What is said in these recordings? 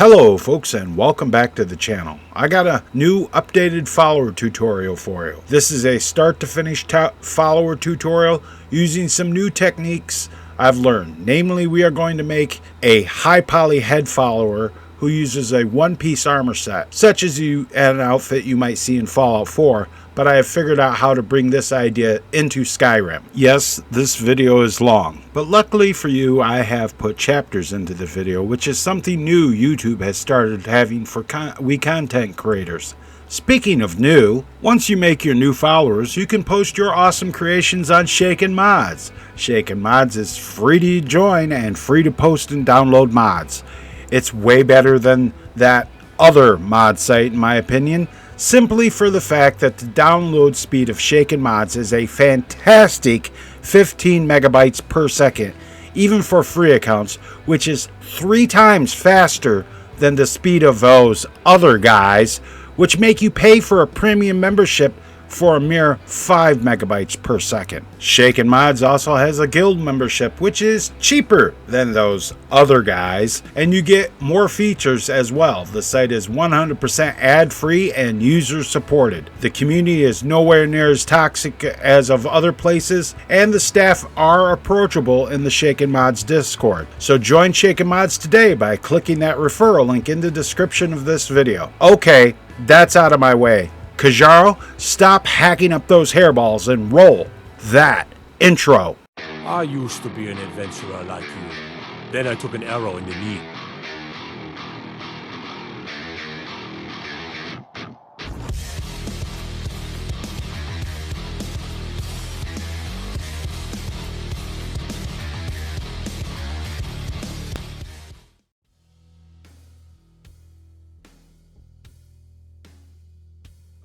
Hello folks, and welcome back to the channel. I got a new updated follower tutorial for you. This is a start to finish follower tutorial using some new techniques I've learned. Namely, we are going to make a high poly head follower who uses a one-piece armor set, such as an outfit you might see in Fallout 4, but I have figured out how to bring this idea into Skyrim. Yes, this video is long, but luckily for you, I have put chapters into the video, which is something new YouTube has started having for we content creators. Speaking of new, once you make your new followers, you can post your awesome creations on Facegen Mods. Facegen Mods is free to join and free to post and download mods. It's way better than that other mod site in my opinion, simply for the fact that the download speed of Facegen Mods is a fantastic 15 megabytes per second, even for free accounts, which is 3 times faster than the speed of those other guys, which make you pay for a premium membership for a mere 5 megabytes per second. Facegen Mods also has a guild membership, which is cheaper than those other guys, and you get more features as well. The site is 100% ad-free and user-supported. The community is nowhere near as toxic as of other places, and the staff are approachable in the Facegen Mods Discord. So join Facegen Mods today by clicking that referral link in the description of this video. Okay, that's out of my way. Kajaro, stop hacking up those hairballs and roll that intro. I used to be an adventurer like you. Then I took an arrow in the knee.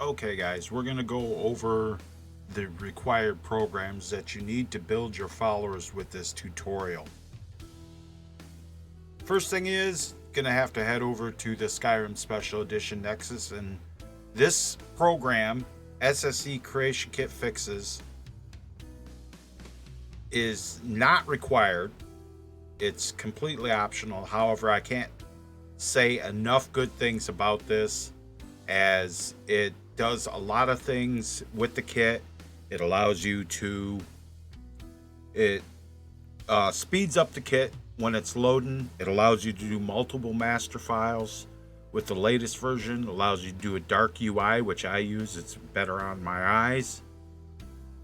Okay guys, we're going to go over the required programs that you need to build your followers with this tutorial. First thing is, going to have to head over to the Skyrim Special Edition Nexus, and this program, SSE Creation Kit Fixes, is not required. It's completely optional. However, I can't say enough good things about this, as it does a lot of things with the kit. It allows you to, it speeds up the kit when it's loading. It allows you to do multiple master files. With the latest version, it allows you to do a dark UI, which I use. It's better on my eyes.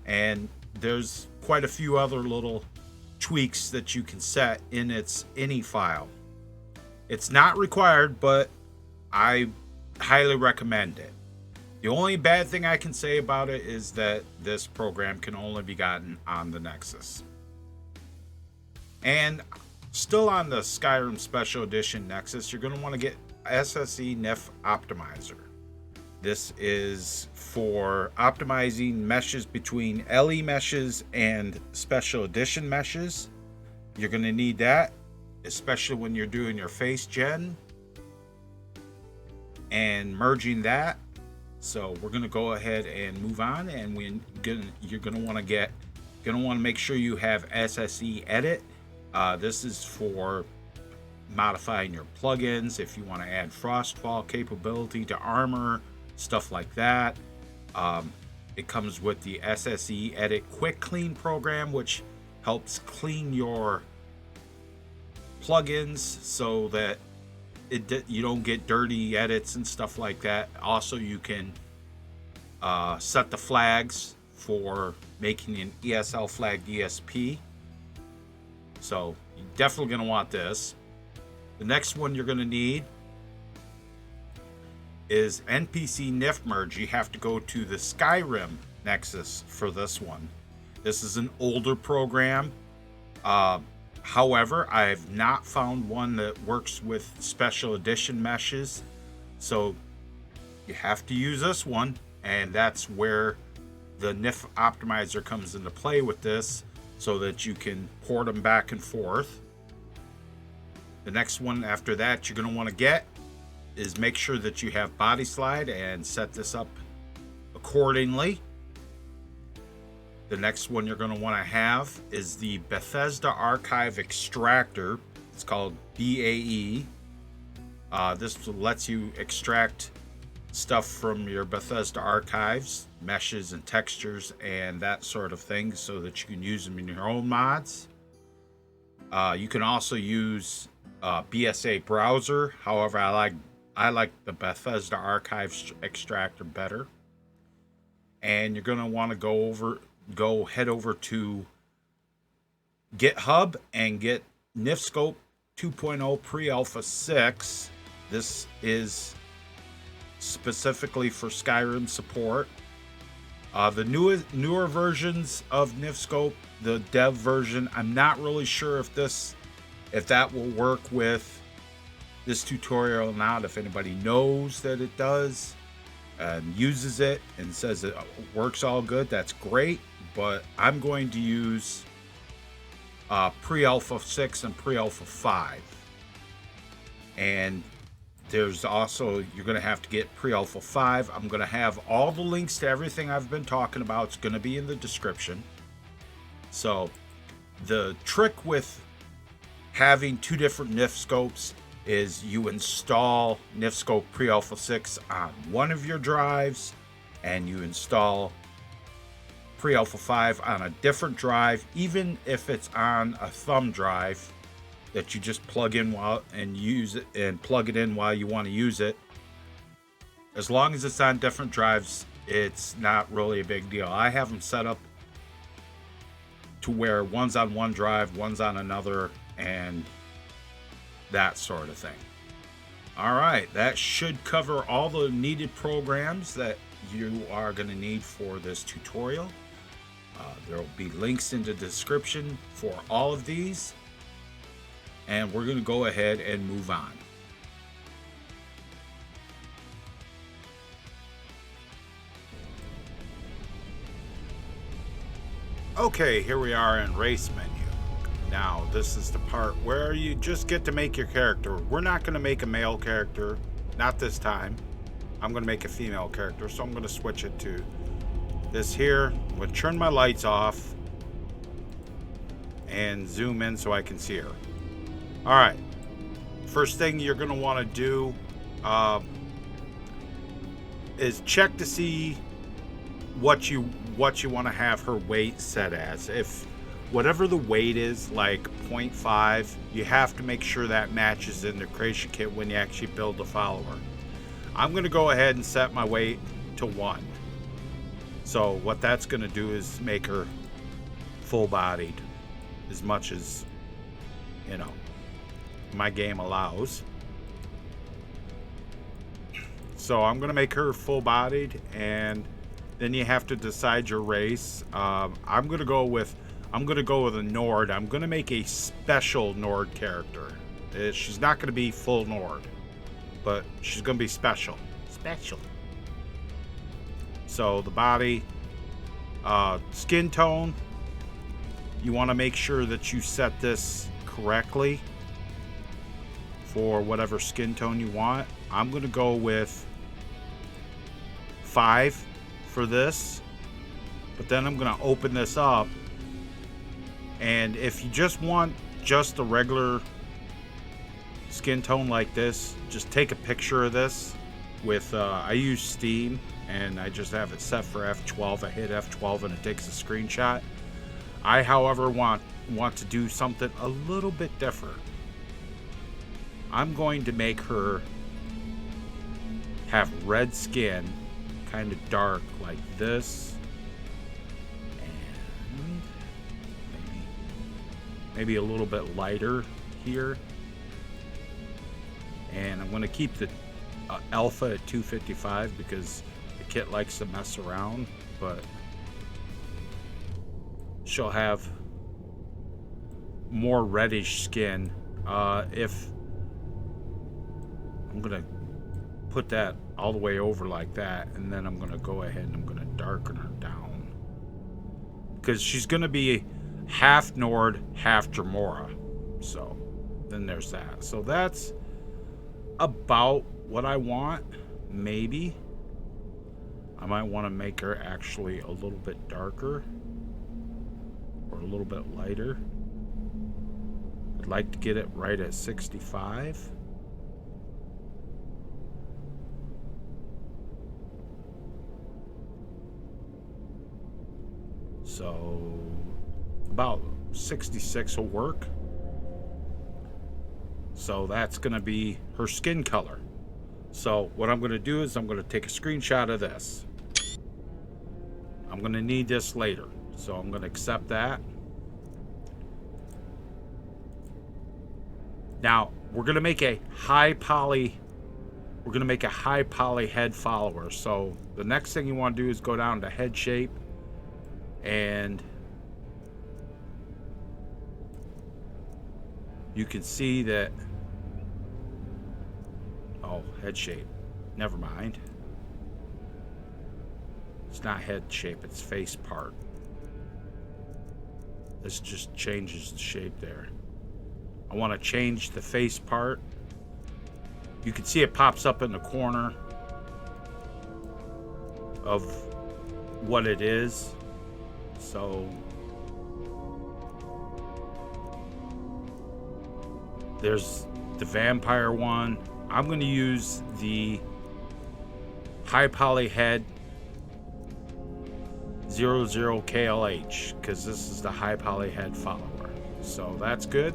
And there's quite a few other little tweaks that you can set in its ini file. It's not required, but I highly recommend it. The only bad thing I can say about it is that this program can only be gotten on the Nexus. And still on the Skyrim Special Edition Nexus, you're going to want to get SSE NIF Optimizer. This is for optimizing meshes between LE meshes and Special Edition meshes. You're going to need that, especially when you're doing your face gen and merging that. So we're going to go ahead and move on, and you're going to want to make sure you have SSE Edit. This is for modifying your plugins if you want to add Frostfall capability to armor, stuff like that. It comes with the SSE Edit Quick Clean program, which helps clean your plugins so that you don't get dirty edits and stuff like that. Also, you can set the flags for making an ESL flag ESP. So you're definitely going to want this. The next one you're going to need is NPC NIF Merge. You have to go to the Skyrim Nexus for this one. This is an older program. However, I have not found one that works with Special Edition meshes, so you have to use this one, and that's where the NIF Optimizer comes into play with this, so that you can port them back and forth. The next one after that you're going to want to get is make sure that you have body slide and set this up accordingly. The next one you're going to want to have is the Bethesda Archive Extractor. It's called BAE. This lets you extract stuff from your Bethesda archives, meshes and textures and that sort of thing, so that you can use them in your own mods. You can also use BSA browser. However, I like the Bethesda archives extractor better. And you're gonna want to head over to GitHub and get NifScope 2.0 Pre-Alpha 6. This is specifically for Skyrim support. The newer versions of NifScope, the dev version, I'm not really sure if that will work with this tutorial or not. If anybody knows that it does and uses it and says it works all good, that's great. But I'm going to use Pre-Alpha 6 and Pre-Alpha 5. And there's also, you're going to have to get Pre-Alpha 5. I'm going to have all the links to everything I've been talking about. It's going to be in the description. So the trick with having two different NifScopes is you install NifScope Pre-Alpha 6 on one of your drives, and you install Pre-Alpha 5 on a different drive, even if it's on a thumb drive that you just plug in use it and plug it in while you want to use it. As long as it's on different drives, it's not really a big deal. I have them set up to where one's on one drive, one's on another, and that sort of thing. All right, that should cover all the needed programs that you are going to need for this tutorial. There will be links in the description for all of these, and we're going to go ahead and move on. Okay, here we are in Racemenu. Now, this is the part where you just get to make your character. We're not going to make a male character, not this time. I'm going to make a female character, so I'm going to switch it to this here. I'm going to turn my lights off and zoom in so I can see her. All right. First thing you're going to want to do is check to see what you want to have her weight set as. If whatever the weight is, like 0.5, you have to make sure that matches in the creation kit when you actually build the follower. I'm going to go ahead and set my weight to 1. So what that's going to do is make her full-bodied as much as, you know, my game allows. So I'm going to make her full-bodied, and then you have to decide your race. I'm going to go with a Nord. I'm going to make a special Nord character. She's not going to be full Nord, but she's going to be special. So the body, skin tone, you want to make sure that you set this correctly for whatever skin tone you want. I'm going to go with 5 for this, but then I'm going to open this up, and if you just want just a regular skin tone like this, just take a picture of this with I use Steam, and I just have it set for F12. I hit F12 and it takes a screenshot. I, however, want to do something a little bit different. I'm going to make her have red skin, kind of dark like this, and maybe a little bit lighter here. And I'm going to keep the alpha at 255 because the kit likes to mess around, but she'll have more reddish skin. If I'm going to put that all the way over like that, and then I'm going to go ahead and I'm going to darken her down, because she's going to be half Nord, half Dremora. So then there's that. So that's about what I want. Maybe I might want to make her actually a little bit darker or a little bit lighter. I'd like to get it right at 65. So about 66 will work. So that's going to be her skin color. So what I'm going to do is I'm going to take a screenshot of this. I'm going to need this later. So I'm going to accept that. Now we're going to make a high poly. We're going to make a high poly head follower. So the next thing you want to do is go down to head shape, and you can see that. Oh, head shape. Never mind. It's not head shape, it's face part. This just changes the shape there. I want to change the face part. You can see it pops up in the corner of what it is. So there's the vampire one. I'm going to use the high poly head 00KLH because this is the high poly head follower. So that's good.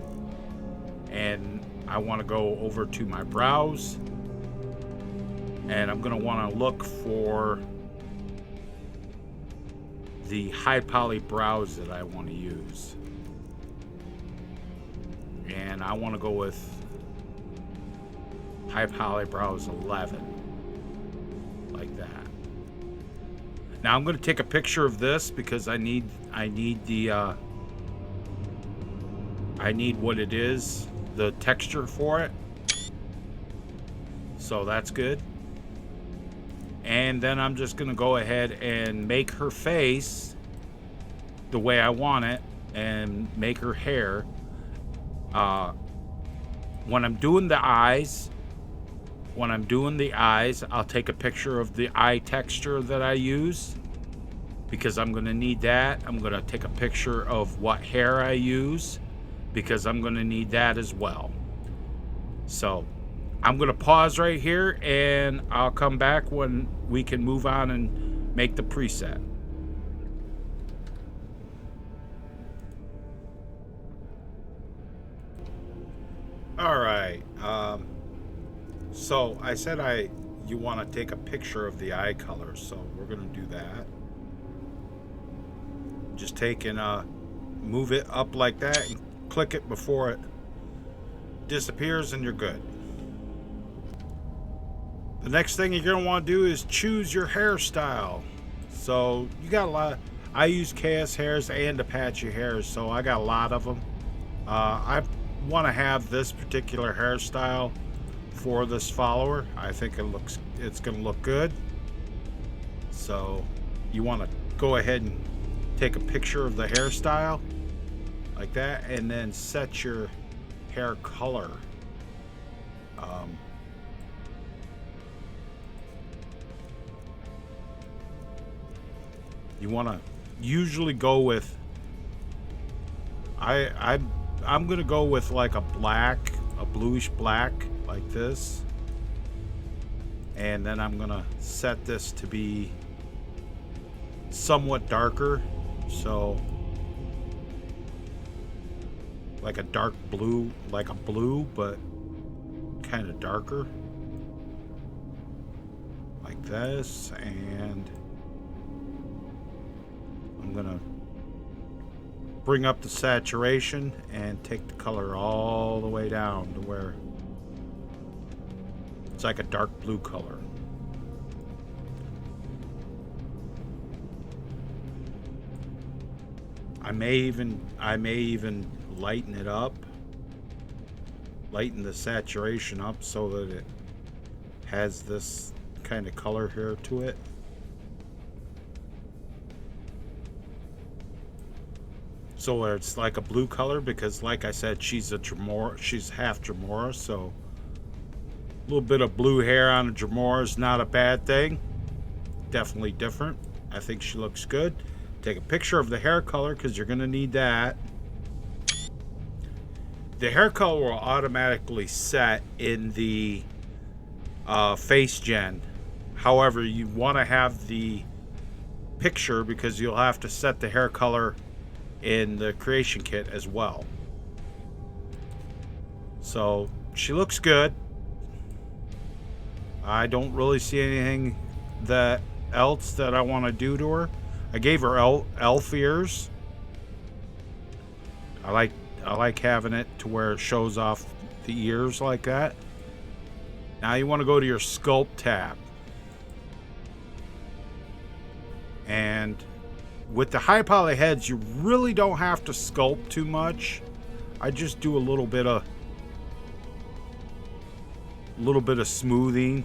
And I want to go over to my brows, and I'm going to want to look for the high poly brows that I want to use. And I want to go with high poly brows 11, like that. Now I'm going to take a picture of this because I need what it is, the texture for it. So that's good. And then I'm just going to go ahead and make her face the way I want it and make her hair. When I'm doing the eyes, I'll take a picture of the eye texture that I use because I'm going to need that. I'm going to take a picture of what hair I use because I'm going to need that as well. So I'm going to pause right here, and I'll come back when we can move on and make the preset. All right. So I said you want to take a picture of the eye color, so we're going to do that. Just take and move it up like that and click it before it disappears, and you're good. The next thing you're going to want to do is choose your hairstyle. So you got a lot. I use KS hairs and Apache hairs, so I got a lot of them. I want to have this particular hairstyle for this follower. I think it's going to look good. So you want to go ahead and take a picture of the hairstyle like that, and then set your hair color. You want to usually go with I'm gonna go with like a bluish black like this, and then I'm gonna set this to be somewhat darker, so like a dark blue, like a blue, but kind of darker like this. And I'm gonna bring up the saturation and take the color all the way down to where it's like a dark blue color. I may even lighten it up, lighten the saturation up so that it has this kind of color here to it. So it's like a blue color because, like I said, she's half Dremora, so a little bit of blue hair on a Dremora is not a bad thing. Definitely different. I think she looks good. Take a picture of the hair color because you're going to need that. The hair color will automatically set in the Facegen. However, you want to have the picture because you'll have to set the hair color in the creation kit as well. So she looks good. I don't really see anything else that I want to do to her. I gave her elf ears. I like having it to where it shows off the ears like that. Now you want to go to your sculpt tab. And with the high poly heads, you really don't have to sculpt too much. I just do a little bit of smoothing,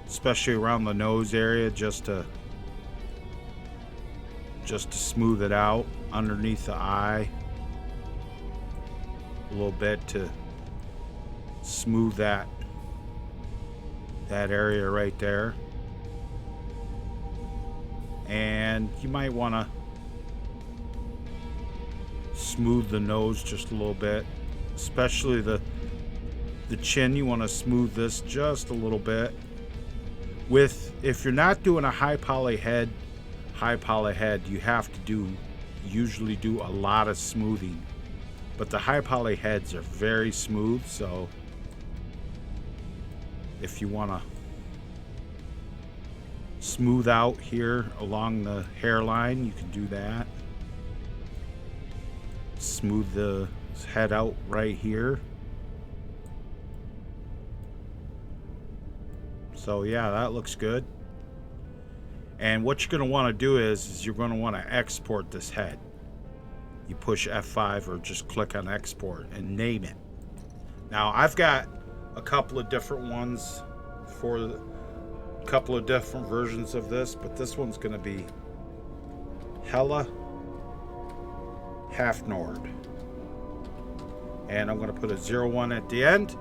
especially around the nose area, just to smooth it out underneath the eye a little bit, to smooth that area right there. And you might want to smooth the nose just a little bit, especially the chin. You want to smooth this just a little bit. If you're not doing a high poly head, you have to usually do a lot of smoothing. But the high poly heads are very smooth, so if you want to smooth out here along the hairline, you can do that. Smooth the head out right here. So yeah, that looks good. And what you're going to want to do is you're going to want to export this head. You push F5 or just click on export and name it. Now I've got a couple of different ones for a couple of different versions of this, but this one's going to be Hella Half Nord. And I'm going to put a 01 at the end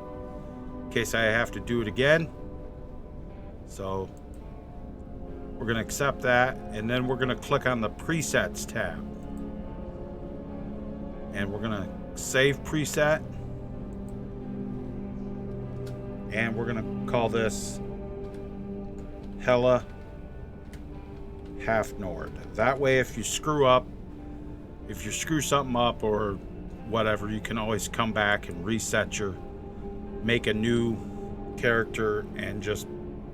in case I have to do it again. So we're going to accept that, and then we're going to click on the presets tab, and we're going to save preset, and we're going to call this Hella Half Nord. That way, if you screw something up or whatever, you can always come back and make a new character and just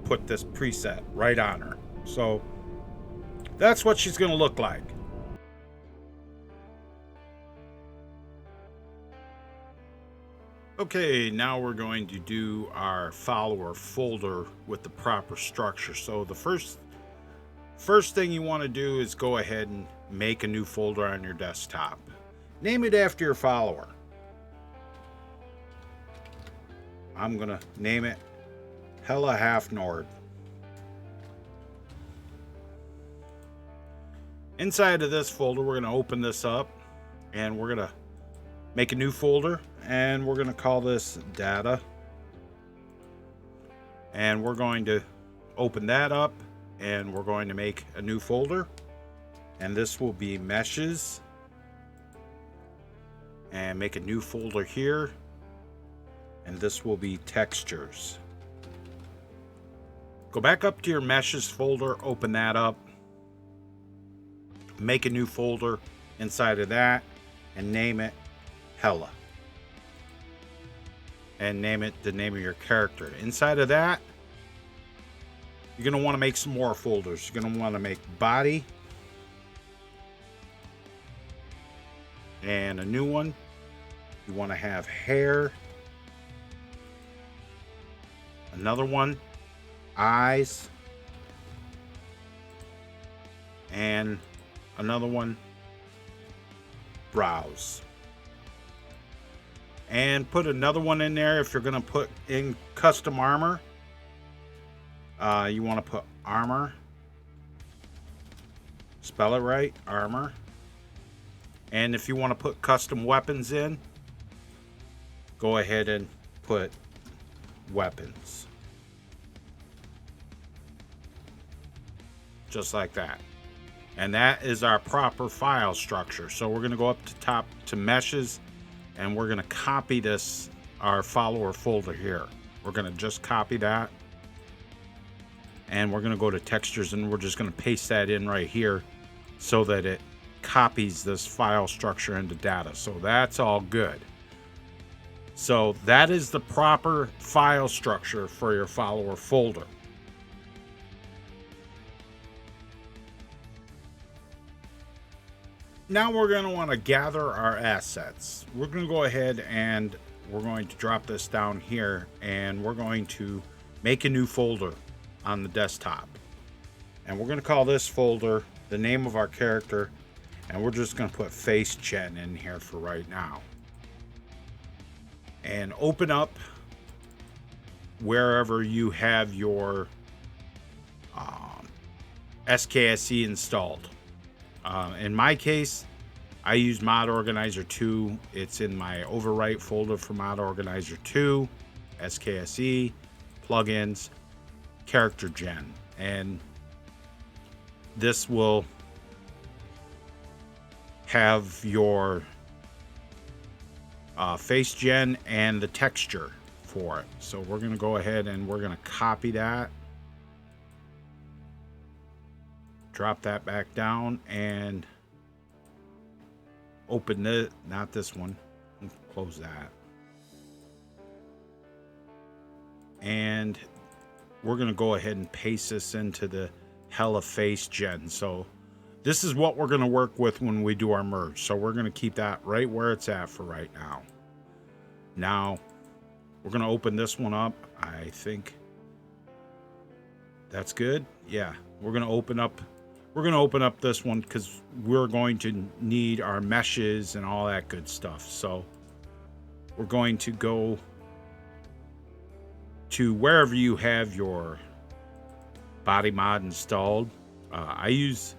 put this preset right on her. So that's what she's going to look like. Okay, now we're going to do our follower folder with the proper structure. So the first thing you want to do is go ahead and make a new folder on your desktop. Name it after your follower. I'm going to name it Hella Half Nord. Inside of this folder, we're going to open this up and we're going to make a new folder, and we're going to call this data. And we're going to open that up and we're going to make a new folder, and this will be meshes, and make a new folder here, and this will be textures. Go back up to your meshes folder, open that up, make a new folder inside of that, and name it Hella, and name it the name of your character. Inside of that, you're going to want to make some more folders. You're going to want to make body, and a new one. You want to have hair, another one, eyes, and another one, brows. And put another one in there if you're going to put in custom armor. You want to put armor. Spell it right, armor. And if you want to put custom weapons in, go ahead and put weapons. Just like that. And that is our proper file structure. So we're going to go up to top to meshes, and we're going to copy this, our follower folder here. We're going to just copy that, And we're going to go to textures, and we're just going to paste that in right here so that it copies this file structure into data. So that's all good. So that is the proper file structure for your follower folder. Now we're going to want to gather our assets. We're going to go ahead and we're going to drop this down here, and we're going to make a new folder on the desktop. And we're going to call this folder the name of our character, and we're just going to put Facegen in here for right now. And open up wherever you have your SKSE installed. In my case, I use Mod Organizer 2. It's in my overwrite folder for Mod Organizer 2, SKSE, plugins, character gen, and this will have your face gen and the texture for it. So we're going to go ahead and we're going to copy that, drop that back down, and open it. Not this one. Close that. And we're going to go ahead and paste this into the Hella Facegen. So this is what we're going to work with when we do our merge. So we're going to keep that right where it's at for right now. Now we're going to open this one up. I think that's good. Yeah, we're going to open up this one because we're going to need our meshes and all that good stuff. So we're going to go to wherever you have your body mod installed. I use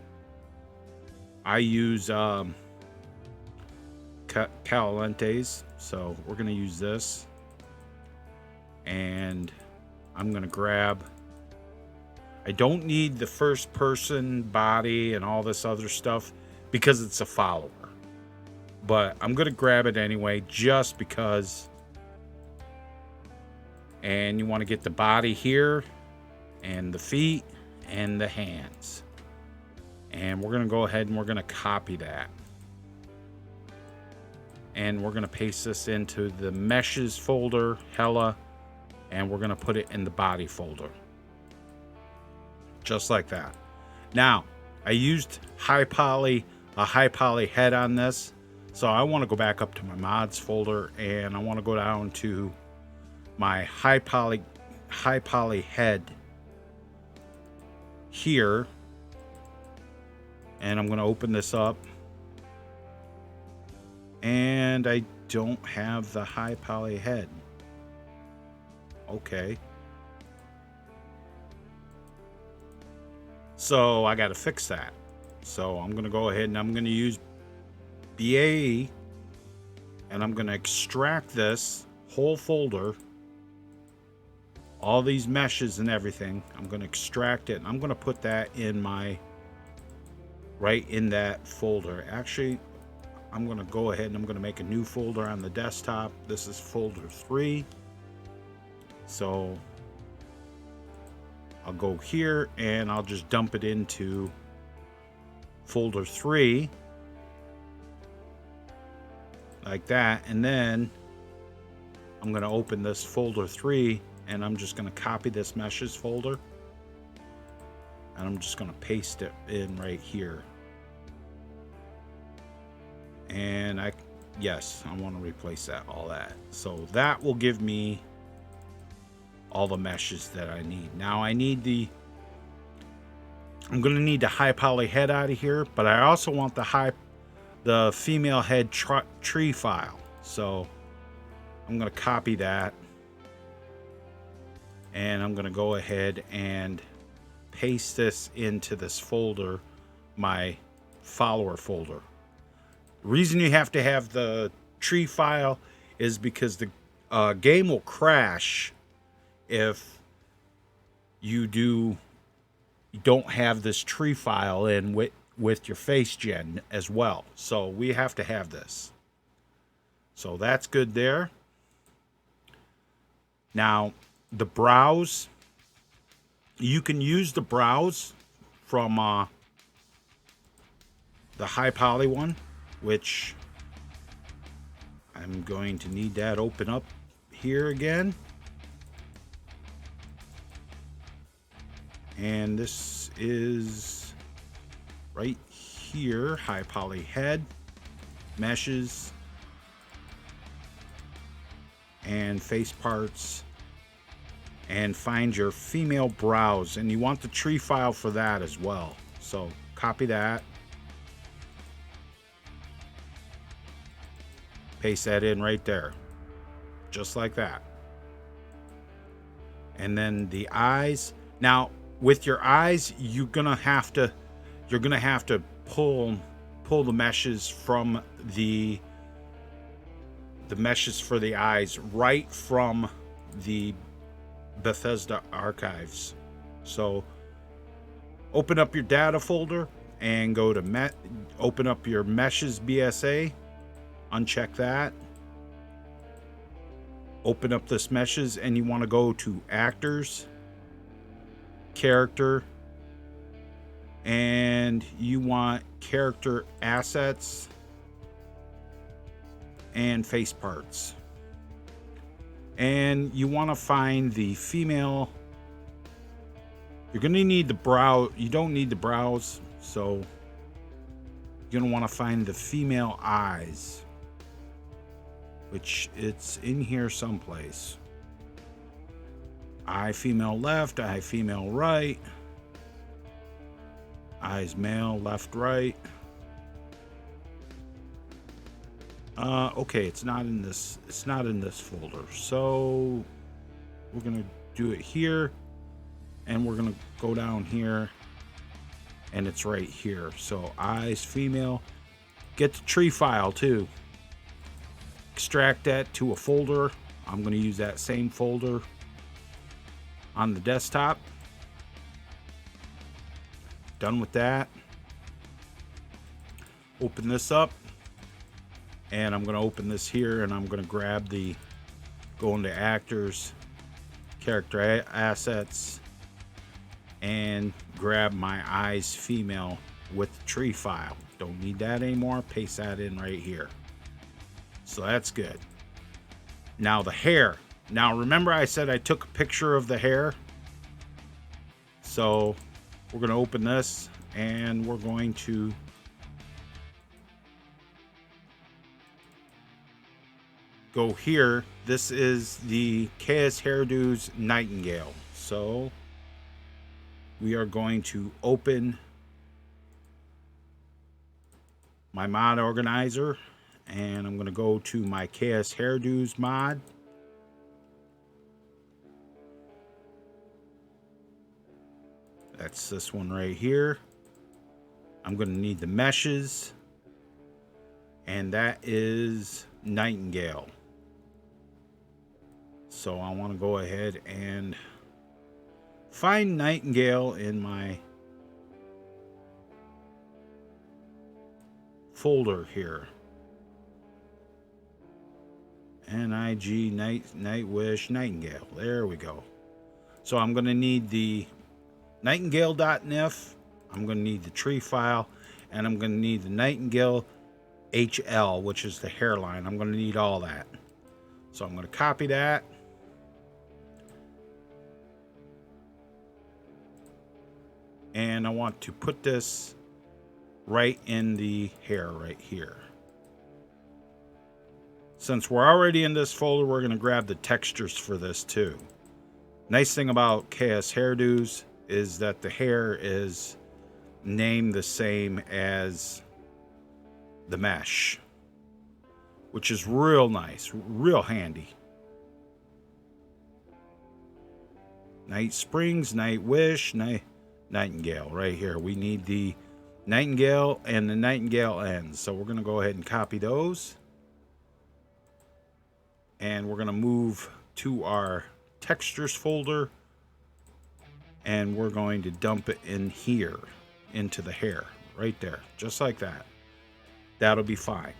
Calentes, so we're going to use this, and I'm going to grab, I don't need the first person body and all this other stuff because it's a follower, but I'm going to grab it anyway just because. And you want to get the body here and the feet and the hands. And we're going to go ahead and we're going to copy that. And we're going to paste this into the meshes folder, Hella, and we're going to put it in the body folder. Just like that. Now, I used a high poly head on this. So I want to go back up to my mods folder, and I want to go down to my high poly head here, and I'm going to open this up, and I don't have the high poly head. Okay, so I got to fix that. So I'm going to go ahead and I'm going to use BAE, and I'm going to extract this whole folder, all these meshes and everything. I'm going to extract it, and I'm going to put that in my, right in that folder. Actually, I'm going to go ahead and I'm going to make a new folder on the desktop. This is folder 3. So I'll go here and I'll just dump it into folder 3 like that, and then I'm going to open this folder 3, and I'm just going to copy this meshes folder, and I'm just going to paste it in right here. And I want to replace that, all that. So that will give me all the meshes that I need. Now I'm going to need the high poly head out of here, but I also want the female head tree file. So I'm going to copy that, and I'm going to go ahead and paste this into this folder, my follower folder. The reason you have to have the tree file is because the game will crash if you don't have this tree file in with your face gen as well. So we have to have this. So that's good there. Now the browse, You can use the browse from the high poly one, which I'm going to need that open up here again. And this is right here, high poly head, meshes, and face parts, and find your female browse, and you want the tree file for that as well. So copy that, paste that in right there, just like that. And then the eyes. Now with your eyes, you're gonna have to pull the meshes from the meshes for the eyes right from the Bethesda archives. So open up your data folder and go to open up your meshes BSA, uncheck that, open up this meshes, and you want to go to actors, character, and you want character assets and face parts. And you want to find the female. You're going to need the brow. You don't need the brows, so you're going to want to find the female eyes, which it's in here someplace. Eye female left, eye female right, eyes male left, right. Okay, it's not in this folder. So we're gonna do it here, and we're gonna go down here, and it's right here. So eyes female. Get the tree file too. Extract that to a folder. I'm gonna use that same folder on the desktop. Done with that. Open this up. And I'm going to open this here, and I'm going to grab go into actors, character assets, and grab my eyes female with the tree file. Don't need that anymore. Paste that in right here. So that's good. Now the hair. Now remember I said I took a picture of the hair. So we're going to open this, and we're going to go here. This is the KS Hairdo's Nightingale. So we are going to open my mod organizer, and I'm going to go to my KS Hairdo's mod. That's this one right here. I'm going to need the meshes, and that is Nightingale. So I want to go ahead and find Nightingale in my folder here. NIG Nightwish Nightingale. There we go. So I'm going to need the nightingale.nif. I'm going to need the tree file, and I'm going to need the Nightingale HL, which is the hairline. I'm going to need all that. So I'm going to copy that. And I want to put this right in the hair right here. Since we're already in this folder, we're going to grab the textures for this too. Nice thing about KS Hairdos is that the hair is named the same as the mesh, which is real nice, real handy. Night Springs, Nightwish, Nightingale right here. We need the Nightingale and the Nightingale ends. So we're going to go ahead and copy those. And we're going to move to our textures folder. And we're going to dump it in here into the hair right there. Just like that. That'll be fine.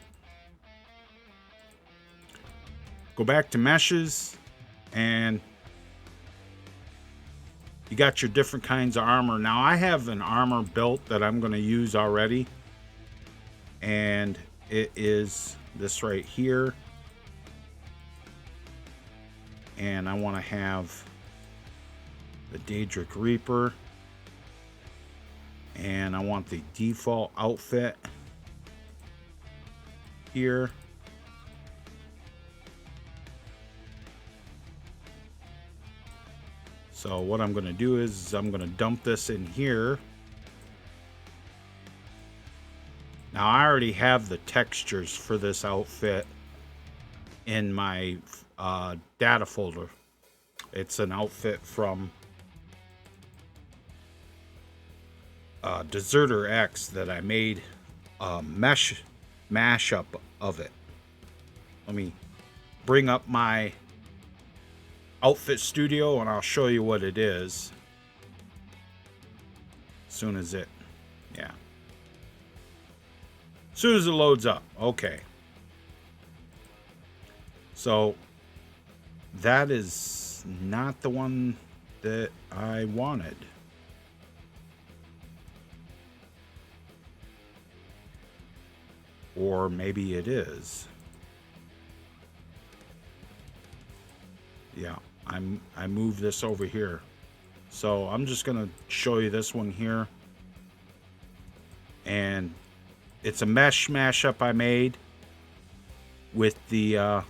Go back to meshes, and you got your different kinds of armor. Now I have an armor built that I'm going to use already, and it is this right here. And I want to have the Daedric Reaper, and I want the default outfit here. So what I'm going to do is I'm going to dump this in here. Now I already have the textures for this outfit in my data folder. It's an outfit from Deserter X that I made a mashup of it. Let me bring up my outfit studio and I'll show you what it is as soon as it loads up. Okay, so that is not the one that I wanted. Or maybe it is. Yeah, I moved this over here. So I'm just going to show you this one here. And it's a mesh mashup I made with the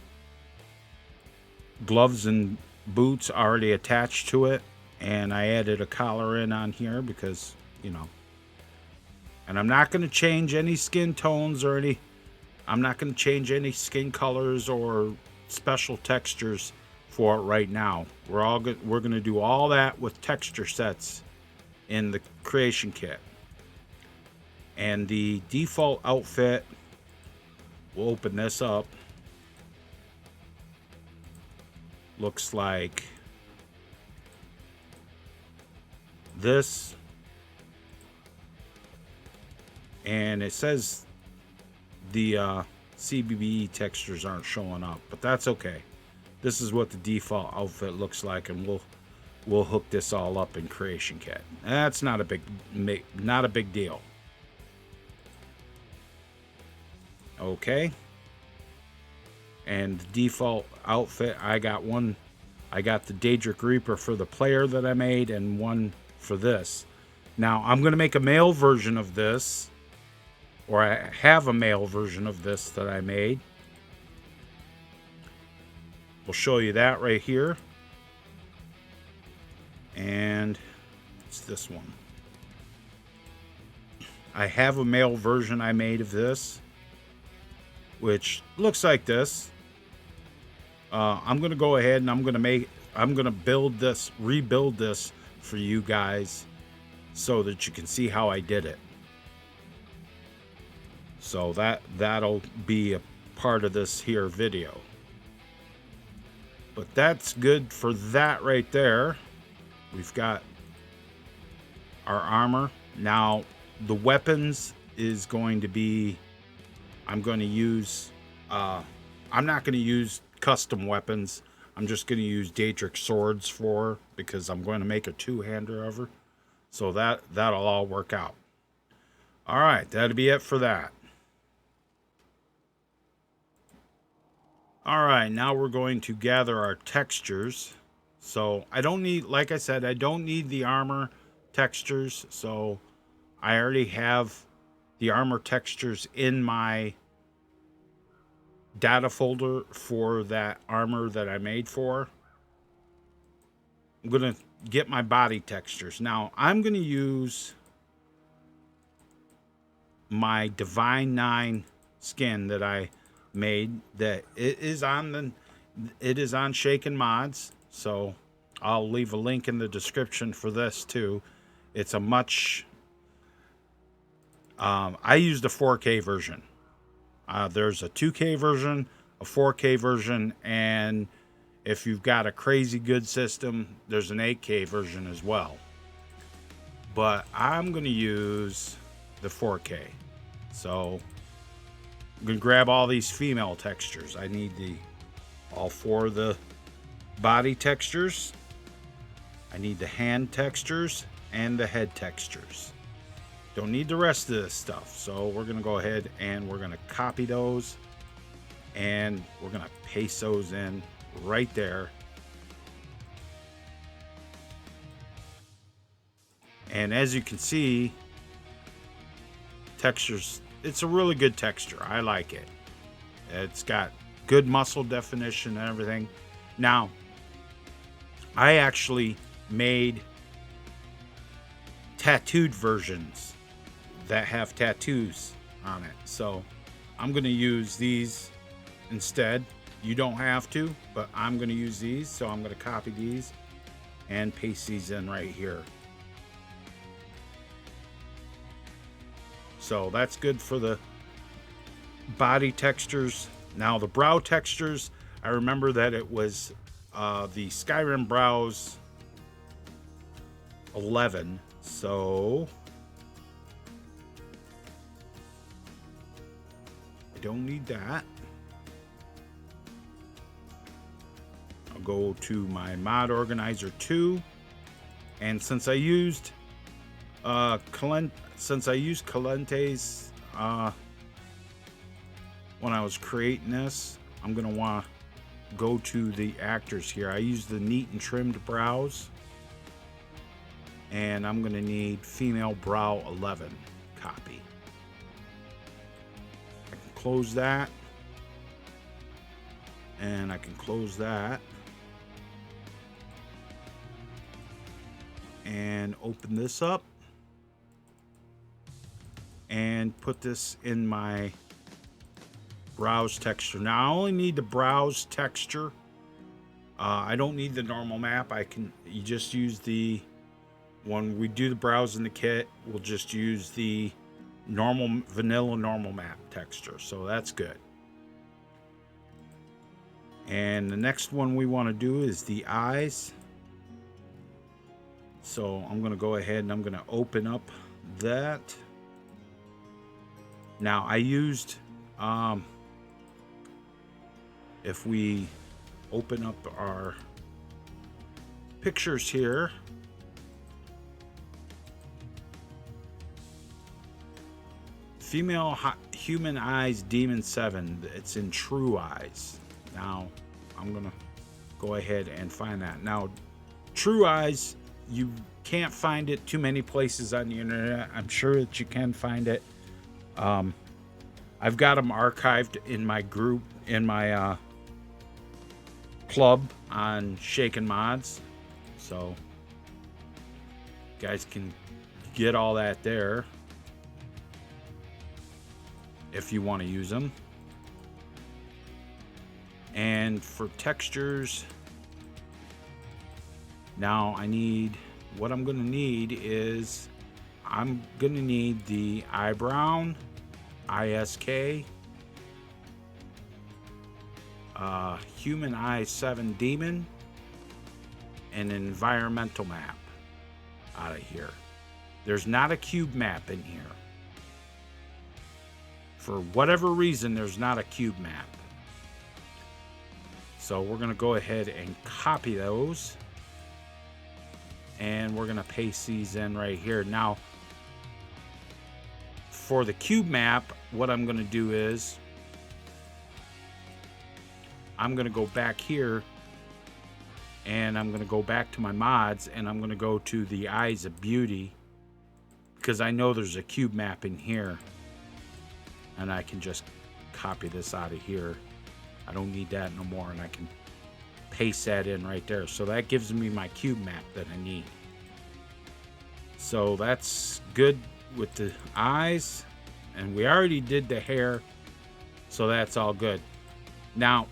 gloves and boots already attached to it. And I added a collar in on here because, you know. And I'm not going to change any skin tones or I'm not going to change any skin colors or special textures for it right now. We're going to do all that with texture sets in the creation kit. And the default outfit, we'll open this up. Looks like this. And it says the CBBE textures aren't showing up, but that's okay. This is what the default outfit looks like, and we'll hook this all up in Creation Kit. That's not a big deal. Okay. And the default outfit, I got the Daedric Reaper for the player that I made, and one for this. Now I'm going to make a male version of this. Or I have a male version of this that I made. We'll show you that right here. And it's this one. I have a male version I made of this, which looks like this. I'm going to go ahead and I'm going to rebuild this for you guys so that you can see how I did it. So that'll be a part of this here video. But that's good for that right there. We've got our armor. Now the weapons is going to be, I'm not going to use custom weapons. I'm just going to use Daedric swords because I'm going to make a two-hander of her. So that'll all work out. All right, that'll be it for that. All right, now we're going to gather our textures. So I don't need, like I said, I don't need the armor textures. So I already have the armor textures in my data folder for that armor that I made for. I'm going to get my body textures. Now I'm going to use my Divine 9 skin that I made, that it is on Shaken Mods, so I'll leave a link in the description for this too. It's a much I used a 4K version. There's a 2K version, a 4K version, and if you've got a crazy good system, there's an 8K version as well. But I'm going to use the 4K. So I'm going to grab all these female textures. I need all 4 of the body textures. I need the hand textures and the head textures. Don't need the rest of this stuff. So we're going to go ahead and we're going to copy those. And we're going to paste those in right there. And as you can see, textures, it's a really good texture. I like it. It's got good muscle definition and everything. Now, I actually made tattooed versions that have tattoos on it. So I'm going to use these instead. You don't have to, but I'm going to use these. So I'm going to copy these and paste these in right here. So that's good for the body textures. Now the brow textures, I remember that it was the Skyrim brows 11. So I don't need that. I'll go to my mod organizer 2, and since I used Calente's when I was creating this, I'm gonna want to go to the actors here. I use the neat and trimmed brows, and I'm gonna need female brow 11 copy. I can close that, and I can close that, and open this up and put this in my brows texture. Now I only need the brows texture. I don't need the normal map. You just use when we do the brows in the kit, we'll just use the vanilla normal map texture. So that's good. And the next one we want to do is the eyes. So I'm going to go ahead and I'm going to open up that. Now I used, if we open up our pictures here, female human eyes demon 7, it's in true eyes. Now I'm gonna go ahead and find that. Now true eyes, you can't find it too many places on the internet. I'm sure that you can find it. I've got them archived in my group, in my club on Shaken Mods, so you guys can get all that there if you want to use them. And for textures, now what I'm going to need is I'm going to need the eyebrow, ISK, human eye 7 demon, and an environmental map out of here. There's not a cube map in here. For whatever reason, there's not a cube map. So we're going to go ahead and copy those. And we're going to paste these in right here. Now, for the cube map, what I'm going to do is I'm going to go back here and I'm going to go back to my mods and I'm going to go to the Eyes of Beauty, because I know there's a cube map in here, and I can just copy this out of here. I don't need that no more, and I can paste that in right there. So that gives me my cube map that I need. So that's good with the eyes, and we already did the hair, so that's all good. Now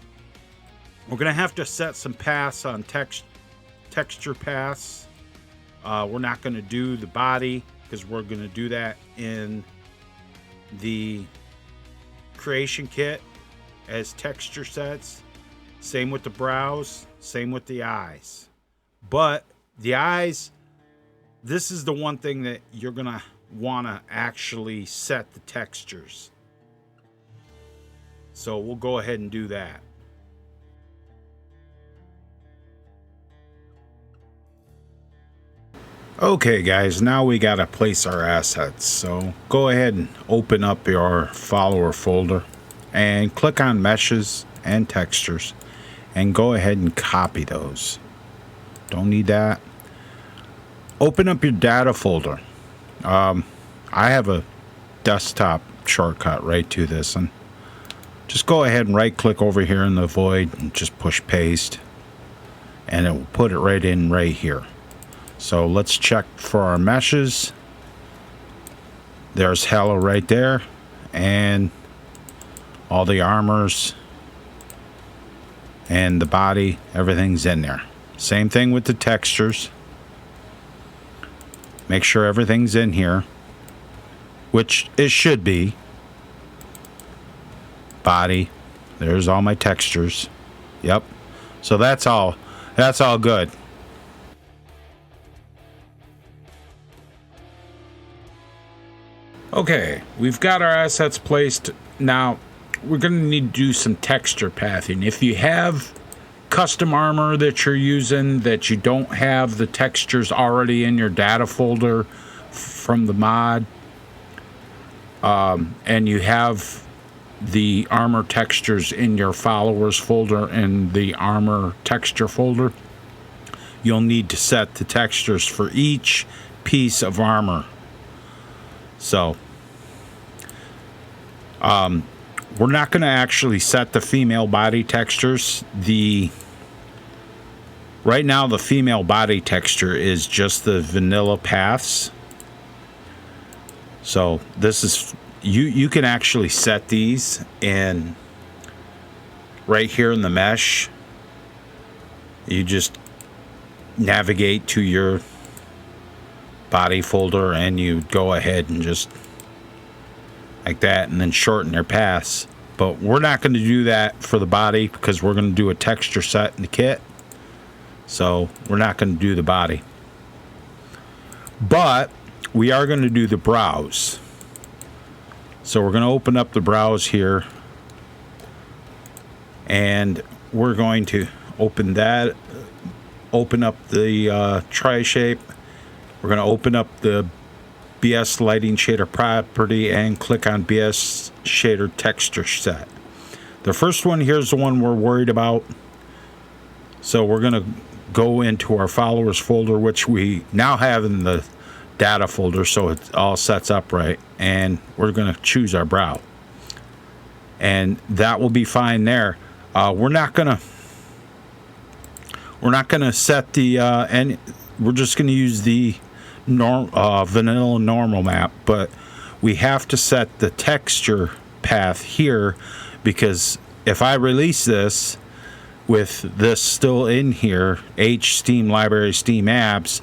we're gonna have to set some paths on texture paths. We're not gonna do the body because we're gonna do that in the creation kit as texture sets. Same with the brows, same with the eyes. But the eyes, this is the one thing that you're gonna wanna actually set the textures. So we'll go ahead and do that. Okay guys, now we gotta place our assets. So go ahead and open up your follower folder and click on meshes and textures and go ahead and copy those. Don't need that. Open up your data folder. I have a desktop shortcut right to this, and just go ahead and right click over here in the void and just push paste, and it will put it right in right here. So let's check for our meshes. There's Hello right there, and all the armors and the body, everything's in there. Same thing with the textures. Make sure everything's in here, which it should be. Body, there's all my textures. Yep. So that's all good. Okay, we've got our assets placed. Now we're going to need to do some texture pathing. If you have custom armor that you're using that you don't have the textures already in your data folder from the mod, and you have the armor textures in your followers folder and the armor texture folder, you'll need to set the textures for each piece of armor. So we're not going to actually set the female body textures. Right now the female body texture is just the vanilla paths. So this is, you can actually set these in right here in the mesh. You just navigate to your body folder and you go ahead and just like that, and then shorten their paths. But we're not going to do that for the body because we're going to do a texture set in the kit. So we're not going to do the body. But we are going to do the brows. So we're going to open up the brows here. And we're going to open that. Open up the tri-shape. We're going to open up the BS lighting shader property and click on BS shader texture set. The first one here is the one we're worried about. So we're going to go into our followers folder, which we now have in the data folder, so it all sets up right, and we're going to choose our brow, and that will be fine there. We're not going to set the and we're just going to use the vanilla normal map, but we have to set the texture path here, because if I release this with this still in here, Steam library, Steam apps,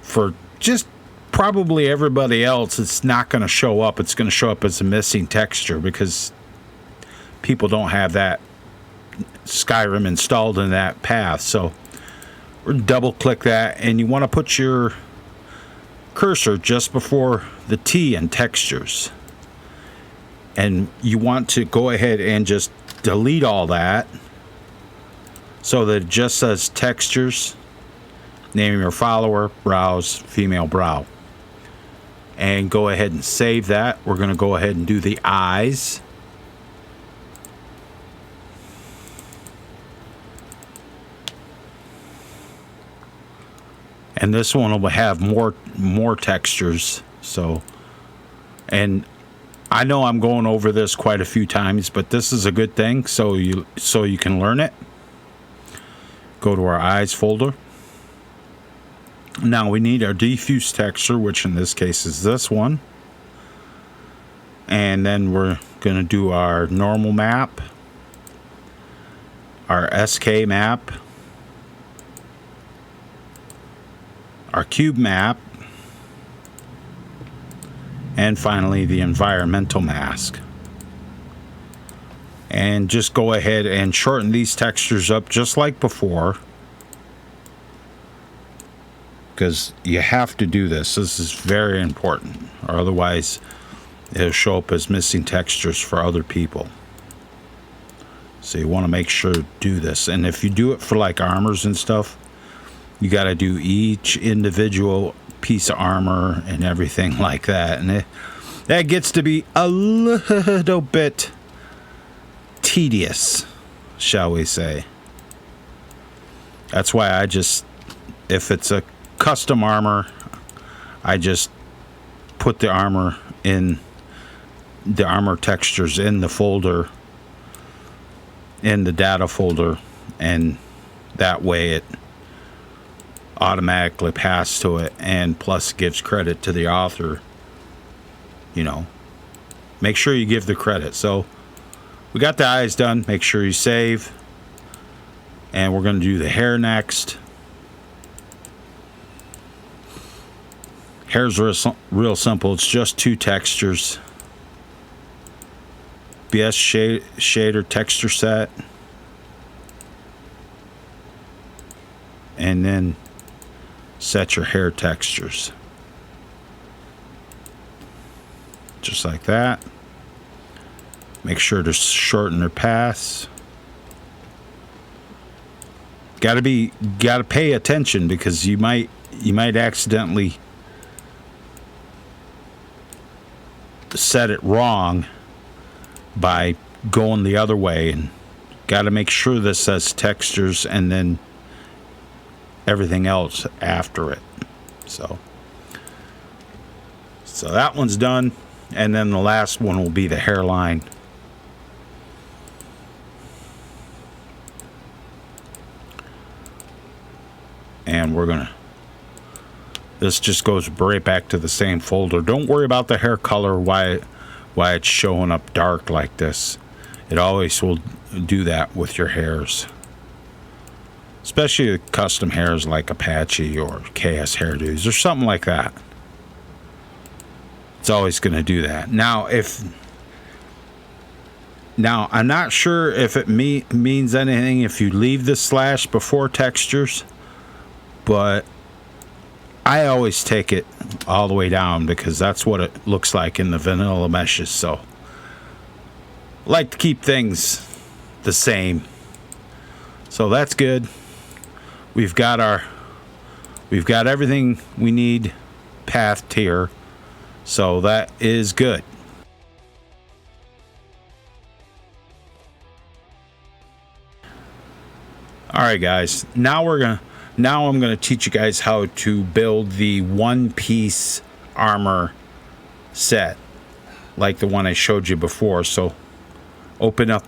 for just probably everybody else, it's not going to show up. It's going to show up as a missing texture because people don't have that Skyrim installed in that path. So we're double click that, and you want to put your cursor just before the T in textures, and you want to go ahead and just delete all that so that it just says textures, name your follower, browse, female brow, and go ahead and save that. We're going to go ahead and do the eyes. And this one will have more textures. So, and I know I'm going over this quite a few times, but this is a good thing, so you can learn it. Go to our eyes folder. Now we need our diffuse texture, which in this case is this one. And then we're going to do our normal map, our SK map, our cube map, and finally the environmental mask. And just go ahead and shorten these textures up just like before, because you have to do this. This is very important, or otherwise it'll show up as missing textures for other people. So you want to make sure to do this. And if you do it for like armors and stuff, you got to do each individual piece of armor and everything like that. And that gets to be a little bit tedious, shall we say. That's why I just, if it's a custom armor, I just put the armor textures in the folder, in the data folder, and that way it automatically passes to it, and plus gives credit to the author. You know, make sure you give the credit. So we got the eyes done. Make sure you save, and we're going to do the hair next. Hair's real simple. It's just 2 textures. shader texture set, and then set your hair textures just like that. Make sure to shorten their paths. Gotta pay attention, because you might accidentally set it wrong by going the other way, and gotta make sure this says textures and then everything else after it. So that one's done, and then the last one will be the hairline. And this just goes right back to the same folder. Don't worry about the hair color, why it's showing up dark like this. It always will do that with your hairs, especially custom hairs like Apache or KS Hairdos or something like that. It's always going to do that. Now I'm not sure if it means anything if you leave the slash before textures, but I always take it all the way down because that's what it looks like in the vanilla meshes. So I like to keep things the same. So that's good. We've got everything we need pathed here. So that is good. All right, guys. Now I'm going to teach you guys how to build the one-piece armor set like the one I showed you before. So open up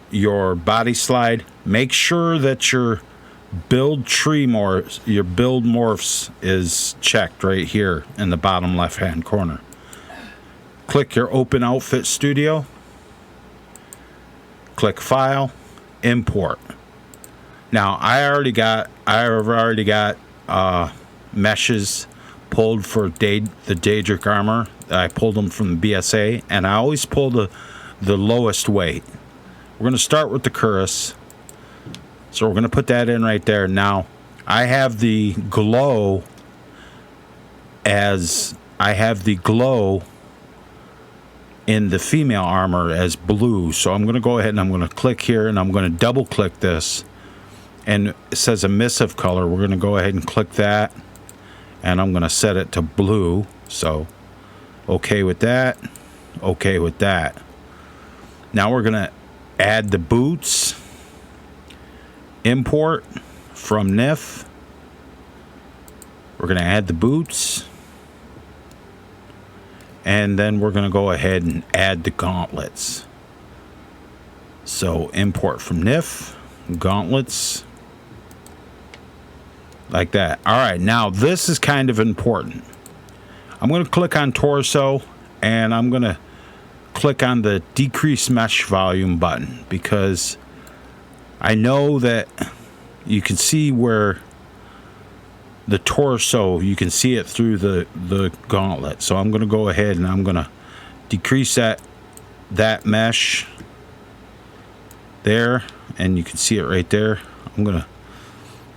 your body slide. Make sure that your build morphs is checked right here in the bottom left-hand corner. Click your Open Outfit Studio. Click File, Import. Now I already got meshes pulled for the Daedric armor. I pulled them from the BSA, and I always pull the lowest weight. We're going to start with the Cuirass, so we're going to put that in right there. Now I have the glow in the female armor as blue, so I'm going to go ahead and I'm going to click here, and I'm going to double click this. And it says emissive color. We're going to go ahead and click that, and I'm going to set it to blue. So okay with that, okay with that. Now we're going to add the boots. Import from NIF. We're going to add the boots, and then we're going to go ahead and add the gauntlets. So import from NIF, gauntlets. Like that. All right, now this is kind of important. I'm going to click on torso, and I'm going to click on the decrease mesh volume button, because I know that you can see where the torso, you can see it through the gauntlet. So I'm going to go ahead and I'm going to decrease that mesh there, and you can see it right there. I'm going to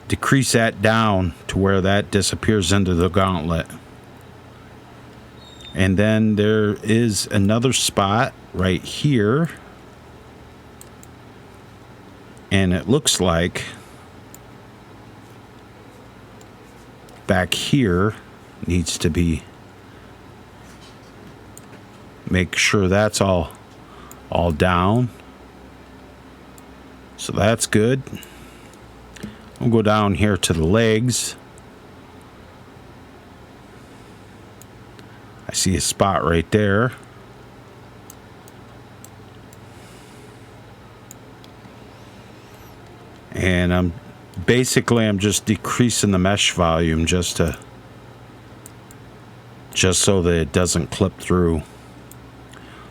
decrease that down to where that disappears into the gauntlet. And then there is another spot right here, and it looks like back here needs to be, make sure that's all down. So that's good. We'll go down here to the legs. I see a spot right there. And I'm just decreasing the mesh volume just so that it doesn't clip through.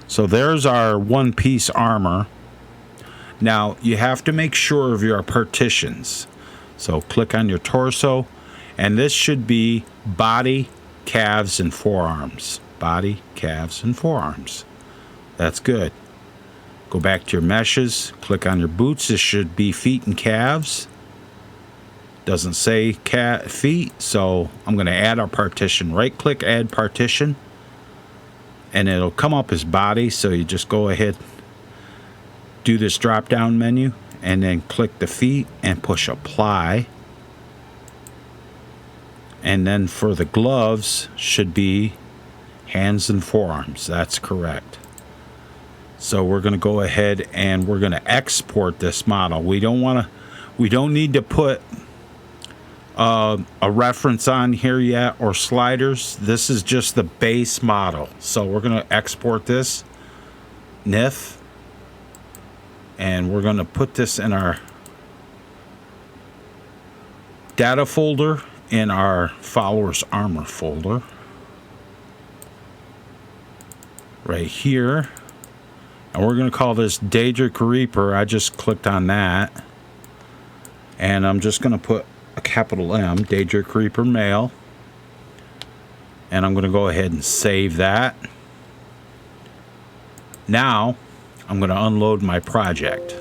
So there's our one-piece armor. Now you have to make sure of your partitions. So click on your torso, and this should be body, calves, and forearms. Body, calves, and forearms. That's good. Go back to your meshes, click on your boots. This should be feet and calves. Doesn't say feet, so I'm going to add our partition. Right click, add partition, and it'll come up as body. So you just go ahead, do this drop down menu, and then click the feet and push apply. And then for the gloves, should be hands and forearms. That's correct. So we're going to go ahead and we're going to export this model. We don't need to put a reference on here yet or sliders. This is just the base model. So we're going to export this NIF, and we're going to put this in our data folder, in our followers armor folder right here. And we're going to call this Daedric Reaper. I just clicked on that. And I'm just going to put a capital M, Daedric Reaper male. And I'm going to go ahead and save that. Now, I'm going to unload my project.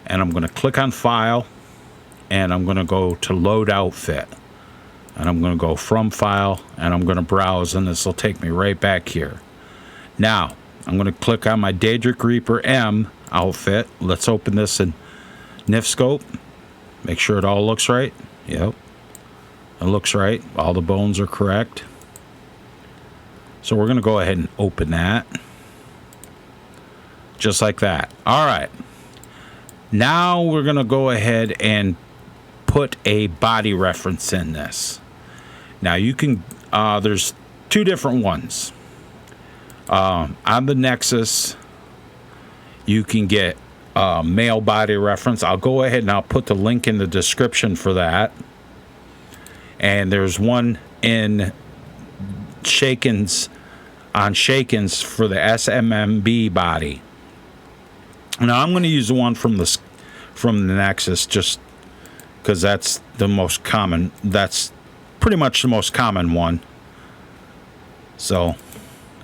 And I'm going to click on File. And I'm going to go to Load Outfit. And I'm going to go from File. And I'm going to browse. And this will take me right back here. Now, I'm going to click on my Daedric Reaper M outfit. Let's open this in NIF scope. Make sure it all looks right. Yep. It looks right. All the bones are correct. So we're going to go ahead and open that. Just like that. All right. Now we're going to go ahead and put a body reference in this. Now you can, there's two different ones. On the Nexus, you can get male body reference. I'll go ahead and I'll put the link in the description for that. And there's one in Shakens, on Shakens for the SMMB body. Now I'm going to use the one from the Nexus just because that's the most common. That's pretty much the most common one. So,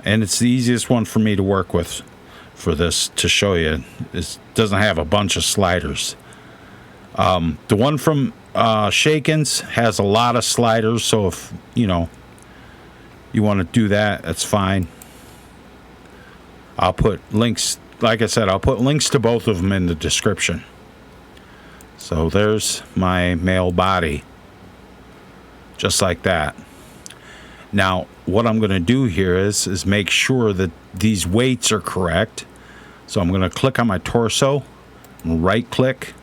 and it's the easiest one for me to work with for this to show you. It doesn't have a bunch of sliders. The one from Shakens has a lot of sliders, so if you want to do that, that's fine. I'll put links, like I said, I'll put links to both of them in the description. So there's my male body, just like that. Now, what I'm going to do here is make sure that these weights are correct. So I'm going to click on my torso, right click,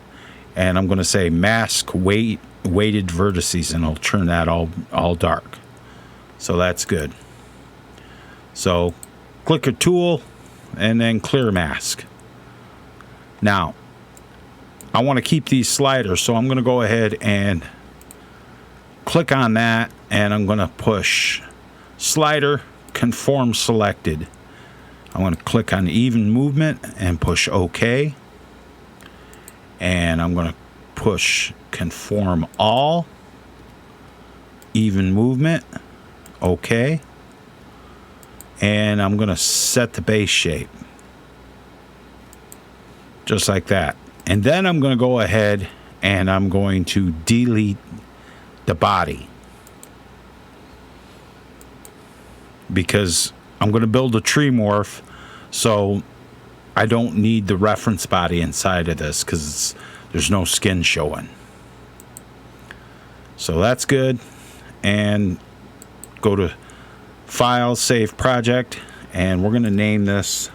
and I'm going to say mask weighted vertices, and I'll turn that all dark. So that's good. So click a tool and then clear mask. Now, I want to keep these sliders, so I'm going to go ahead and click on that, and I'm going to push slider conform selected. I'm going to click on even movement and push OK. And I'm going to push conform all, even movement, OK. And I'm going to set the base shape. Just like that. And then I'm going to go ahead and I'm going to delete the body. Because I'm going to build a tree morph, so I don't need the reference body inside of this because there's no skin showing. So that's good. and go to File, Save Project, and we're going to name this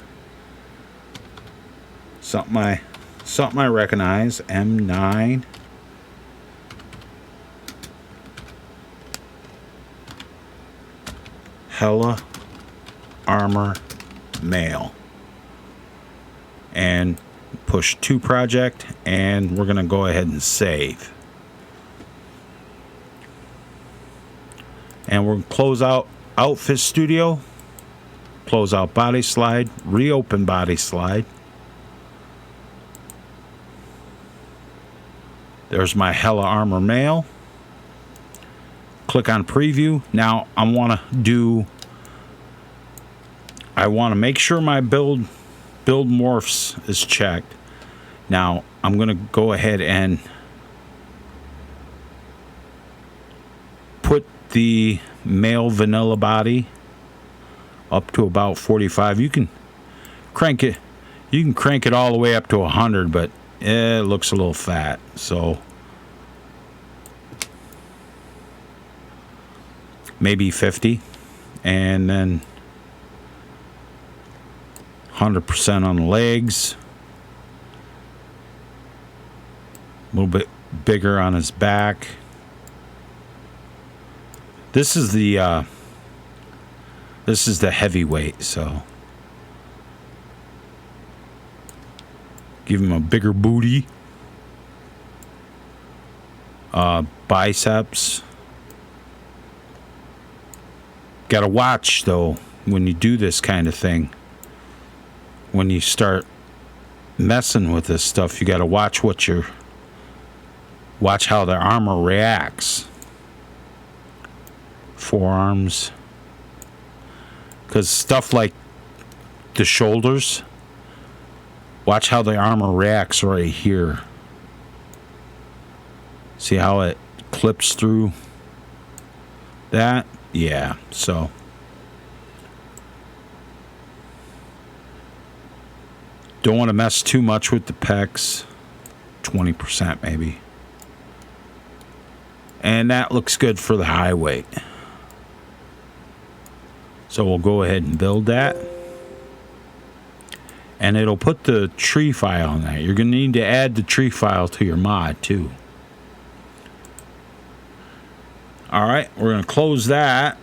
something I recognize, M9 Hella Armor Mail, and push to project, and we're going to go ahead and save. And we're going to close out Outfit Studio, close out Body Slide, reopen Body Slide. There's my Hella Armor Mail. Click on Preview. Now I want to make sure my build morphs is checked. Now I'm going to go ahead and put the male vanilla body up to about 45. You can crank it all the way up to 100, but it looks a little fat, so maybe 50, and then 100% on the legs, a little bit bigger on his back. This is the heavyweight, so give him a bigger booty. Biceps. Gotta watch though when you do this kind of thing. When you start messing with this stuff, you gotta watch how the armor reacts. Forearms. Because stuff like the shoulders, watch how the armor reacts right here. See how it clips through that? Yeah, so don't want to mess too much with the pecs. 20% maybe. And that looks good for the high weight. So we'll go ahead and build that. And it'll put the tree file in that. You're going to need to add the tree file to your mod too. Alright, we're going to close that.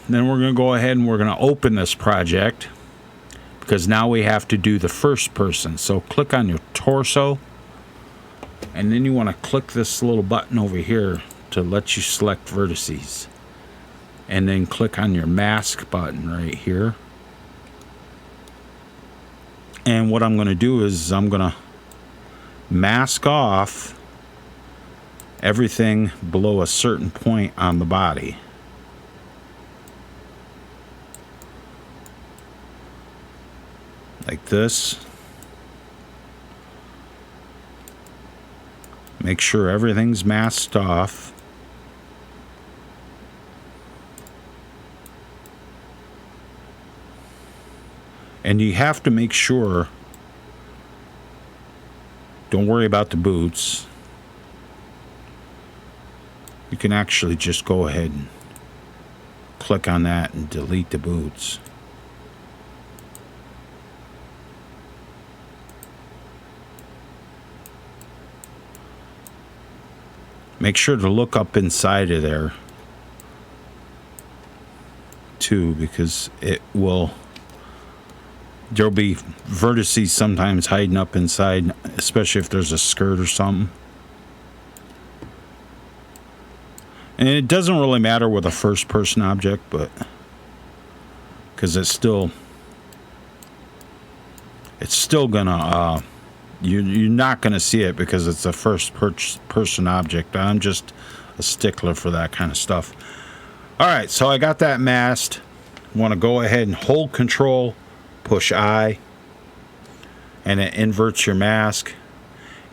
Then we're going to go ahead and we're going to open this project. Because now we have to do the first person. So click on your torso. And then you want to click this little button over here to let you select vertices. And then click on your mask button right here. And what I'm going to do is I'm going to mask off everything below a certain point on the body. Like this. Make sure everything's masked off. And you have to make sure, don't worry about the boots. You can actually just go ahead and click on that and delete the boots. Make sure to look up inside of there too, because there'll be vertices sometimes hiding up inside, especially if there's a skirt or something. And it doesn't really matter with a first person object, but because it's still gonna you're not gonna see it because it's a first person object. I'm just a stickler for that kind of stuff. All right, so I got that masked. Want to go ahead and hold control, push I, and it inverts your mask.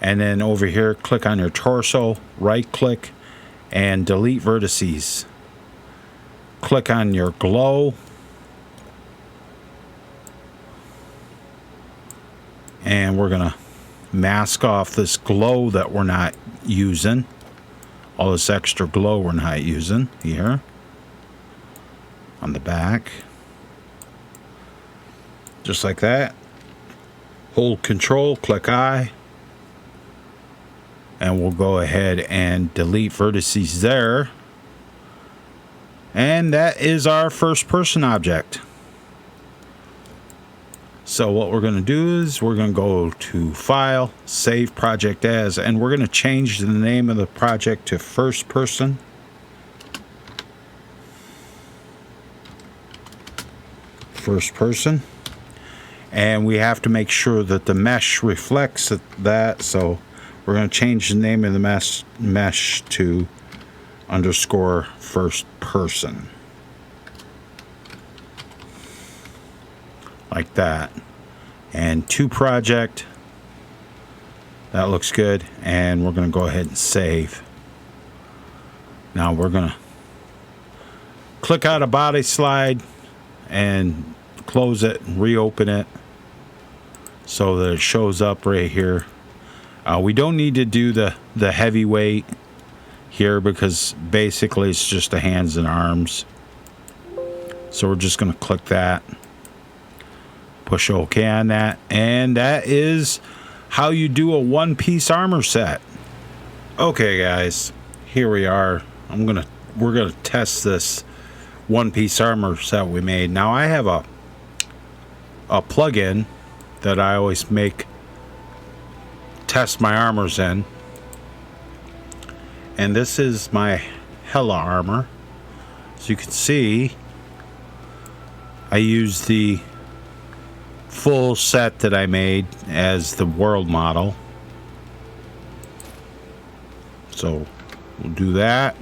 And then over here, click on your torso, right click, and delete vertices. Click on your glow. And we're going to mask off this glow that we're not using. all this extra glow we're not using here on the back. Just like that. Hold Control, click I, and we'll go ahead and delete vertices there. And that is our first person object. So what we're going to do is we're going to go to File, Save Project As, and we're going to change the name of the project to First Person. First Person. And we have to make sure that the mesh reflects that, so we're going to change the name of the mesh to _ first person. Like that. And to project. That looks good. And we're going to go ahead and save. Now we're going to click out a body slide and close it and reopen it so that it shows up right here. We don't need to do the heavyweight here because basically it's just the hands and arms. So we're just going to click that. Push OK on that. And that is how you do a one-piece armor set. Okay, guys. Here we are. We're going to test this one-piece armor set we made. Now I have a plug-in that I always test my armors in. And this is my Hela armor. As you can see, I use the full set that I made as the world model. So we'll do that.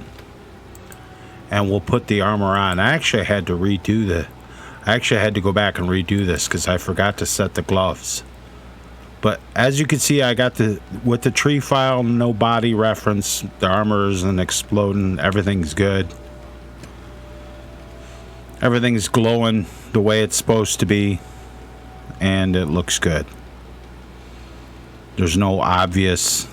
And we'll put the armor on. I actually had to go back and redo this because I forgot to set the gloves. But as you can see, I got with the tree file, no body reference. The armor isn't exploding. Everything's good. Everything's glowing the way it's supposed to be. And it looks good. There's no obvious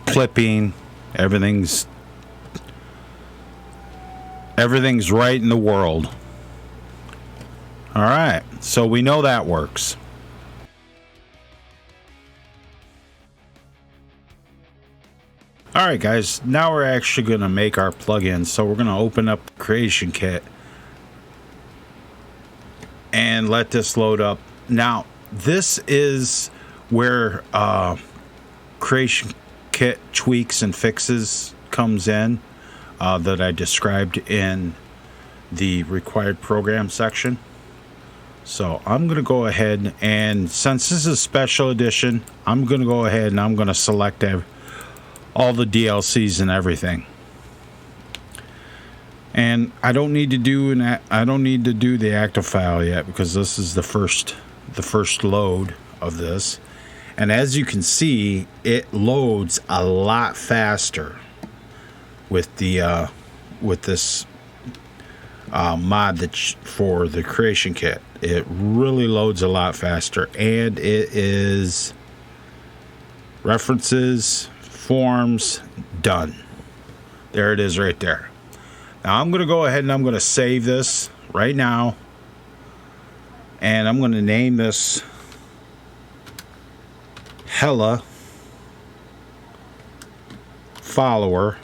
clipping. Everything's right in the world. All right, so we know that works. All right, guys, now we're actually going to make our plugin. So we're going to open up Creation Kit and let this load up. Now, this is where Creation Kit tweaks and fixes comes in that I described in the required program section. So I'm going to go ahead, and since this is special edition, I'm going to go ahead and I'm going to select all the DLCs and everything. And I don't need to do the active file yet because this is the first load of this. And as you can see, it loads a lot faster with the with this mod for the Creation Kit. It really loads a lot faster, and it is references, forms, done. There it is right there. Now I'm going to go ahead and I'm going to save this right now, and I'm going to name this Hela follower,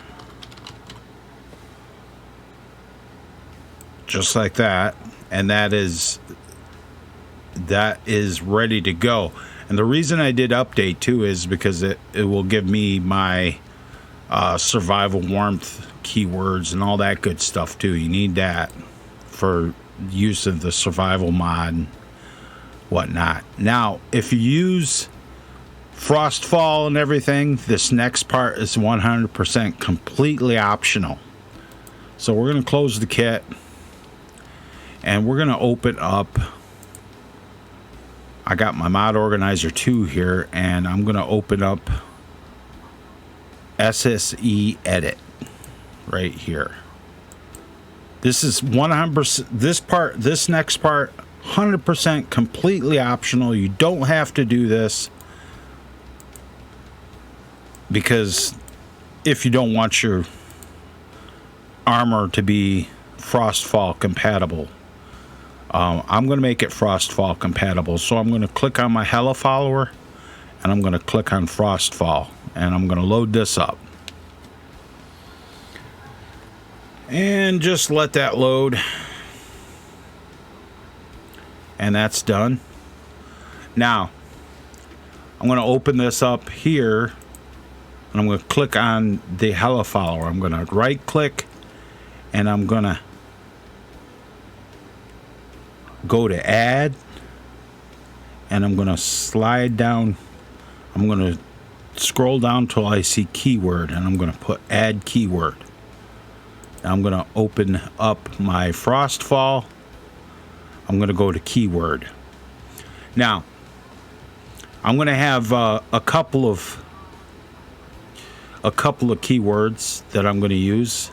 just like that, and that is ready to go. And the reason I did update too is because it will give me my survival warmth keywords and all that good stuff too. You need that for use of the survival mod and whatnot. Now, if you use Frostfall and everything, this next part is 100% completely optional. So we're going to close the kit, and we're going to open up. I got my mod organizer 2 here, and I'm going to open up SSE edit right here. This is 100%. This next part 100% completely optional. You don't have to do this, because if you don't want your armor to be Frostfall compatible, I'm going to make it Frostfall compatible. So I'm going to click on my Hella follower, and I'm going to click on Frostfall, and I'm going to load this up. And just let that load. And that's done. Now, I'm going to open this up here, and I'm going to click on the Hella follower. I'm going to right click, and I'm going to go to add, and I'm going to slide down. I'm going to scroll down till I see keyword, and I'm going to put add keyword. Now I'm going to open up my Frostfall. I'm going to go to keyword. Now, I'm going to have a couple of keywords that I'm going to use.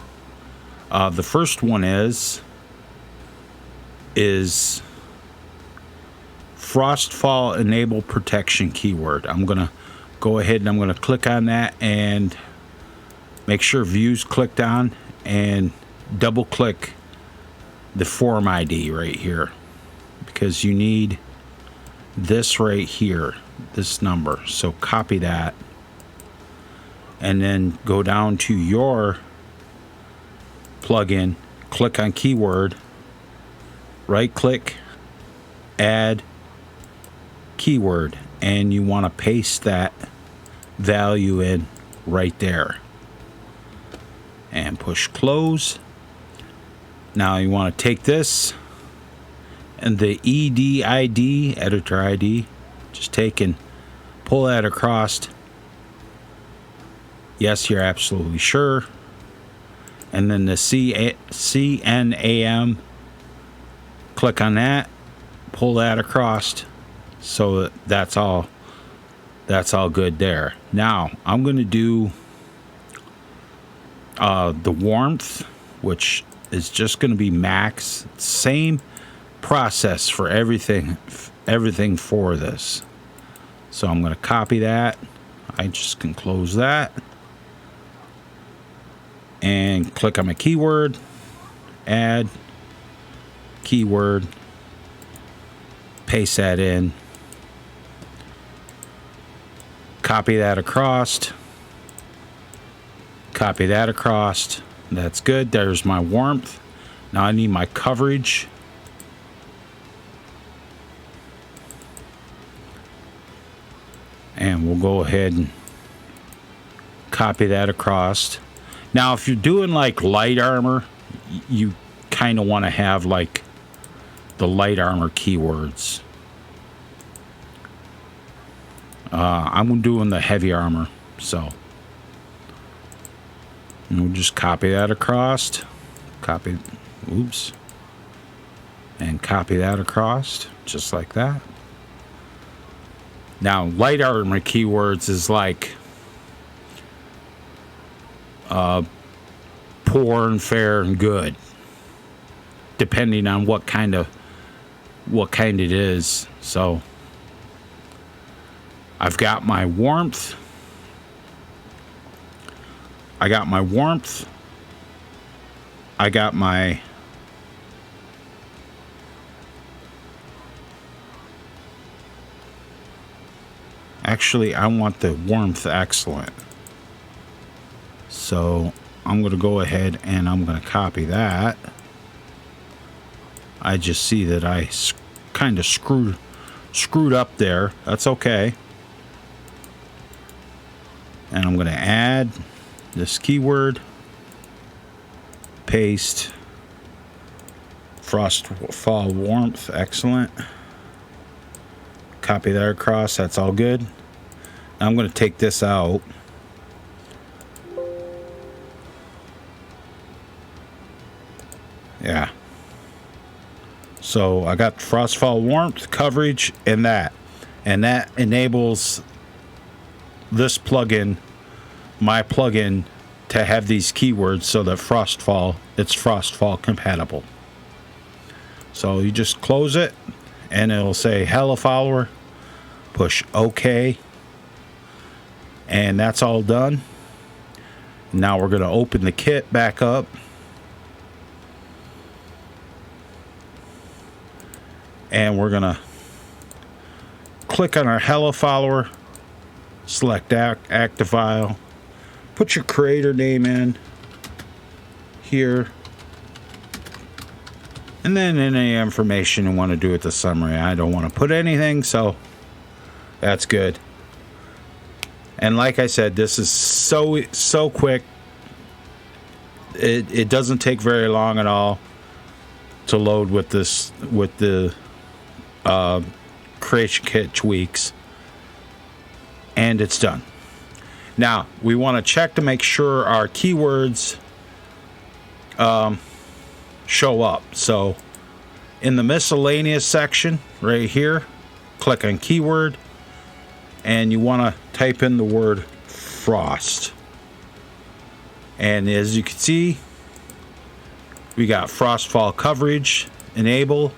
The first one is Frostfall enable protection keyword. I'm going to go ahead and I'm going to click on that and make sure view's clicked on, and double click the form ID right here, because you need this right here, this number. So copy that, and then go down to your plugin, click on keyword, right click, add keyword, and you want to paste that value in right there and push close. Now you want to take this and the EDID, editor ID, just take and pull that across. Yes, you're absolutely sure. And then the CNAM, click on that, pull that across. So that's all good there. Now I'm going to do the warmth, which is just going to be max. Same process for everything for this. So I'm going to copy that. I just can close that and click on my keyword, add keyword, paste that in, copy that across, copy that across. That's good. There's my warmth. Now I need my coverage. And we'll go ahead and copy that across. Now, if you're doing like light armor, you kind of want to have like the light armor keywords. I'm doing the heavy armor, so and we'll just copy that across. Copy, oops, and copy that across, just like that. Now, light armor keywords is like poor and fair and good, depending on what kind it is. So I've got my warmth. I got my actually, I want the warmth excellent. So I'm going to go ahead and I'm going to copy that. I just see that I kind of screwed up there. That's okay. And I'm going to add this keyword, paste, Frostfall warmth, excellent. Copy that across, that's all good. Now I'm going to take this out. Yeah. So I got Frostfall warmth, coverage, and that enables this plugin, my plugin, to have these keywords so that it's Frostfall compatible. So you just close it, and it'll say hello follower. Push OK, and that's all done. Now we're going to open the kit back up. And we're going to click on our hello follower, select active file, put your creator name in here, and then any information you want to do with the summary. I don't want to put anything, so that's good. And like I said, this is so quick. It doesn't take very long at all to load with the creation kit tweaks, and it's done. Now we want to check to make sure our keywords show up. So in the miscellaneous section right here, click on keyword, and you want to type in the word frost. And as you can see, we got Frostfall coverage, enable,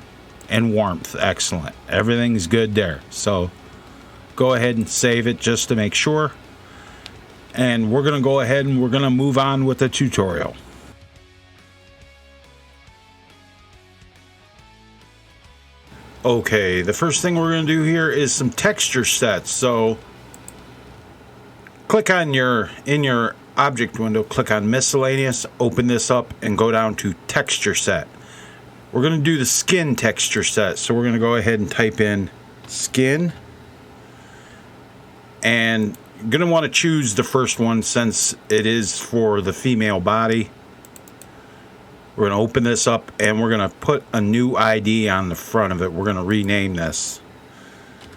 and warmth. Excellent. Everything's good there. So go ahead and save it just to make sure. And we're going to go ahead and we're going to move on with the tutorial. Okay, the first thing we're going to do here is some texture sets. So click on in your object window, click on miscellaneous, open this up, and go down to texture set. We're going to do the skin texture set. So we're going to go ahead and type in skin, and you're going to want to choose the first one since it is for the female body. We're going to open this up, and we're going to put a new ID on the front of it. We're going to rename this.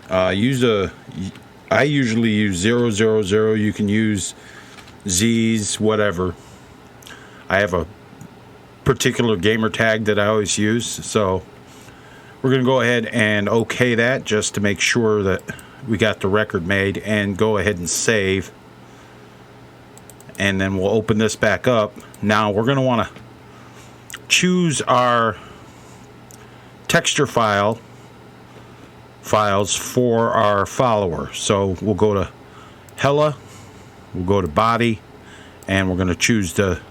I usually use 000. You can use Z's, whatever. I have a particular gamer tag that I always use, so we're going to go ahead and OK that just to make sure that we got the record made, and go ahead and save. And then we'll open this back up. Now we're going to want to choose our texture files for our follower. So we'll go to Hella, we'll go to body, and we're going to choose the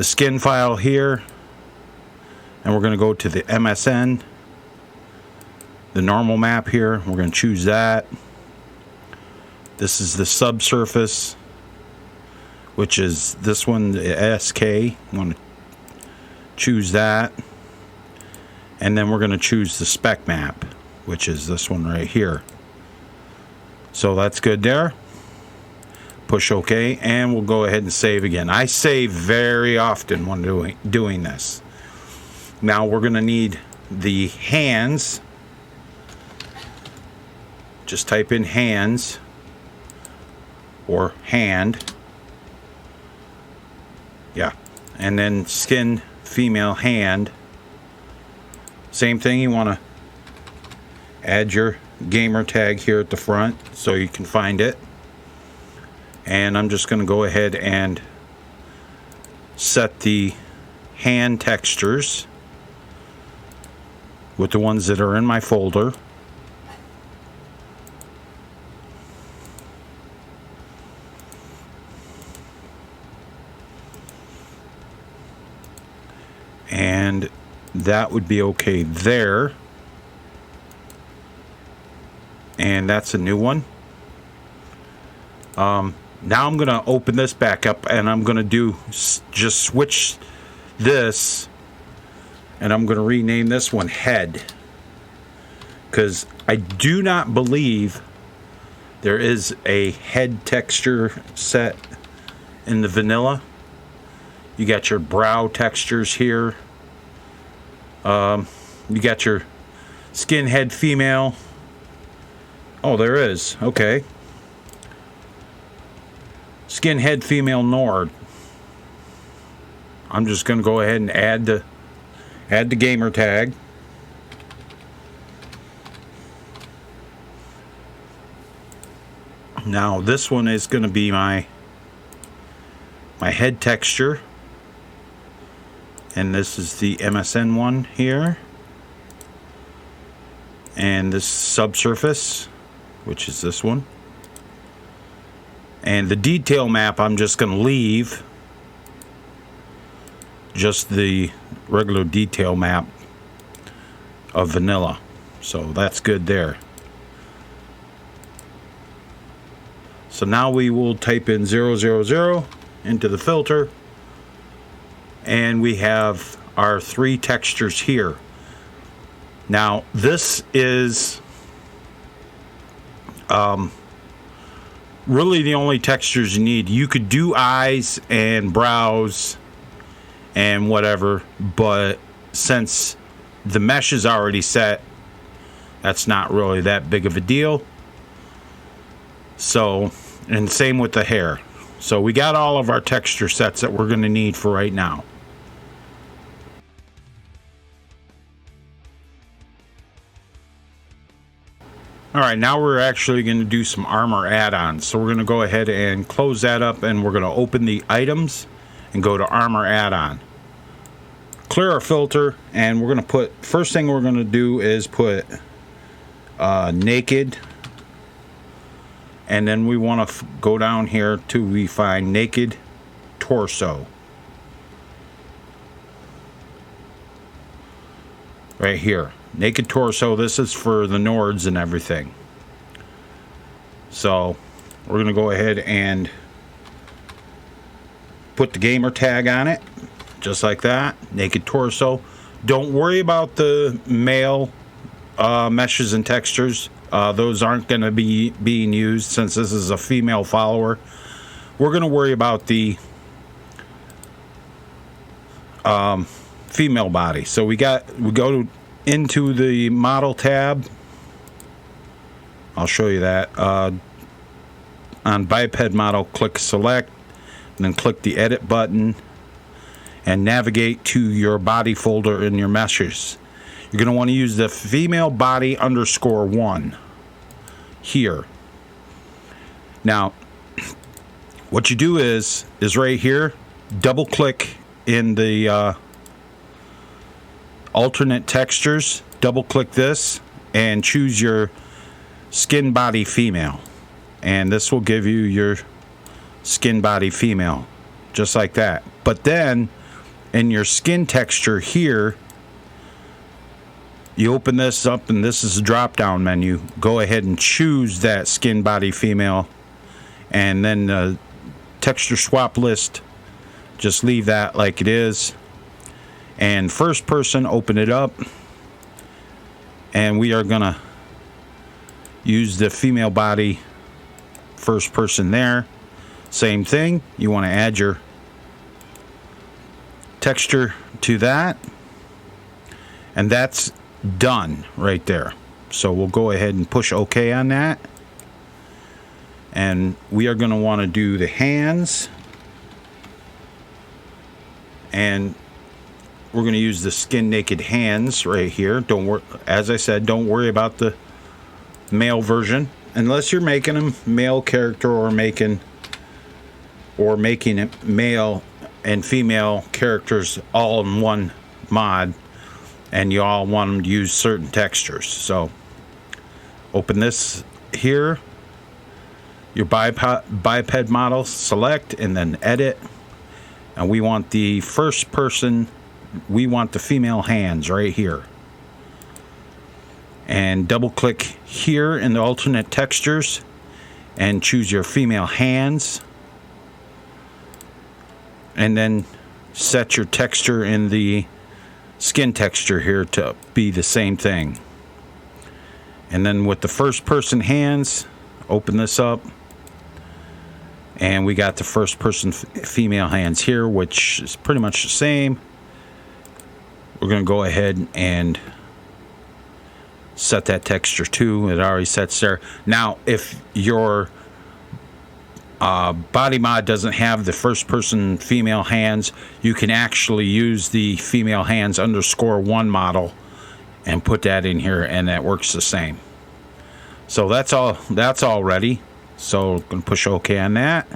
skin file here, and we're going to go to the MSN, the normal map here. We're going to choose that. This is the subsurface, which is this one, the SK. I'm going to choose that, and then we're going to choose the spec map, which is this one right here. So that's good there. Push OK, and we'll go ahead and save again. I save very often when doing this. Now we're going to need the hands. Just type in hands or hand. Yeah, and then skin female hand. Same thing, you want to add your gamer tag here at the front so you can find it. And I'm just going to go ahead and set the hand textures with the ones that are in my folder. And that would be okay there. And that's a new one. Now I'm going to open this back up, and I'm going to just switch this, and I'm going to rename this one head, because I do not believe there is a head texture set in the vanilla. You got your brow textures here. You got your skin head female. Oh, there is. Okay. Skin head female Nord. I'm just going to go ahead and add the gamer tag. Now this one is going to be my head texture, and this is the MSN one here. and this subsurface, which is this one. And the detail map I'm just going to leave. Just the regular detail map of vanilla. So that's good there. So now we will type in 000 into the filter. And we have our 3 textures here. Now this is really the only textures you need. You could do eyes and brows and whatever, but since the mesh is already set, that's not really that big of a deal. So, and same with the hair. So we got all of our texture sets that we're going to need for right now. Alright, now we're actually going to do some armor add-ons. So we're going to go ahead and close that up, and we're going to open the items and go to armor add-on. Clear our filter, and we're going to put, first thing we're going to do is put naked, and then we want to go down here till we find naked torso. Right here. Naked torso. This is for the Nords and everything. So we're going to go ahead and put the gamer tag on it. Just like that. Naked torso. Don't worry about the male meshes and textures. Those aren't going to be being used since this is a female follower. We're going to worry about the female body. So we go into the model tab. I'll show you that. On biped model, click select, and then click the edit button and navigate to your body folder in your meshes. You're going to want to use the female body _1 here. Now, what you do is right here, double click in the alternate textures, double click this and choose your skin body female, and this will give you your skin body female just like that. But then in your skin texture here, you open this up, and this is a drop down menu. Go ahead and choose that skin body female, and then the texture swap list, just leave that like it is. And first person, open it up, and we are gonna use the female body first person there. Same thing, you want to add your texture to that, and that's done right there. So we'll go ahead and push OK on that, and we are going to want to do the hands, and we're going to use the skin naked hands right here. Don't worry, as I said, don't worry about the male version unless you're making them male character or making it male and female characters all in one mod, and you all want them to use certain textures. So open this here, your biped model, select, and then edit, and we want the first person, we want the female hands right here, and double click here in the alternate textures and choose your female hands, and then set your texture in the skin texture here to be the same thing. And then with the first person hands, open this up, and we got the first person female hands here, which is pretty much the same. We're going to go ahead and set that texture too. It already sets there. Now if your body mod doesn't have the first person female hands, you can actually use the female hands _1 model and put that in here, and that works the same. So that's all ready. So I'm going to push OK on that,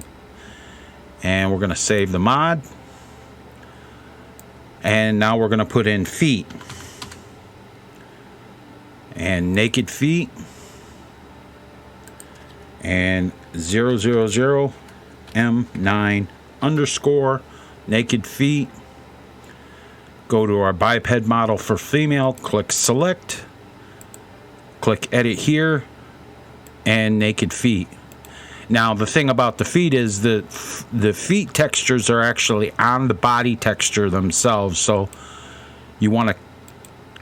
and we're going to save the mod, and now we're going to put in feet, and naked feet, and 000 M9 underscore naked feet. Go to our biped model for female, click select, click edit here, and naked feet. Now the thing about the feet is that the feet textures are actually on the body texture themselves, so you want to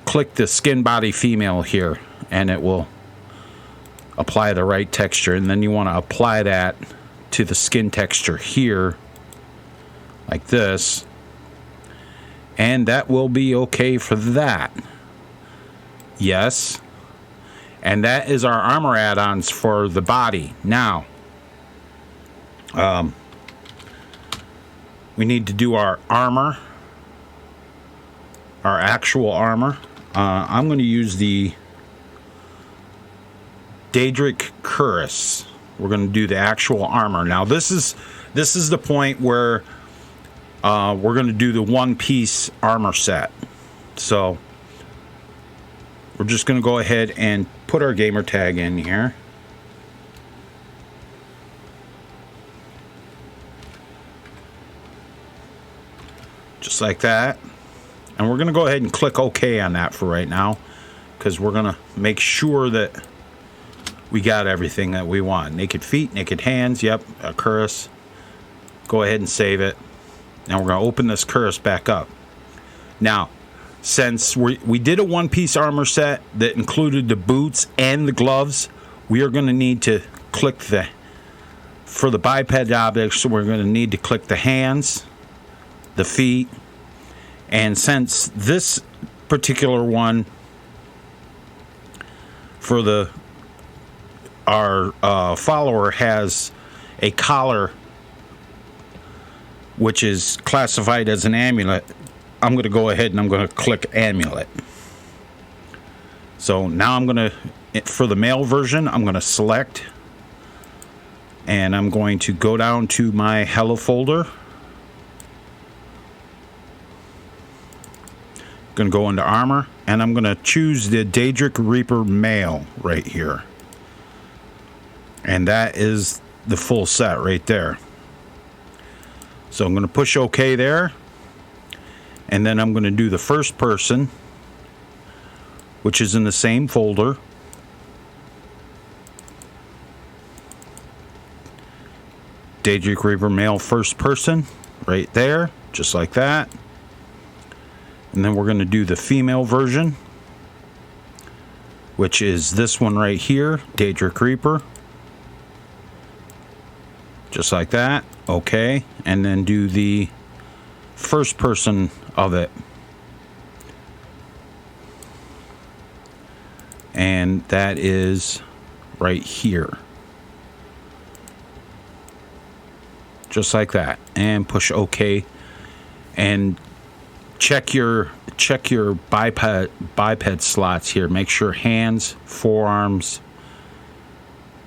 click the skin body female here and it will apply the right texture, and then you want to apply that to the skin texture here like this, and that will be okay for that. Yes. And that is our armor add-ons for the body. Now, we need to do our armor, our actual armor. I'm going to use the Daedric Cuirass. We're going to do the actual armor. Now, this is the point where we're going to do the one-piece armor set. So we're just going to go ahead and put our gamer tag in here. Just like that. And we're going to go ahead and click OK on that for right now, because we're going to make sure that we got everything that we want. Naked feet, naked hands, yep, a cuirass. Go ahead and save it. Now we're going to open this cuirass back up. Now, since we did a one-piece armor set that included the boots and the gloves, we are going to need to click for the biped objects, so we're going to need to click the hands, the feet, and since this particular one for our follower has a collar which is classified as an amulet, I'm going to go ahead and I'm going to click amulet. So now I'm going to, for the male version, I'm going to select, and I'm going to go down to my hello folder. Going to go into armor, and I'm going to choose the Daedric Reaper male right here. And that is the full set right there. So I'm going to push OK there. And then I'm going to do the first person, which is in the same folder. Daedric Reaper male first person right there, just like that. And then we're going to do the female version, which is this one right here, Daedric Reaper. Just like that. Okay. And then do the first person of it. And that is right here. Just like that. And push OK. And check your biped slots here. Make sure hands, forearms,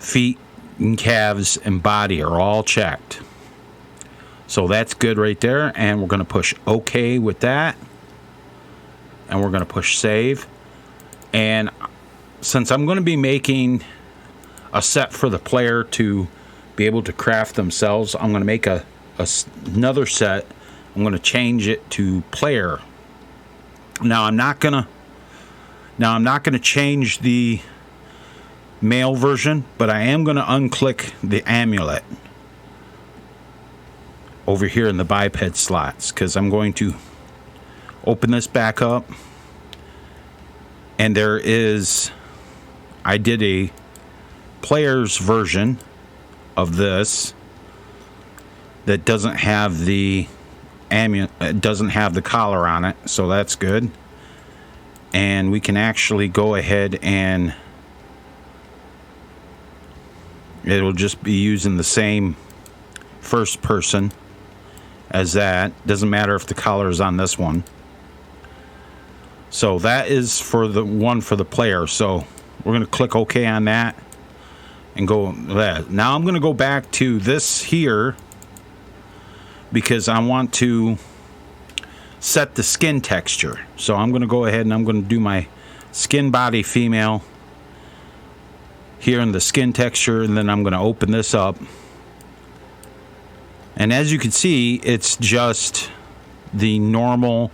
feet, and calves, and body are all checked. So that's good right there. And we're going to push OK with that. And we're going to push save. And since I'm going to be making a set for the player to be able to craft themselves, I'm going to make another set. I'm going to change it to player. Now I'm not going to change the male version, but I am going to unclick the amulet over here in the biped slots, because I'm going to open this back up, and I did a player's version of this that doesn't have the it doesn't have the collar on it, so that's good. And we can actually go ahead and it'll just be using the same first person as that. Doesn't matter if the collar is on this one. So that is for the one for the player. So we're going to click OK on that and go that. Now I'm going to go back to this here, because I want to set the skin texture. So I'm going to go ahead and I'm going to do my skin body female here in the skin texture, and then I'm going to open this up. And as you can see, it's just the normal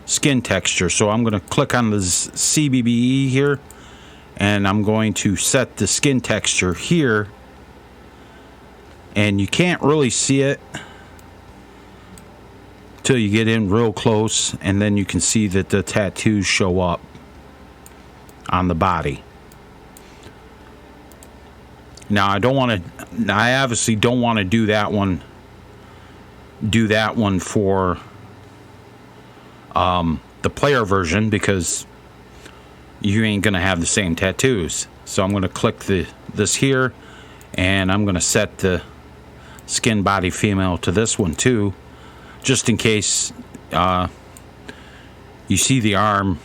skin texture. So I'm going to click on the CBBE here, and I'm going to set the skin texture here. And you can't really see it till you get in real close, and then you can see that the tattoos show up on the body. Now I obviously don't want to do that one for the player version, because you ain't gonna have the same tattoos. So I'm gonna click this here, and I'm gonna set the skin body female to this one too, just in case you see the arm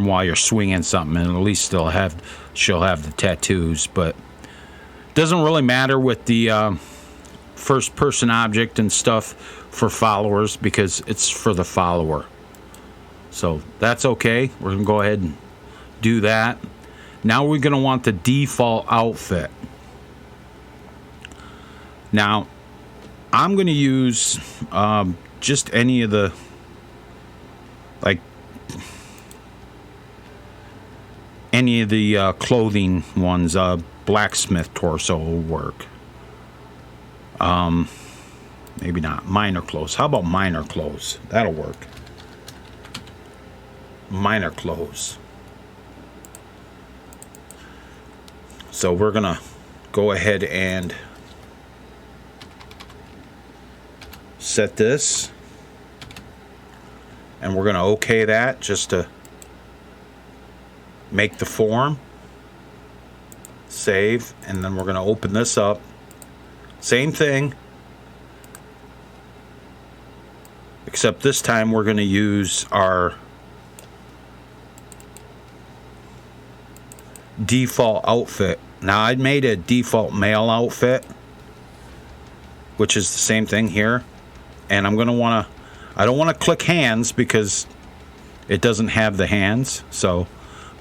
while you're swinging something, and at least she'll have the tattoos. But it doesn't really matter with the first person object and stuff for followers, because it's for the follower. So that's okay. We're gonna go ahead and do that. Now we're gonna want the default outfit. Now I'm gonna use just any of the, like, any of the clothing ones. Blacksmith torso will work. Maybe not minor clothes. How about minor clothes? That'll work. Minor clothes. So we're gonna go ahead and set this, and we're gonna OK that just to make the form. Save, and then we're gonna open this up. Same thing, except this time we're gonna use our default outfit. Now I made a default male outfit, which is the same thing here, and I don't want to click hands because it doesn't have the hands. So,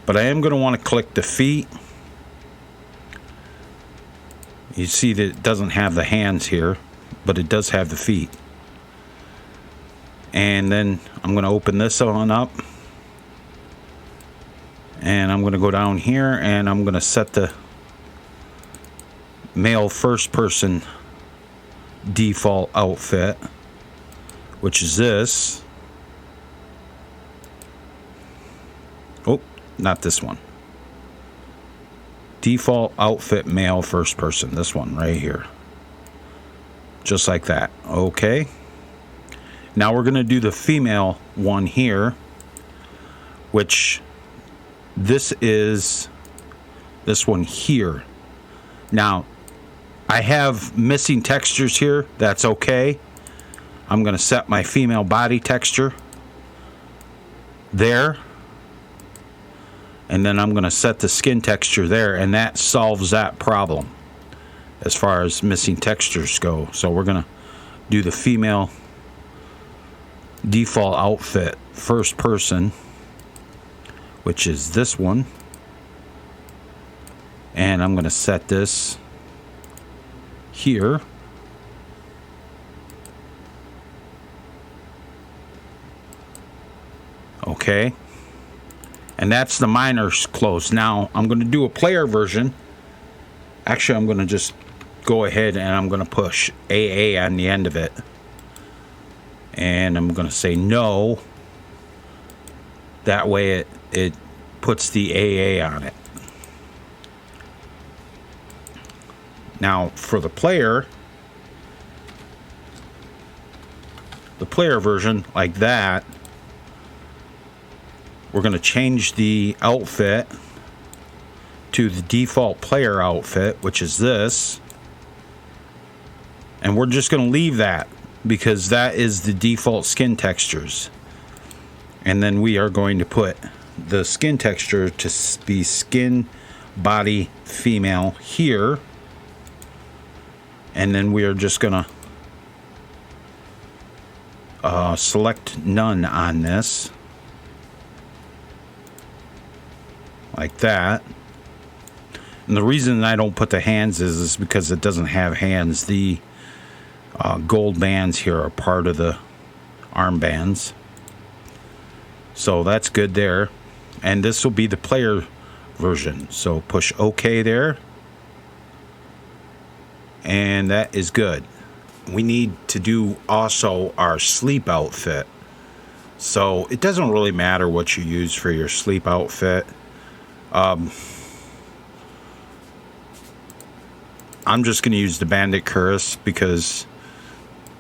but I am going to want to click the feet. You see that it doesn't have the hands here, but it does have the feet. And then I'm going to open this one up, and I'm going to go down here, and I'm going to set the male first person default outfit, which is this. Oh, not this one. Default outfit male first person, this one right here, just like that. Okay, now we're going to do the female one here, which this is this one here. Now I have missing textures here. That's okay. I'm going to set my female body texture there, and then I'm going to set the skin texture there, and that solves that problem as far as missing textures go. So we're going to do the female default outfit first person, which is this one, and I'm going to set this here. Okay, and that's the miner's clothes. Now I'm going to do a player version. Actually, I'm going to just go ahead and I'm going to push AA on the end of it, and I'm going to say no. That way it puts the AA on it. Now for the player version, like that, we're going to change the outfit to the default player outfit, which is this, and we're just going to leave that because that is the default skin textures. And then we are going to put the skin texture to be skin body female here, and then we are just going to select none on this. like that. And the reason I don't put the hands is because it doesn't have hands. The gold bands here are part of the armbands. So that's good there. And this will be the player version. So push OK there. And that is good. We need to do also our sleep outfit. So it doesn't really matter what you use for your sleep outfit. I'm just going to use the Bandit Cuirass because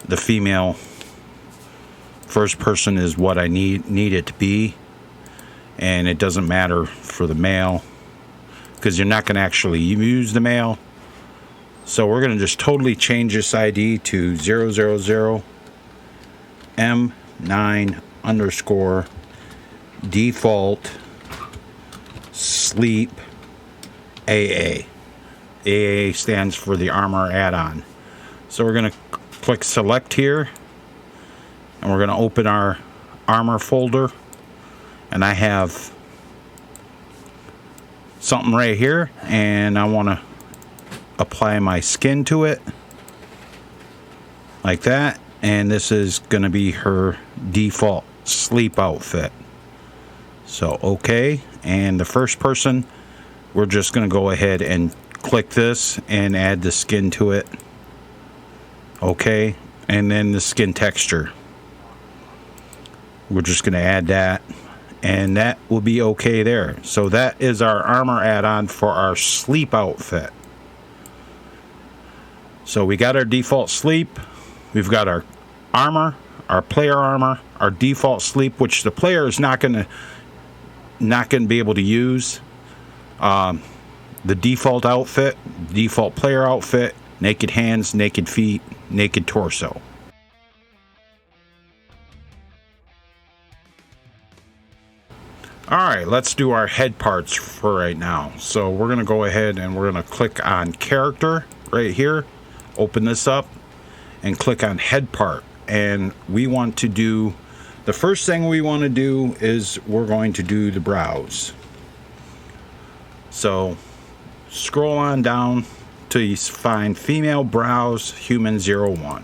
the female first person is what I need it to be. And it doesn't matter for the male because you're not going to actually use the male. So we're going to just totally change this ID to 000 M9 underscore default sleep AA. AA stands for the armor add-on. So we're going to click select here, and we're going to open our armor folder, and I have something right here, and I want to apply my skin to it like that. And this is going to be her default sleep outfit. So okay, and the first person, we're just going to go ahead and click this and add the skin to it. Okay, and then the skin texture, we're just going to add that, and that will be okay there. So that is our armor add-on for our sleep outfit. So we got our default sleep, we've got our armor, our player armor, our default sleep, which the player is not going to be able to use. The default outfit, default player outfit, naked hands, naked feet, naked torso. Alright, let's do our head parts for right now. So we're going to go ahead and we're going to click on character right here, open this up, and click on head part. And we want to do, the first thing we want to do is we're going to do the brows. So scroll on down till you find female brows human 01.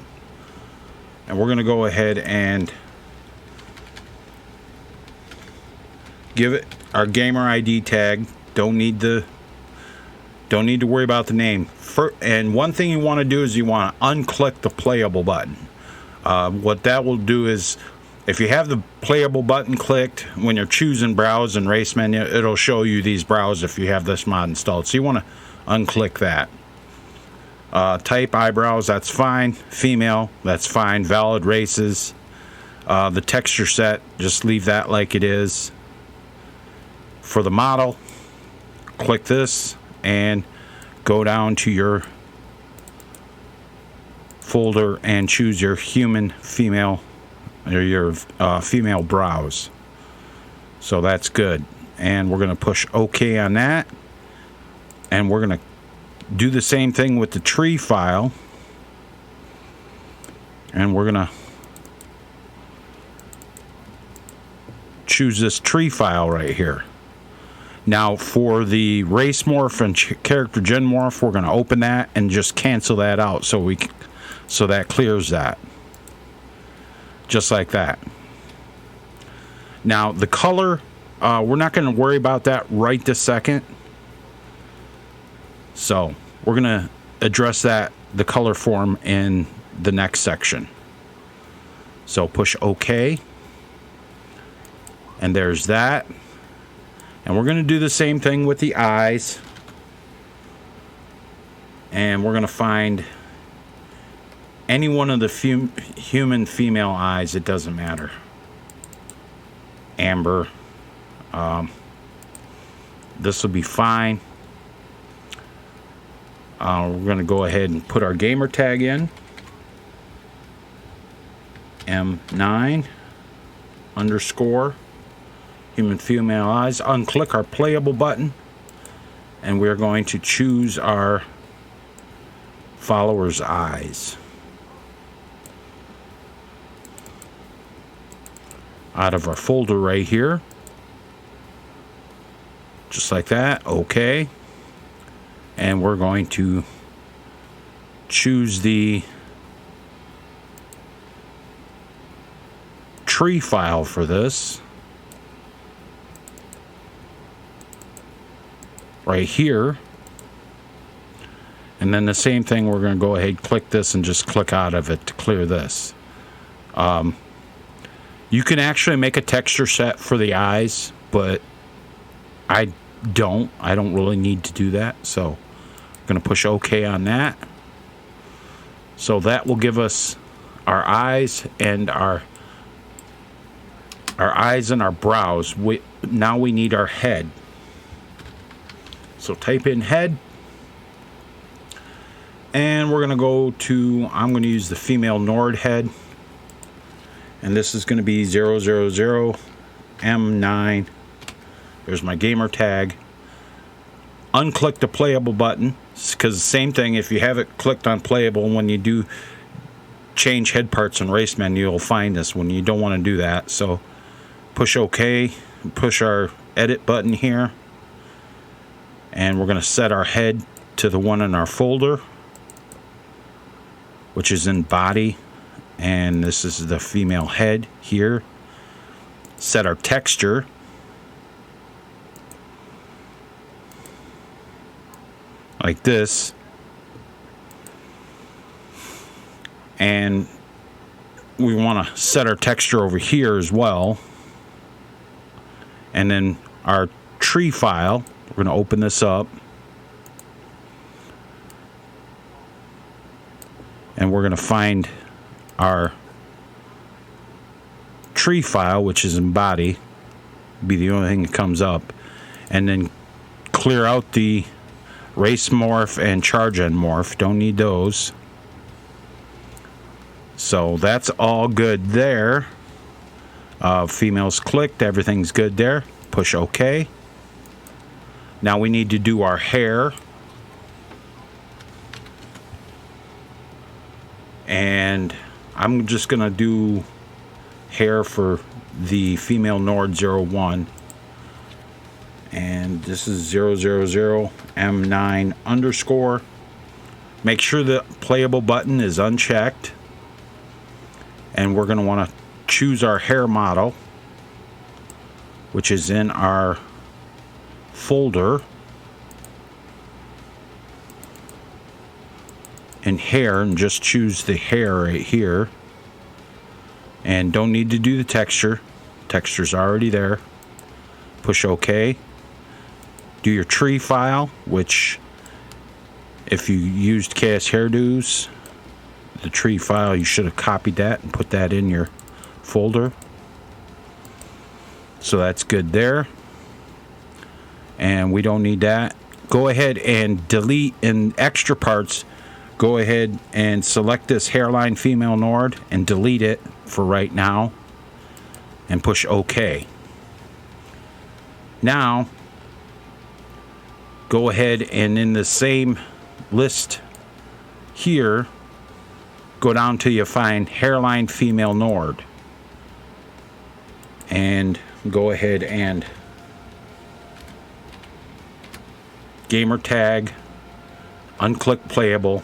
And we're going to go ahead and give it our gamer ID tag. Don't need to worry about the name. And one thing you want to do is you want to unclick the playable button. What that will do is, if you have the playable button clicked when you're choosing browse and race menu, it'll show you these brows if you have this mod installed. So you want to unclick that. Type eyebrows, that's fine. Female, that's fine. Valid races. The texture set, just leave that like it is. For the model, click this and go down to your folder and choose your human female or your female brows. So that's good, and we're going to push OK on that, and we're going to do the same thing with the tree file, and we're going to choose this tree file right here. Now for the race morph and character gen morph, we're going to open that and just cancel that out so that clears that. Just like that. Now the color, we're not going to worry about that right this second. So we're going to address that, the color form, in the next section. So push OK. And there's that. And we're going to do the same thing with the eyes. And we're going to find any one of the human female eyes. It doesn't matter. Amber. This will be fine. We're going to go ahead and put our gamer tag in. M9 underscore human female eyes. Unclick our playable button, and we're going to choose our follower's eyes out of our folder right here. Just like that. Okay. And we're going to choose the tree file for this. Right here. And then the same thing, we're going to go ahead, click this, and just click out of it to clear this. You can actually make a texture set for the eyes, but I don't really need to do that. So I'm going to push OK on that. So that will give us our eyes and our brows. Now we need our head. So type in head. And we're going to go to, I'm going to use the female Nord head. And this is going to be 000M9. There's my gamer tag. Unclick the playable button. Because same thing, if you have it clicked on playable, when you do change head parts in Racemenu, you'll find this when you don't want to do that. So push OK. Push our edit button here. And we're going to set our head to the one in our folder, which is in body, and this is the female head here. Set our texture. Like this. And we want to set our texture over here as well. And then our tree file, we're going to open this up. And we're going to find our tree file, which is in body. Be the only thing that comes up. And then clear out the race morph and charge end morph. Don't need those. So that's all good there. Females clicked. Everything's good there. Push OK. Now we need to do our hair. And I'm just going to do hair for the female Nord 01. And this is 000M9 underscore. Make sure the playable button is unchecked. And we're going to want to choose our hair model, which is in our folder. In hair, and just choose the hair right here. And don't need to do the texture. Texture's already there. Push OK. Do your tree file, which if you used KS Hairdos, the tree file, you should have copied that and put that in your folder. So that's good there. And we don't need that. Go ahead and delete in extra parts. Go ahead and select this hairline female Nord and delete it for right now. And push OK. Now, go ahead and in the same list here, go down till you find hairline female Nord. And go ahead and gamer tag, unclick playable,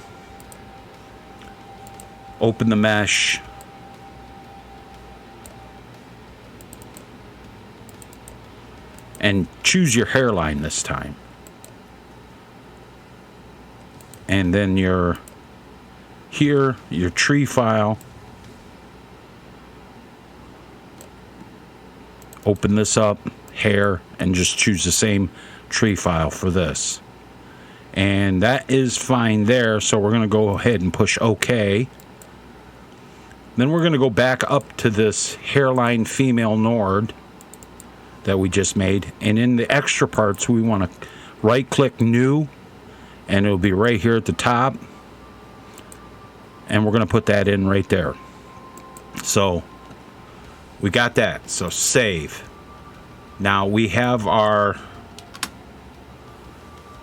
open the mesh, and choose your hairline this time. And then your tree file. Open this up, hair, and just choose the same tree file for this. And that is fine there, so we're going to go ahead and push OK. Then we're going to go back up to this hairline female Nord that we just made. And in the extra parts, we want to right-click New, and it'll be right here at the top. And we're going to put that in right there. So we got that. So save. Now we have our,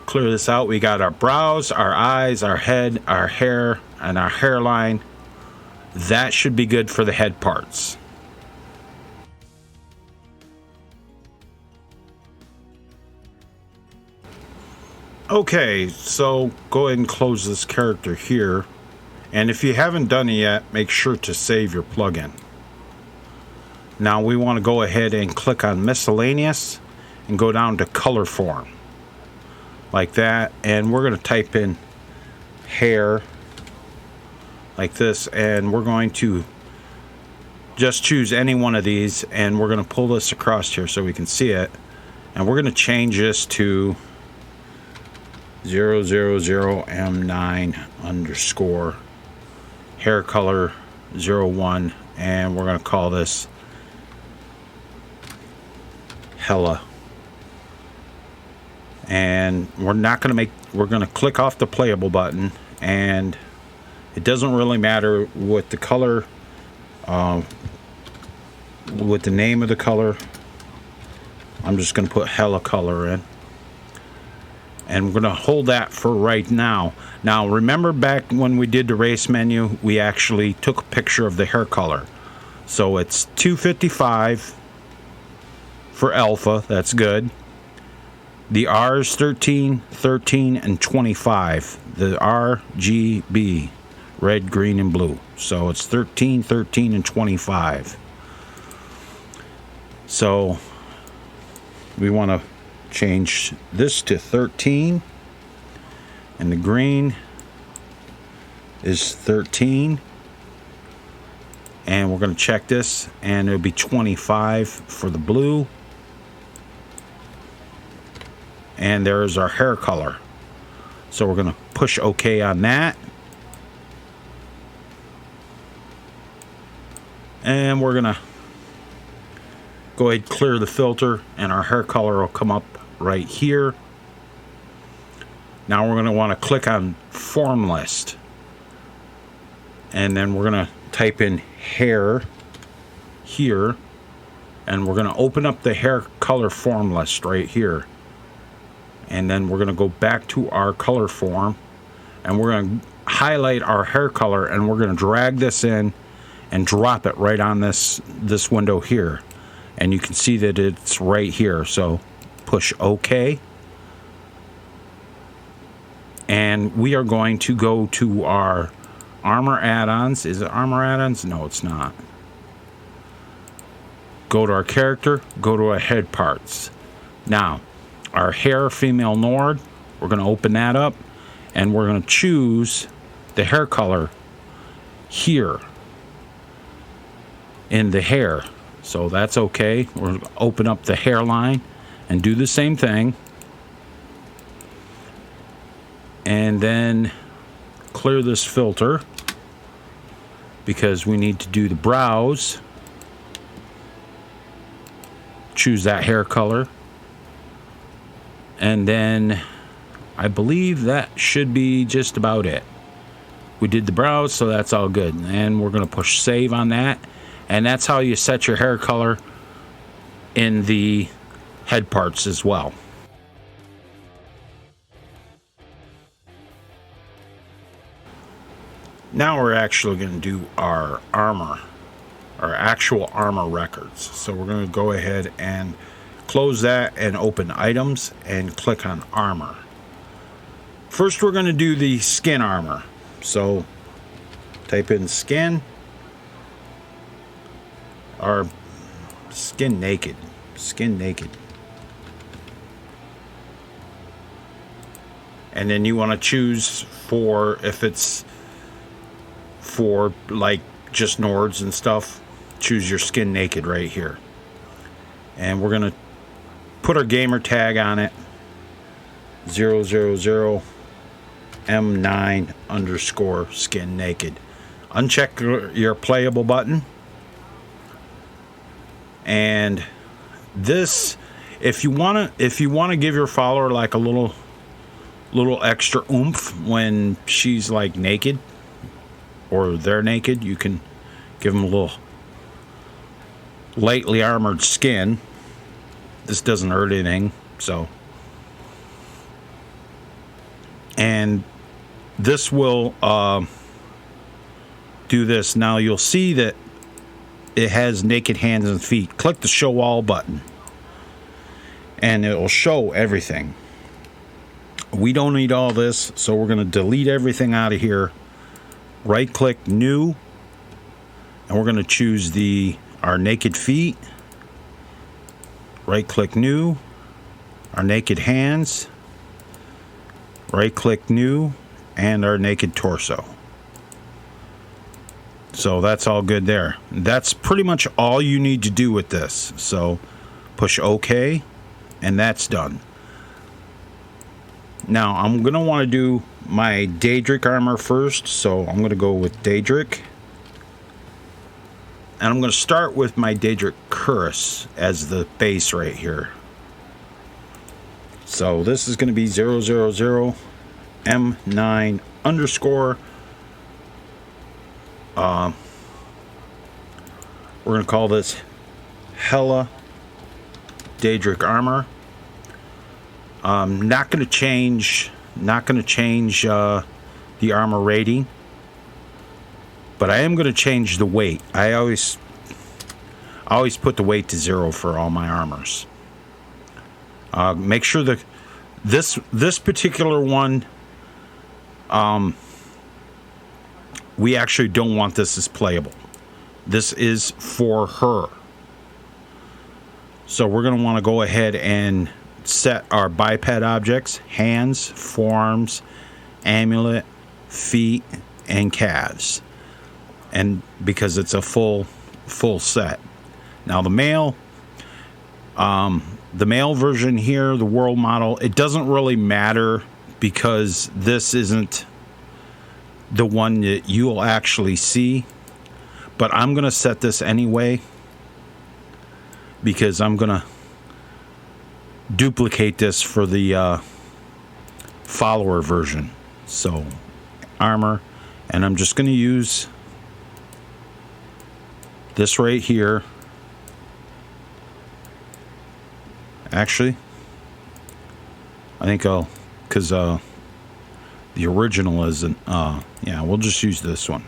clear this out. We got our brows, our eyes, our head, our hair, and our hairline. That should be good for the head parts. Okay, so go ahead and close this character here. And if you haven't done it yet, make sure to save your plugin. Now we want to go ahead and click on miscellaneous and go down to color form. Like that. And we're going to type in hair like this. And we're going to just choose any one of these. And we're going to pull this across here so we can see it. And we're going to change this to 000M9 underscore hair color 01, and we're going to call this Hella. And we're going to click off the playable button, and it doesn't really matter what the color, with the name of the color. I'm just going to put Hella color in. And we're going to hold that for right now. Now, remember back when we did the race menu, we actually took a picture of the hair color. So it's 255 for alpha. That's good. The R is 13, 13, and 25. The RGB, red, green, and blue. So it's 13, 13, and 25. So we want to change this to 13, and the green is 13, and we're going to check this, and it'll be 25 for the blue, and there's our hair color. So we're going to push OK on that, and we're going to go ahead and clear the filter, and our hair color will come up right here. Now we're going to want to click on form list, and then we're going to type in hair here, and we're going to open up the hair color form list right here, and then we're going to go back to our color form, and we're going to highlight our hair color, and we're going to drag this in and drop it right on this window here. And you can see that it's right here. So push OK. And we are going to go to our armor add-ons. Is it armor add-ons? No, it's not. Go to our character. Go to our head parts. Now, our hair female Nord, we're going to open that up. And we're going to choose the hair color here in the hair. So that's okay. We're going to open up the hairline and do the same thing. And then clear this filter because we need to do the brows. Choose that hair color. And then I believe that should be just about it. We did the brows, so that's all good. And we're going to push save on that. And that's how you set your hair color in the head parts as well. Now we're actually going to do our armor, our actual armor records. So we're going to go ahead and close that and open items and click on armor. First we're going to do the skin armor. So type in skin. Or skin naked. And then you want to choose for, if it's for like just Nords and stuff, choose your skin naked right here. And we're going to put our gamer tag on it, 000M9 underscore skin naked. Uncheck your playable button. And this, if you want to give your follower like a little extra oomph when she's like naked or they're naked, you can give them a little lightly armored skin. This doesn't hurt anything, so. And this will do this. Now you'll see that it has naked hands and feet. Click the show all button and it will show everything. We don't need all this, so we're going to delete everything out of here. Right click new, and we're going to choose our naked feet. Right click new, our naked hands. Right click new, and our naked torso. So that's all good there. That's pretty much all you need to do with this. So push OK, and that's done. Now I'm going to want to do my Daedric armor first, so I'm going to go with Daedric. And I'm going to start with my Daedric Cuirass as the base right here. So this is going to be 000 M9 underscore. We're going to call this Hella Daedric armor. Not going to change the armor rating, but I am going to change the weight. I always put the weight to 0 for all my armors. Make sure that this particular one, we actually don't want this as playable. This is for her. So we're going to want to go ahead and set our biped objects: hands, forearms, amulet, feet, and calves. And because it's a full set. Now the male version here, the world model, it doesn't really matter because this isn't the one that you'll actually see. But I'm going to set this anyway because I'm going to duplicate this for the follower version. So armor, and I'm just going to use this right here. Actually, I think because the original isn't, yeah, we'll just use this one.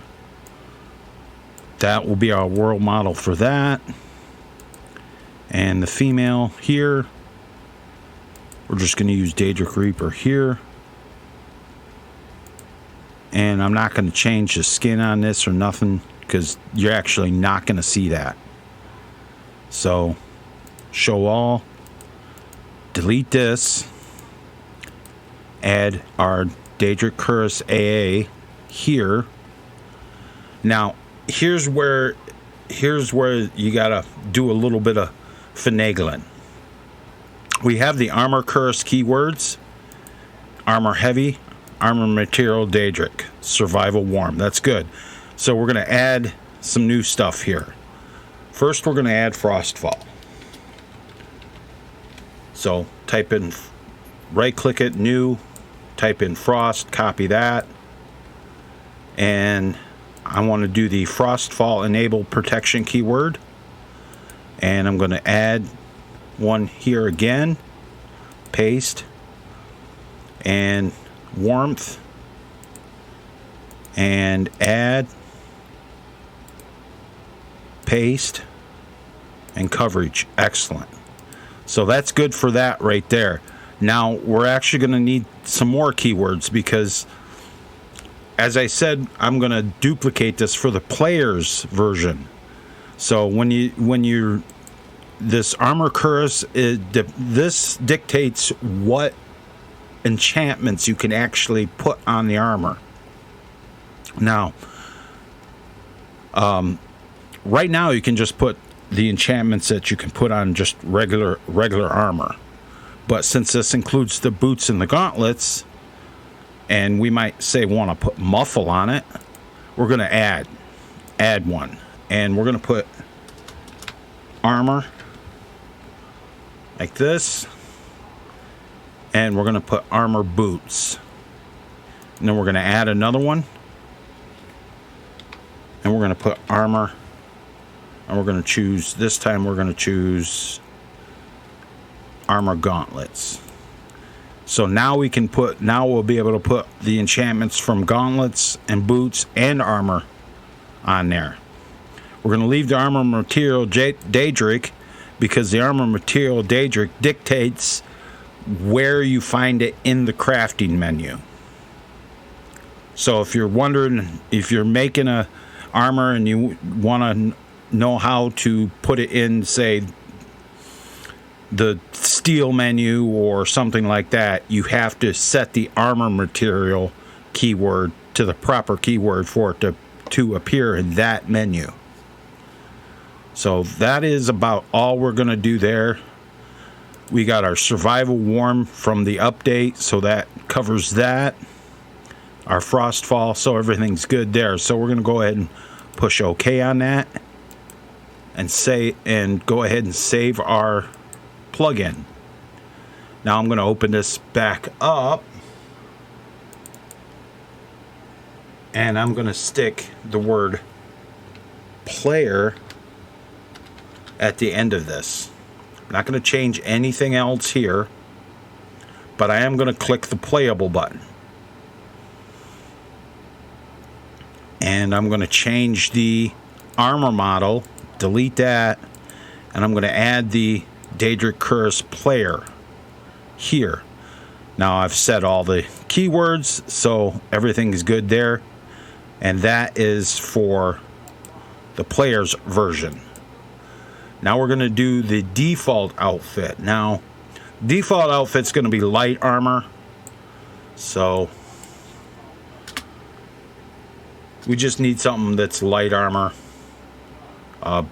That will be our world model for that. And the female here, we're just going to use Daedric Reaper here. And I'm not going to change the skin on this or nothing because you're actually not going to see that. So, show all. Delete this. Add our Daedric Cuirass AA here. Now, here's where you gotta do a little bit of finagling. We have the armor cuirass keywords: armor heavy, armor material Daedric, survival warm. That's good. So we're gonna add some new stuff here. First, we're gonna add Frostfall. So type in, right click it, new, type in Frost, copy that, and I want to do the Frostfall enable protection keyword, and I'm going to add one here again, paste, and warmth, and add, paste, and coverage. Excellent. So that's good for that right there. Now we're actually going to need some more keywords because, as I said, I'm going to duplicate this for the player's version. So when you're this armor cuirass, this dictates what enchantments you can actually put on the armor. Now, right now you can just put the enchantments that you can put on just regular armor. But since this includes the boots and the gauntlets, and we might say want to put muffle on it, we're going to add one. And we're going to put armor like this. And we're going to put armor boots. And then we're going to add another one. And we're going to put armor. And we're going to choose, this time we're going to choose armor gauntlets. So now we'll be able to put the enchantments from gauntlets and boots and armor on there. We're going to leave the armor material Daedric because the armor material Daedric dictates where you find it in the crafting menu. So if you're wondering, if you're making a armor and you want to know how to put it in, say, the steel menu or something like that, you have to set the armor material keyword to the proper keyword for it to appear in that menu. So that is about all we're going to do there. We got our survival warm from the update, so that covers that. Our Frostfall, so everything's good there. So we're going to go ahead and push OK on that and go ahead and save our plugin. Now I'm going to open this back up, and I'm going to stick the word player at the end of this. I'm not going to change anything else here, but I am going to click the playable button. And I'm going to change the armor model, delete that, and I'm going to add the Daedric Curse player here. Now I've set all the keywords, so everything is good there. And that is for the player's version. Now we're going to do the default outfit. Now, default outfit's going to be light armor. So we just need something that's light armor. A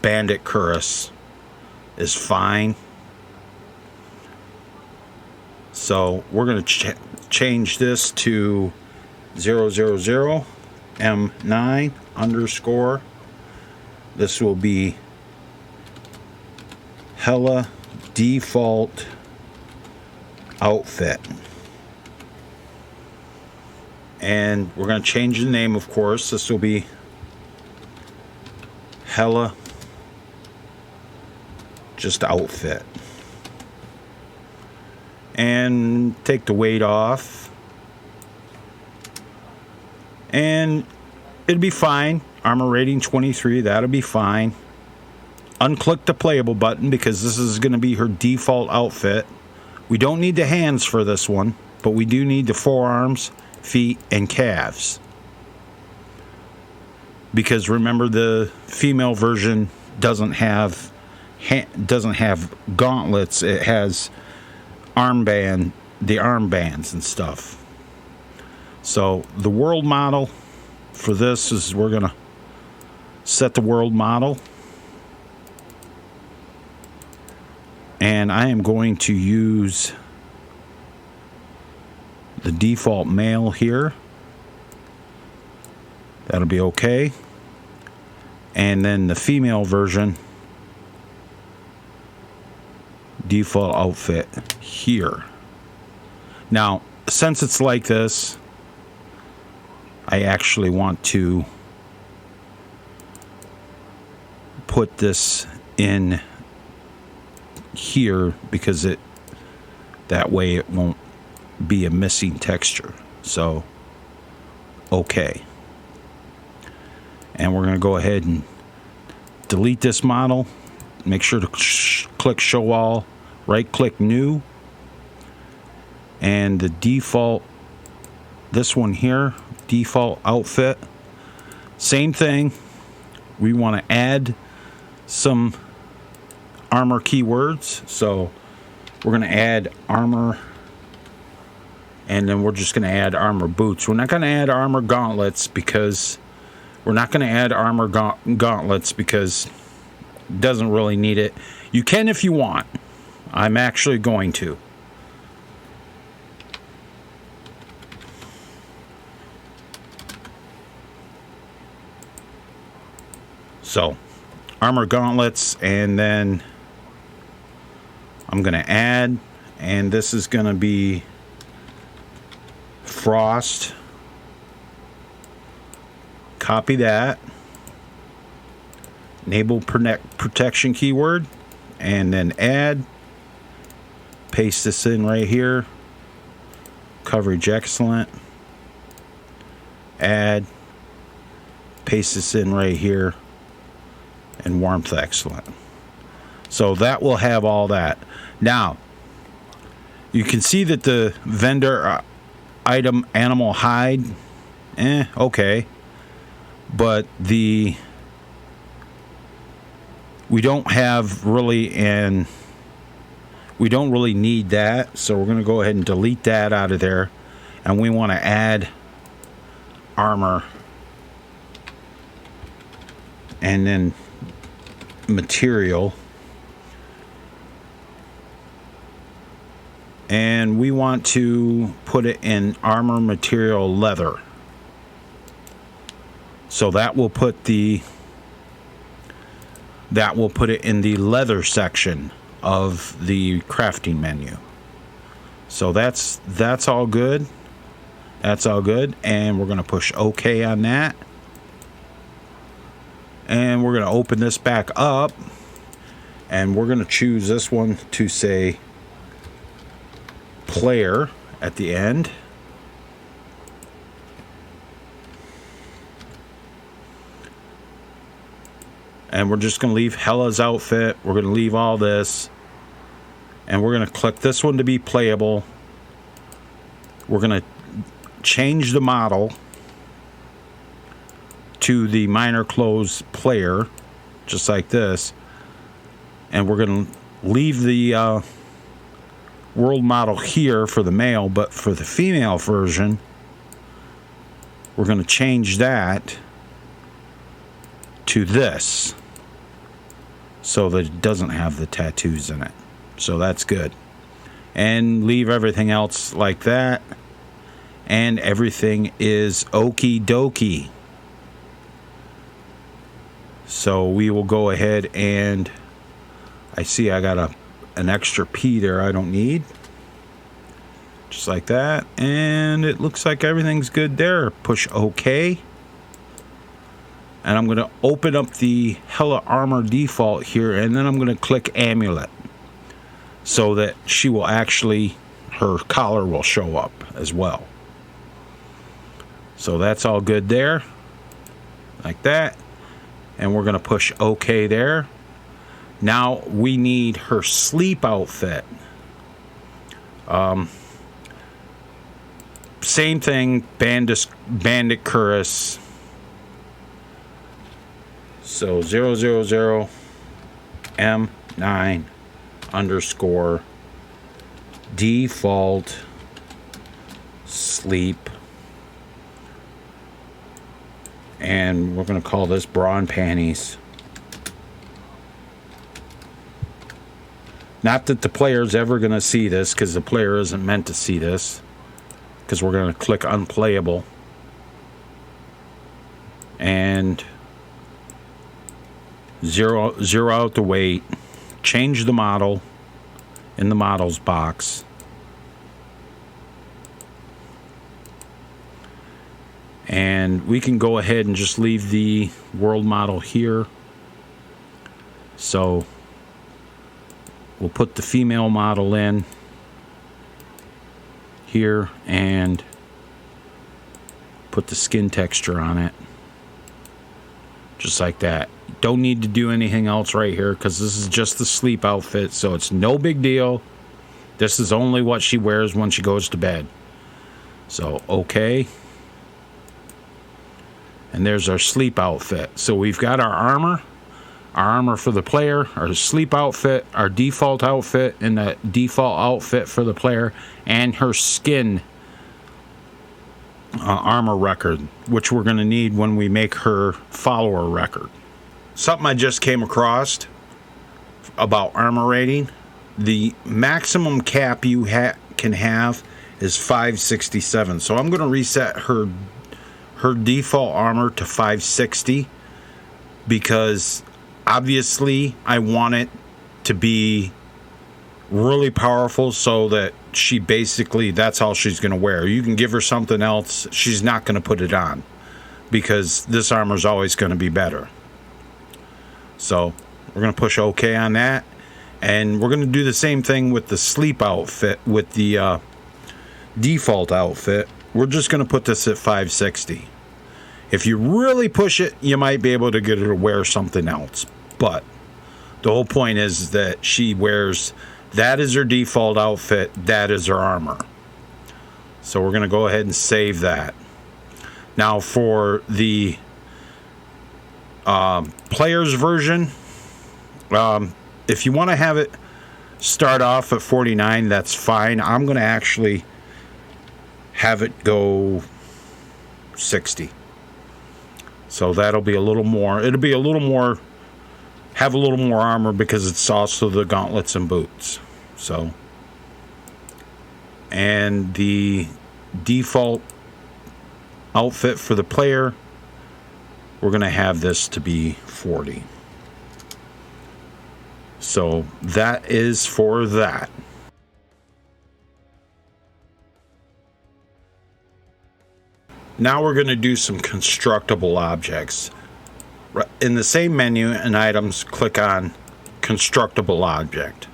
bandit cuirass is fine. So we're going to change this to 000 M9 underscore. This will be Hella default outfit. And we're going to change the name, of course. This will be Hella just outfit. And take the weight off. And it'll be fine. Armor rating 23, that'll be fine. Unclick the playable button because this is going to be her default outfit. We don't need the hands for this one, but we do need the forearms, feet, and calves. Because remember, the female version doesn't have gauntlets. It has the armbands and stuff. So the world model for this is, we're going to set the world model. And I am going to use the default male here. That'll be okay. And then the female version, default outfit here. Now, since it's like this, I actually want to put this in here because that way it won't be a missing texture. So okay, and we're going to go ahead and delete this model. Make sure to click show all, right click new, and the default, this one here, default outfit, same thing. We want to add some armor keywords, so we're going to add armor, and then we're just going to add armor boots. We're not going to add armor gauntlets because it doesn't really need it. You can if you want. I'm actually going to. So armor gauntlets, and then I'm going to add, and this is going to be frost. Copy that. Enable protection keyword, and then add. Paste this in right here. Coverage excellent. Add. Paste this in right here. And warmth excellent. So that will have all that. Now, You can see that the vendor item animal hide, okay. But we don't have really, and we don't really need that. So we're going to go ahead and delete that out of there. And we want to add armor. And then material. And we want to put it in armor material leather. So that will put it in the leather section of the crafting menu. So that's all good. That's all good. And we're going to push OK on that. And we're going to open this back up. And we're going to choose this one to say player at the end. And we're just going to leave Hella's outfit. We're going to leave all this. And we're going to click this one to be playable. We're going to change the model to the minor clothes player, just like this. And we're going to leave the world model here for the male, but for the female version, we're going to change that to this so that it doesn't have the tattoos in it. So that's good. And leave everything else like that. And everything is okie dokie. So we will go ahead and I see I got an extra P there I don't need. Just like that. And it looks like everything's good there. Push OK. And I'm going to open up the Hella Armor default here. And then I'm going to click Amulet. So that she will actually, her collar will show up as well. So that's all good there. Like that. And we're going to push OK there. Now we need her sleep outfit. Same thing, Bandit Cuirass. So 000 M9 underscore default sleep. And we're going to call this bra and panties. Not that the player's ever going to see this, because the player isn't meant to see this. Because we're going to click unplayable. And zero out the weight. Change the model in the models box. And we can go ahead and just leave the world model here. So we'll put the female model in here and put the skin texture on it. Just like that. Don't need to do anything else right here because this is just the sleep outfit, so it's no big deal. This is only what she wears when she goes to bed. So, okay. And there's our sleep outfit. So we've got our armor for the player, our sleep outfit, our default outfit, and the default outfit for the player, and her skin armor record, which we're going to need when we make her follower record. Something I just came across about armor rating. The maximum cap you can have is 567. So I'm going to reset her default armor to 560 because obviously I want it to be really powerful so that she basically, that's all she's going to wear. You can give her something else, she's not going to put it on because this armor is always going to be better. So we're going to push OK on that. And we're going to do the same thing with the sleep outfit, with the default outfit. We're just going to put this at 560. If you really push it, you might be able to get her to wear something else. But the whole point is that she wears That is her default outfit. That is her armor. So we're going to go ahead and save that. Now for the player's version, if you want to have it start off at 49, that's fine. I'm going to actually have it go 60. So that'll be a little more. It'll be a little more, have a little more armor because it's also the gauntlets and boots. So, and the default outfit for the player, we're going to have this to be 40. So that is for that. Now we're going to do some constructible objects. In the same menu and items, click on constructible object.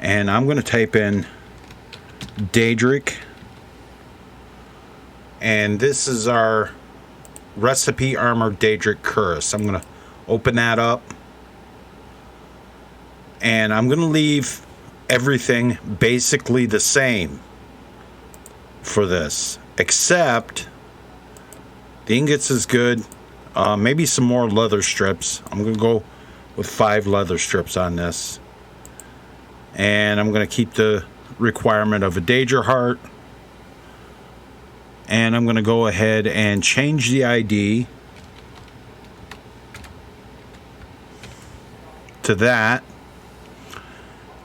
And I'm going to type in Daedric. And this is our recipe armor Daedric Cuirass. I'm going to open that up. And I'm going to leave everything basically the same for this, except the ingots is good. Maybe some more leather strips. I'm going to go with 5 leather strips on this. And I'm going to keep the requirement of a Daedra heart. And I'm going to go ahead and change the ID to that.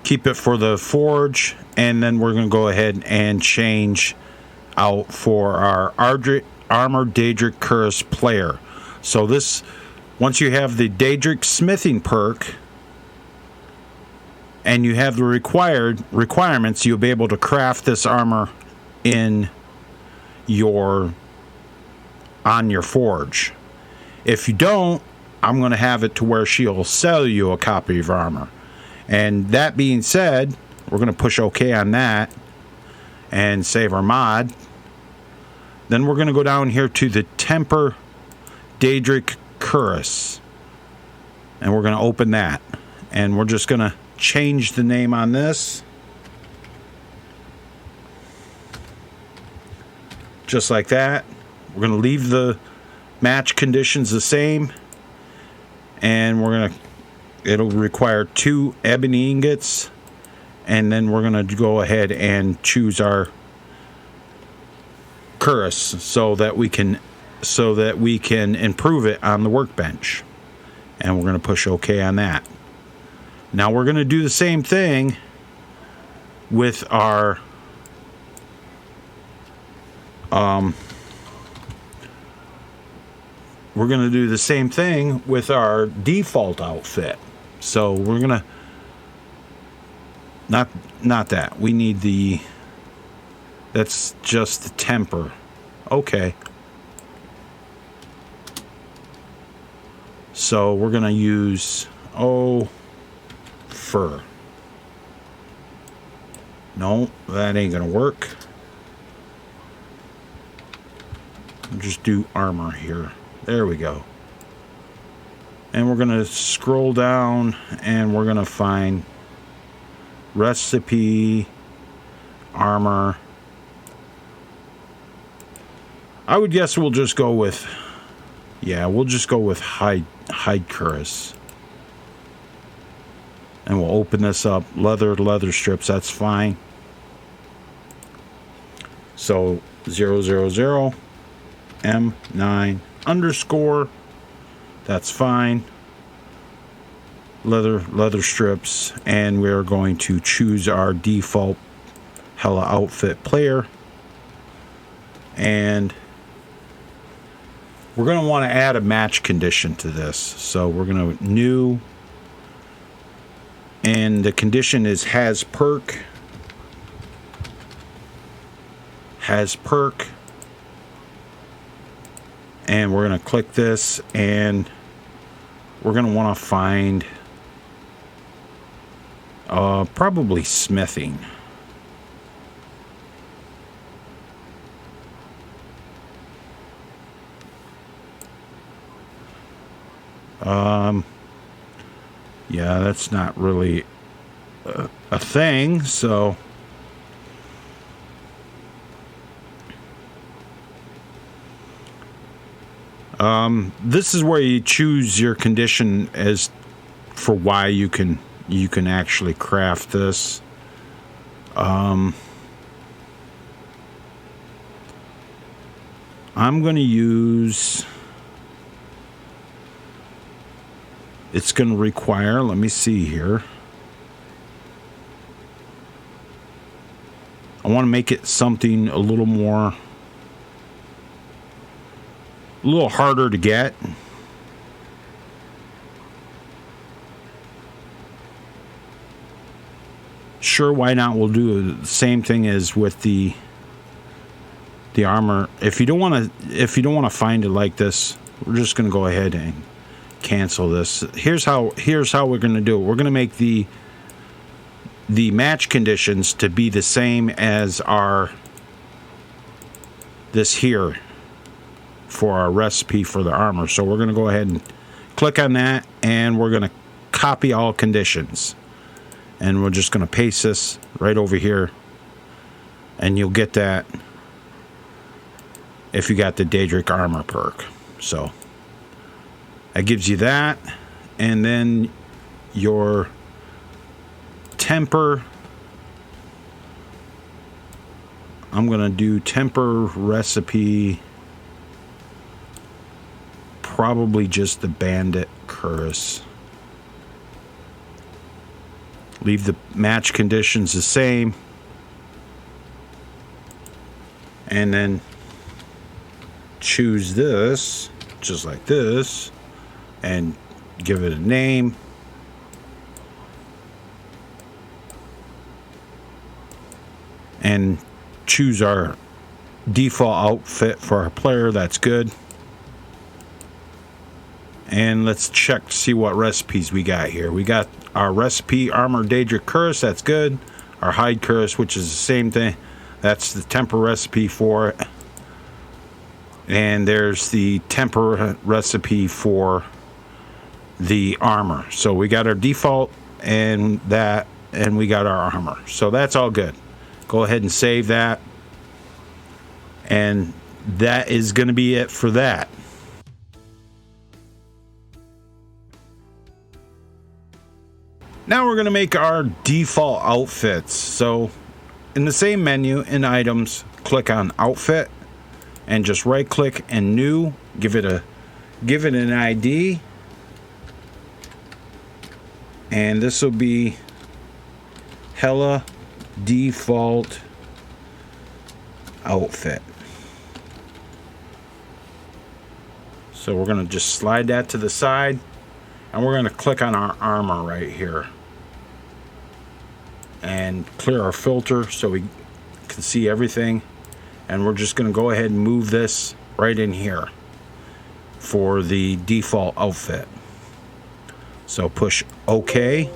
Keep it for the forge. And then we're going to go ahead and change out for our Armored Daedric Cuirass player. So this, once you have the Daedric smithing perk and you have the requirements, you'll be able to craft this armor on your forge. If you don't, I'm going to have it to where she'll sell you a copy of armor. And that being said, we're going to push OK on that and save our mod. Then we're going to go down here to the Temper Daedric Cuirass. And we're going to open that. And we're just going to change the name on this. Just like that. We're going to leave the match conditions the same. And we're going to, it'll require 2 ebony ingots. And then we're going to go ahead and choose our cuirass so that we can improve it on the workbench. And we're going to push OK on that. Now we're going to do the same thing with our default outfit. So we're going to not that. We need the, that's just the temper. Okay. So we're going to use, fur. No, that ain't going to work. Just do armor here. There we go. And we're going to scroll down and we're going to find recipe, armor. I would guess we'll just go with, we'll just go with hide cuirass. And we'll open this up. Leather strips, that's fine. So 000 M9 underscore, that's fine. Leather strips, and we're going to choose our default Hella outfit player. And we're going to want to add a match condition to this. So we're going to new, and the condition is has perk. And we're going to click this, and we're going to want to find probably smithing. Yeah, that's not really a thing, so this is where you choose your condition as for why you can actually craft this. I'm going to use, it's going to require, let me see here. I want to make it something a little harder to get. Sure, why not? We'll do the same thing as with the armor. If you don't want to find it like this, we're just going to go ahead and cancel this. Here's how we're going to do it. We're going to make the match conditions to be the same as this here for our recipe for the armor. So we're going to go ahead and click on that, and we're going to copy all conditions, and we're just going to paste this right over here, and you'll get that if you got the Daedric armor perk. So that gives you that, and then your temper, I'm gonna do temper recipe, probably just the bandit curse. Leave the match conditions the same, and then choose this just like this and give it a name. And choose our default outfit for our player. That's good. And let's check to see what recipes we got here. We got our recipe armor Daedric curse. That's good. Our hide curse, which is the same thing. That's the temper recipe for it. And there's the temper recipe for the armor. So we got our default and we got our armor. So that's all good. Go ahead and save that. And that is going to be it for that. Now we're going to make our default outfits. So in the same menu, in items, click on outfit and just right click and new, give it an ID. And this will be Hella default outfit. So we're going to just slide that to the side, and we're going to click on our armor right here and clear our filter so we can see everything. And we're just going to go ahead and move this right in here for the default outfit. So push OK.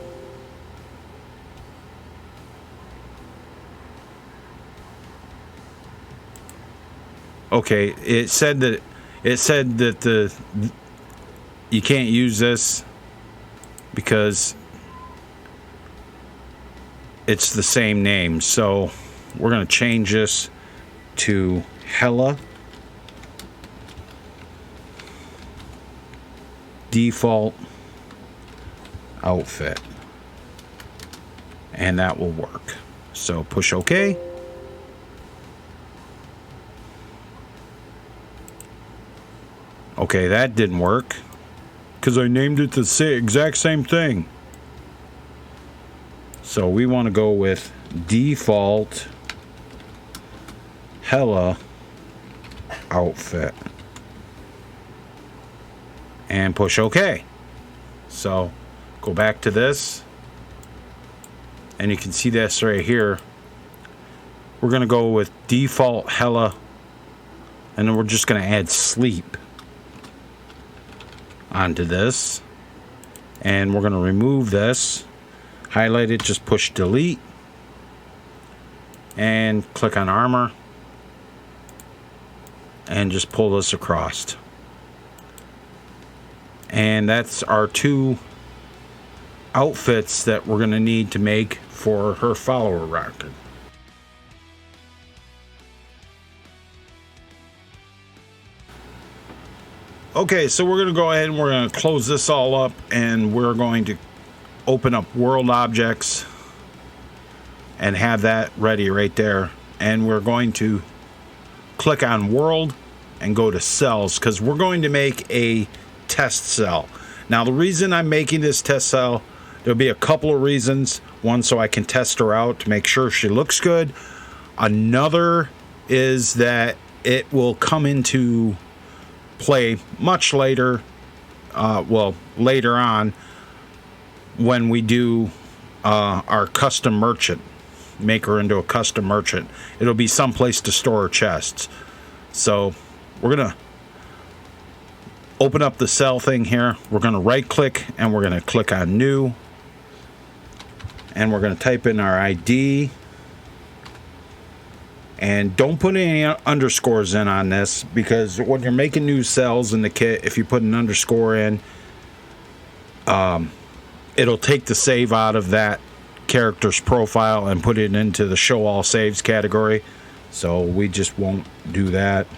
Okay, it said that you can't use this because it's the same name. So we're going to change this to Hella default outfit, and that will work. So push OK. Okay, that didn't work because I named it the exact same thing. So we want to go with default Hella outfit and push OK. So go back to this, and you can see this right here. We're going to go with default Hella, and then we're just going to add sleep onto this, and we're going to remove this, highlight it, just push delete, and click on armor, and just pull this across. And that's our two outfits that we're going to need to make for her follower rocket. Okay, so we're going to go ahead and we're going to close this all up, and we're going to open up world objects and have that ready right there. And we're going to click on world and go to cells, because we're going to make a test cell. Now, the reason I'm making this test cell, there'll be a couple of reasons. One, so I can test her out to make sure she looks good. Another is that it will come into play much later, later on, when we do our custom merchant, make her into a custom merchant. It'll be someplace to store her chests. So we're gonna open up the cell thing here. We're gonna right click and we're gonna click on new, and we're gonna type in our ID. And don't put any underscores in on this, because when you're making new cells in the kit, if you put an underscore in, it'll take the save out of that character's profile and put it into the show all saves category. So we just won't do that.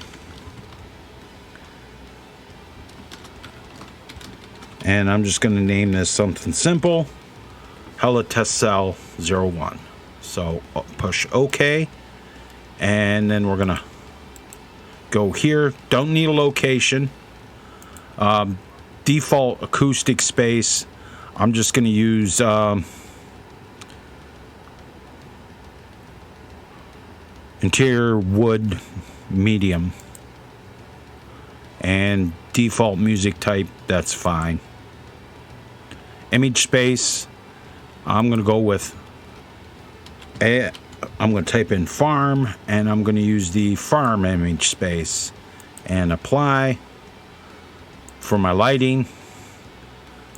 And I'm just going to name this something simple, Hella Test Cell 01. So push OK. And then we're going to go here. Don't need a location. Default acoustic space. I'm just going to use interior wood medium. And default music type, that's fine. Image space, I'm going to go with I'm going to type in farm, and I'm going to use the farm image space and apply. For my lighting,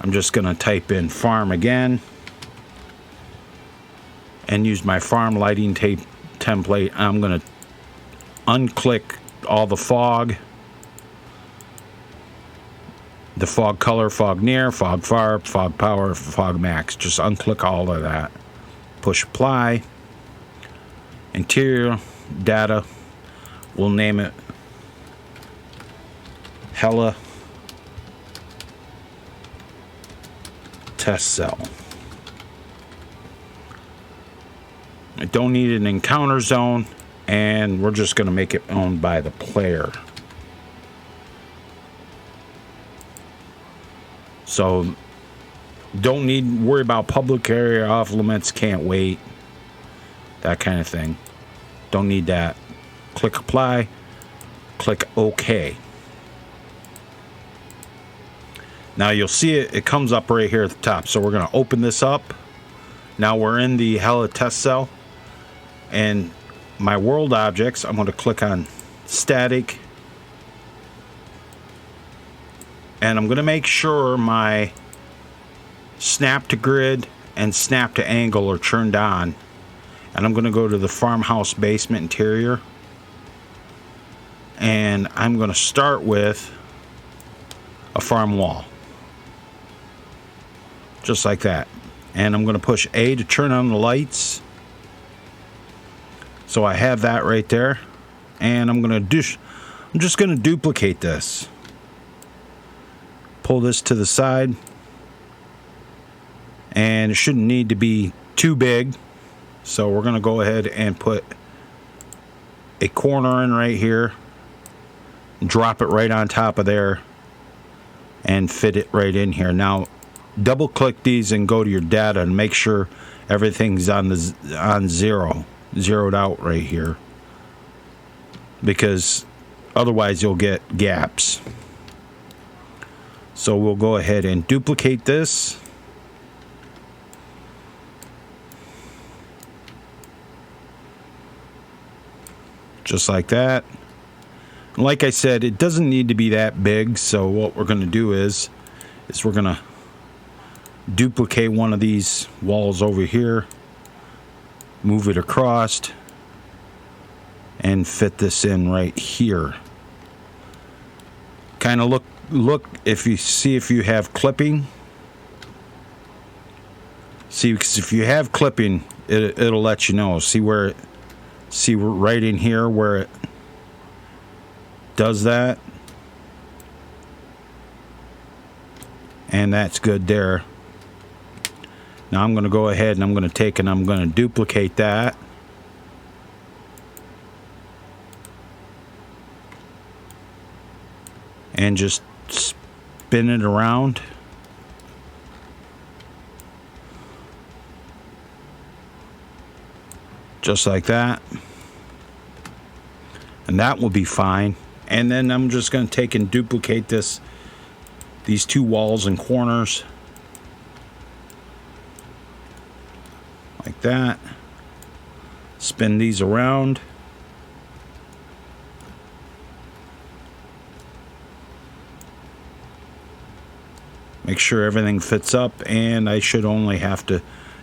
I'm just going to type in farm again and use my farm lighting template. I'm going to unclick all the fog, the fog color, fog near, fog far, fog power, fog max. Just unclick all of that. Push apply. Interior data, we'll name it Hella Test Cell. I don't need an encounter zone, and we're just going to make it owned by the player. So don't need worry about public area off limits, can't wait, that kind of thing. Don't need that. Click apply, click OK. Now you'll see it comes up right here at the top. So we're going to open this up. Now we're in the Hella Test Cell, and my world objects, I'm going to click on static, and I'm going to make sure my snap to grid and snap to angle are turned on. And I'm going to go to the farmhouse basement interior, and I'm going to start with a farm wall, just like that. And I'm going to push A to turn on the lights. So I have that right there, and I'm just going to duplicate this. Pull this to the side, and it shouldn't need to be too big. So we're going to go ahead and put a corner in right here, drop it right on top of there, and fit it right in here. Now double click these and go to your data and make sure everything's on zeroed out right here, because otherwise you'll get gaps. So we'll go ahead and duplicate this. Just like that. Like I said, it doesn't need to be that big, so what we're going to do is we're going to duplicate one of these walls over here, move it across, and fit this in right here. Kind of look if you see if you have clipping. See, because if you have clipping, it'll let you know. See right in here where it does that? And that's good there. Now I'm going to go ahead and I'm going to take and I'm going to duplicate that. And just spin it around. Just like that. And that will be fine. And then I'm just going to take and duplicate these two walls and corners. Like that. Spin these around. Make sure everything fits up, and I should only have to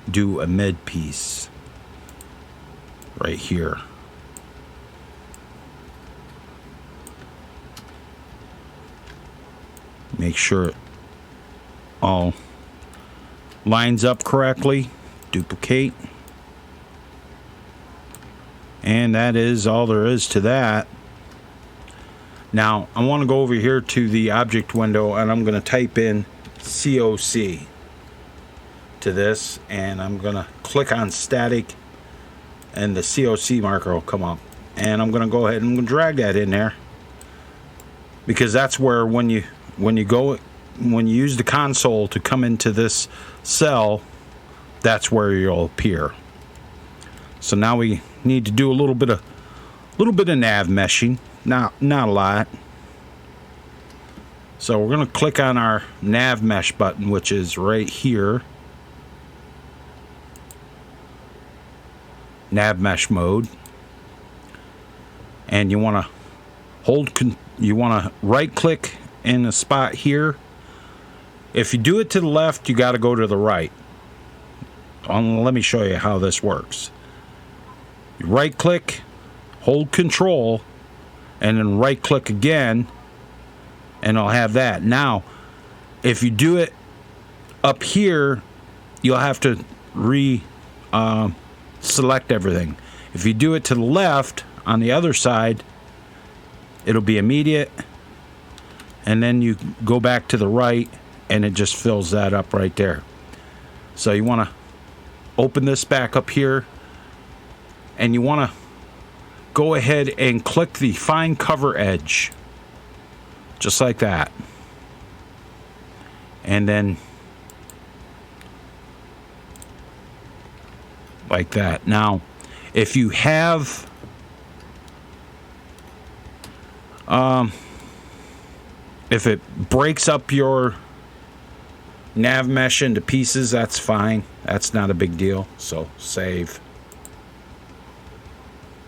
do a mid piece right here. Make sure it all lines up correctly. Duplicate. And that is all there is to that. Now, I want to go over here to the object window, and I'm going to type in COC to this, and I'm going to click on static, and the COC marker will come up. And I'm going to go ahead and drag that in there, because that's where when you use the console to come into this cell, that's where you'll appear. So now we need to do a little bit of nav meshing, not a lot. So we're going to click on our nav mesh button, which is right here. Nav mesh mode. And you want to right click in the spot here. If you do it to the left, you got to go to the right. Let me show you how this works. You right click, hold control, and then right click again, and I'll have that. Now, if you do it up here, you'll have to select everything. If you do it to the left on the other side, it'll be immediate, and then you go back to the right and it just fills that up right there. So you want to open this back up here, and you want to go ahead and click the Find Cover Edge, just like that. And then like that. Now, if you have if it breaks up your nav mesh into pieces, that's fine. That's not a big deal. So save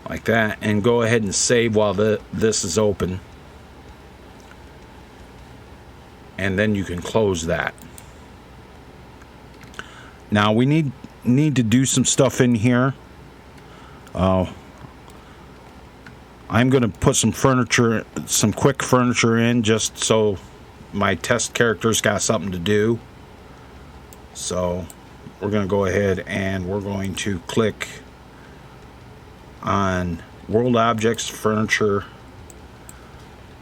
like that, and go ahead and save while this is open, and then you can close that. Now we need to do some stuff in here. I'm going to put some quick furniture in, just so my test character's got something to do. So we're going to go ahead and we're going to click on World Objects, Furniture,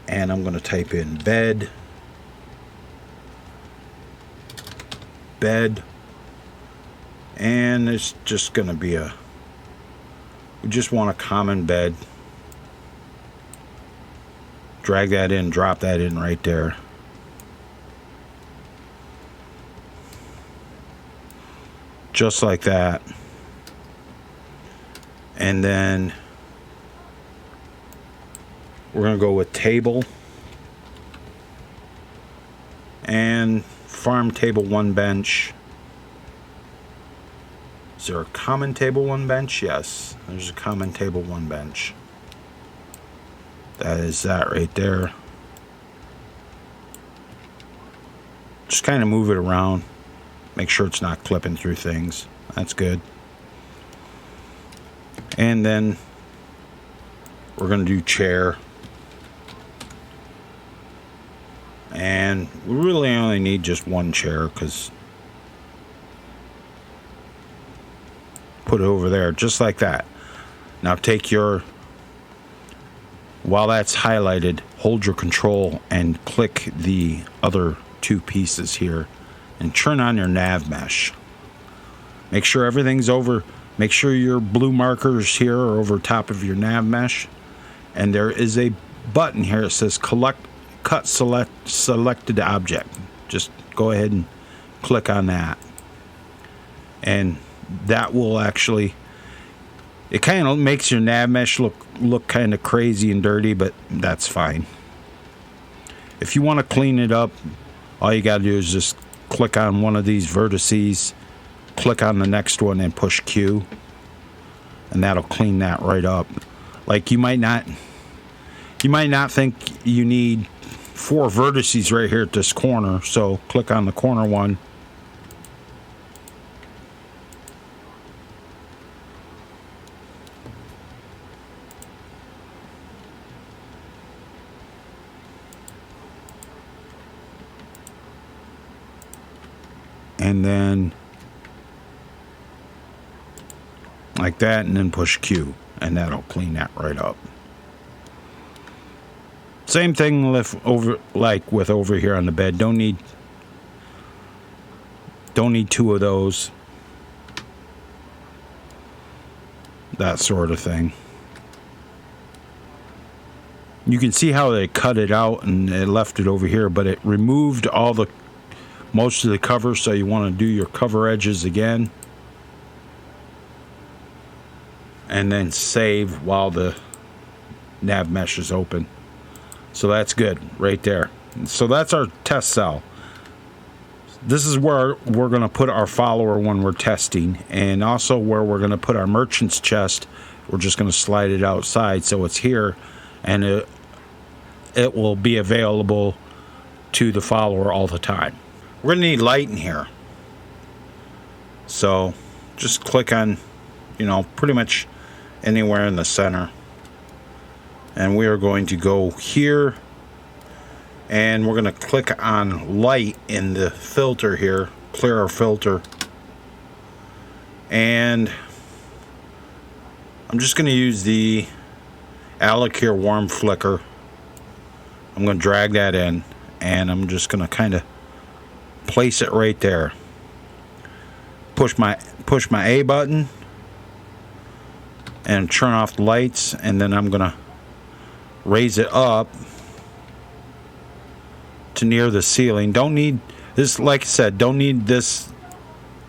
and I'm going to type in bed, and it's just going to be we just want a common bed. Drag that in, drop that in right there. Just like that. And then we're going to go with table. And farm table 1 bench. Is there a common table 1 bench? Yes, there's a common table 1 bench. That is that right there. Just kind of move it around. Make sure it's not clipping through things. That's good. And then we're going to do chair. And we really only need just 1 chair, because put it over there, just like that. Now take your, while that's highlighted, hold your control and click the other two pieces here and turn on your nav mesh. Make sure everything's over. Make sure your blue markers here are over top of your nav mesh. And there is a button here that says cut selected object. Just go ahead and click on that. And that will actually, it kind of makes your nav mesh look kind of crazy and dirty, but that's fine. If you want to clean it up, all you got to do is just click on one of these vertices, click on the next one and push Q, and that'll clean that right up. Like you might not think you need 4 vertices right here at this corner, so click on the corner one. And then like that, and then push Q, and that'll clean that right up. Same thing with over here on the bed. Don't need 2 of those. That sort of thing. You can see how they cut it out and it left it over here, but it removed most of the cover, so you want to do your cover edges again. And then save while the nav mesh is open. So that's good right there. So that's our test cell. This is where we're going to put our follower when we're testing, and also where we're going to put our merchant's chest. We're just going to slide it outside so it's here, and it will be available to the follower all the time. We're going to need light in here. So just click on, pretty much anywhere in the center. And we are going to go here, and we're going to click on light in the filter here, clear our filter. And I'm just going to use the Alicure warm flicker. I'm going to drag that in, and I'm just going to kind of place it right there. Push my A button and turn off the lights, and then I'm going to raise it up to near the ceiling. Don't need this, like I said, don't need this.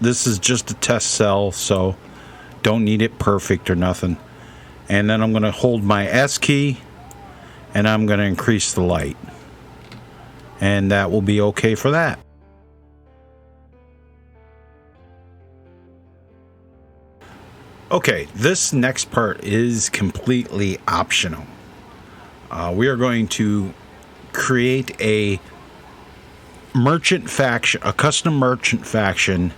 This is just a test cell, so don't need it perfect or nothing. And then I'm going to hold my S key, and I'm going to increase the light, and that will be okay for that. Okay, this next part is completely optional. We are going to create a merchant faction, a custom merchant faction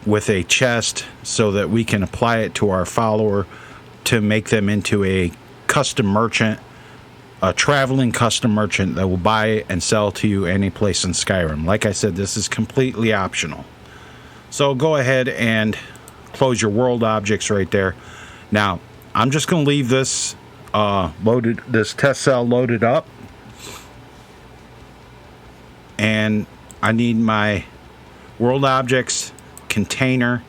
with a chest, so that we can apply it to our follower to make them into a custom merchant, a traveling custom merchant that will buy and sell to you any place in Skyrim. Like I said, this is completely optional. So go ahead and close your world objects right there. Now, I'm just going to leave this this test cell loaded up, and I need my world objects container.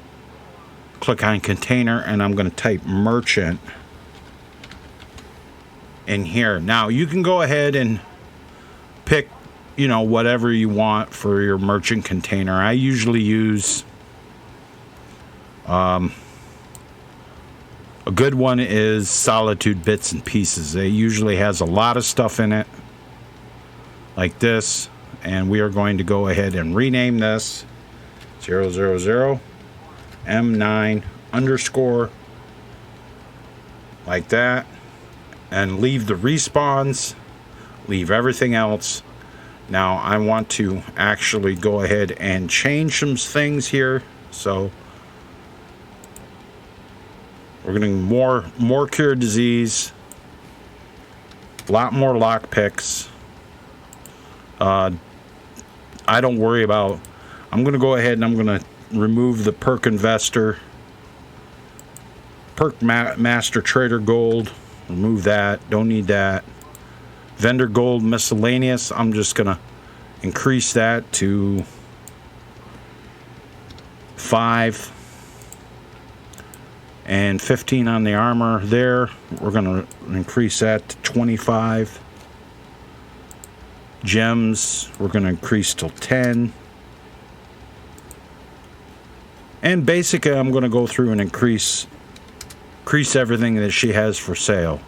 Click on container, and I'm going to type merchant in here. Now you can go ahead and pick whatever you want for your merchant container. I usually use a good one is Solitude Bits and Pieces. It usually has a lot of stuff in it, like this, and we are going to go ahead and rename this 000 M9 _ like that, and leave the respawns, leave everything else. Now I want to actually go ahead and change some things here. So we're getting more cure disease, a lot more lockpicks. I don't worry about. I'm going to go ahead and I'm going to remove the perk investor Perk Master Trader Gold. Remove that. Don't need that. Vendor Gold Miscellaneous. I'm just going to increase that to 5. And 15 on the armor there. We're going to increase that to 25. Gems, we're going to increase till 10. And basically, I'm going to go through and increase everything that she has for sale.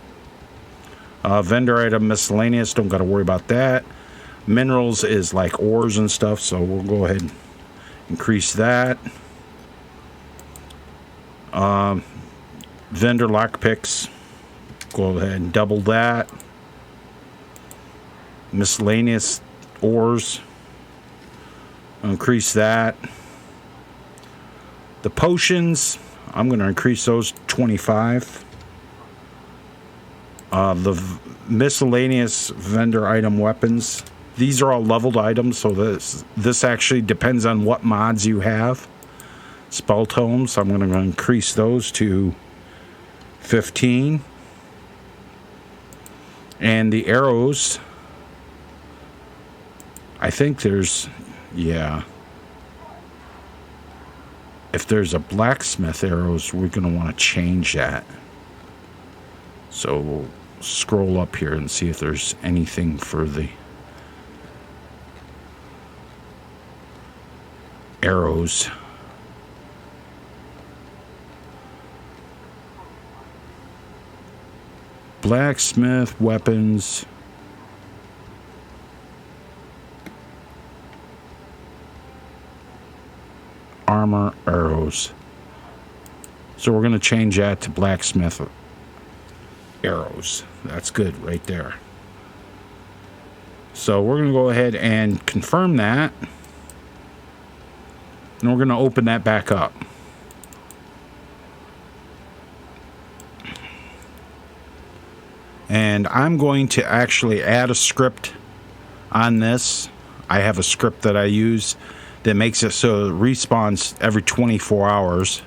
Vendor item miscellaneous, don't got to worry about that. Minerals is like ores and stuff, so we'll go ahead and increase that. Vendor lockpicks, go ahead and double that. Miscellaneous ores, increase that. The potions, I'm going to increase those to 25. The miscellaneous vendor item weapons, these are all leveled items, so this actually depends on what mods you have. Spell tomes, I'm going to increase those to 15. And the arrows, I think there's, yeah. If there's a blacksmith arrows, we're going to want to change that. So we'll scroll up here and see if there's anything for the arrows. Blacksmith weapons. Armor arrows. So we're going to change that to blacksmith arrows. That's good right there. So we're going to go ahead and confirm that. And we're going to open that back up. And I'm going to actually add a script on this. I have a script that I use that makes it so it respawns every 24 hours.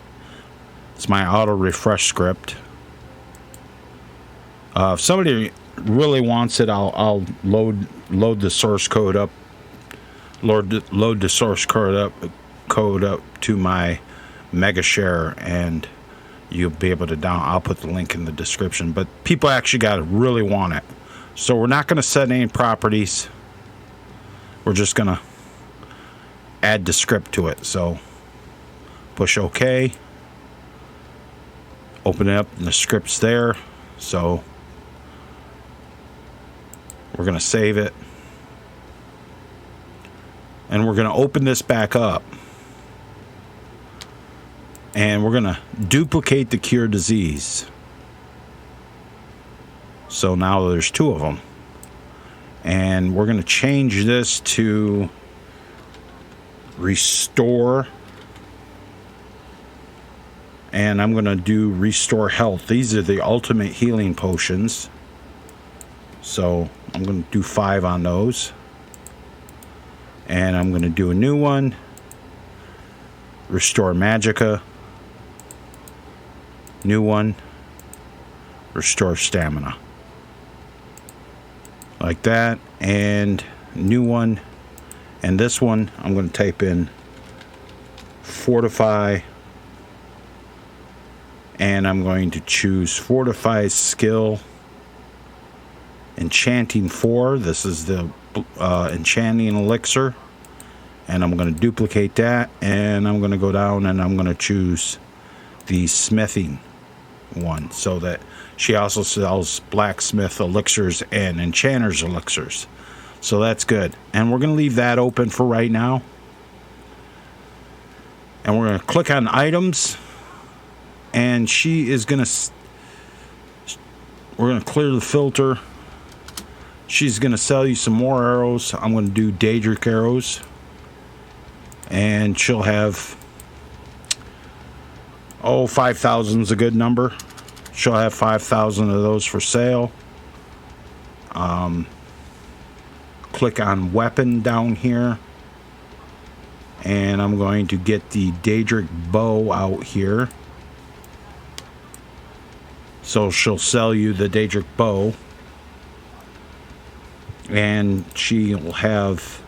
It's my auto refresh script. If somebody really wants it, I'll load the source code up. Load the source code up to my Mega Share, and you'll be able to I'll put the link in the description. But people actually got to really want it, so we're not going to set any properties. We're just going to add the script to it. So push OK. Open it up, and the script's there. So we're going to save it. And we're going to open this back up. And we're going to duplicate the cure disease. So now there's 2 of them. And we're going to change this to restore. And I'm going to do restore health. These are the ultimate healing potions. So I'm going to do 5 on those. And I'm going to do a new one. Restore Magicka. New one. Restore Stamina. Like that. And new one. And this one, I'm going to type in Fortify. And I'm going to choose Fortify Skill. Enchanting 4. This is the Enchanting Elixir. And I'm going to duplicate that. And I'm going to go down and I'm going to choose the Smithing one. So that she also sells Blacksmith Elixirs and Enchanter's Elixirs. So that's good. And we're going to leave that open for right now. And we're going to click on items. And she is going to... We're going to clear the filter. She's going to sell you some more arrows. I'm going to do Daedric arrows. And she'll have... 5,000 is a good number. She'll have 5,000 of those for sale. Click on weapon down here. And I'm going to get the Daedric bow out here. So she'll sell you the Daedric bow, and she'll have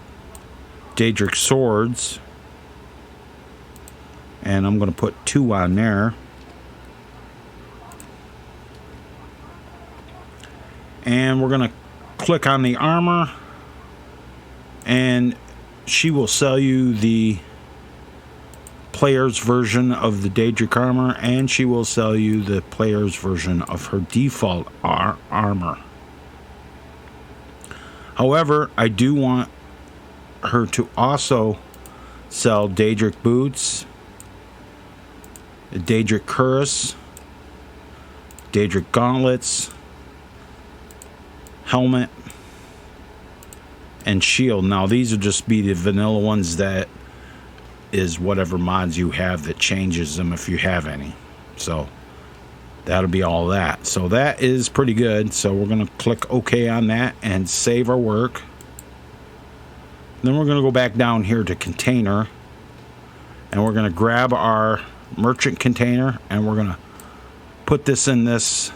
Daedric swords, and I'm going to put 2 on there. And we're going to click on the armor, and she will sell you the player's version of the Daedric armor, and she will sell you the player's version of her default armor. However, I do want her to also sell Daedric boots, Daedric cuirass, Daedric gauntlets, helmet, and shield. Now these will just be the vanilla ones, that is whatever mods you have that changes them if you have any. So that'll be all that. So that is pretty good. So we're going to click OK on that and save our work. Then we're going to go back down here to container, and we're going to grab our merchant container, and we're going to put this in this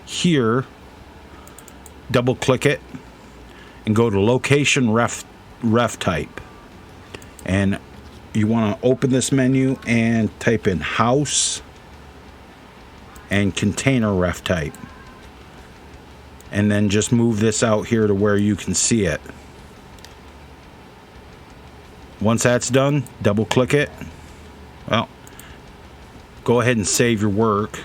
here, double click it, and go to location ref type, and you want to open this menu and type in house and container ref type, and then just move this out here to where you can see it. Once that's done, double click it. Well, go ahead and save your work,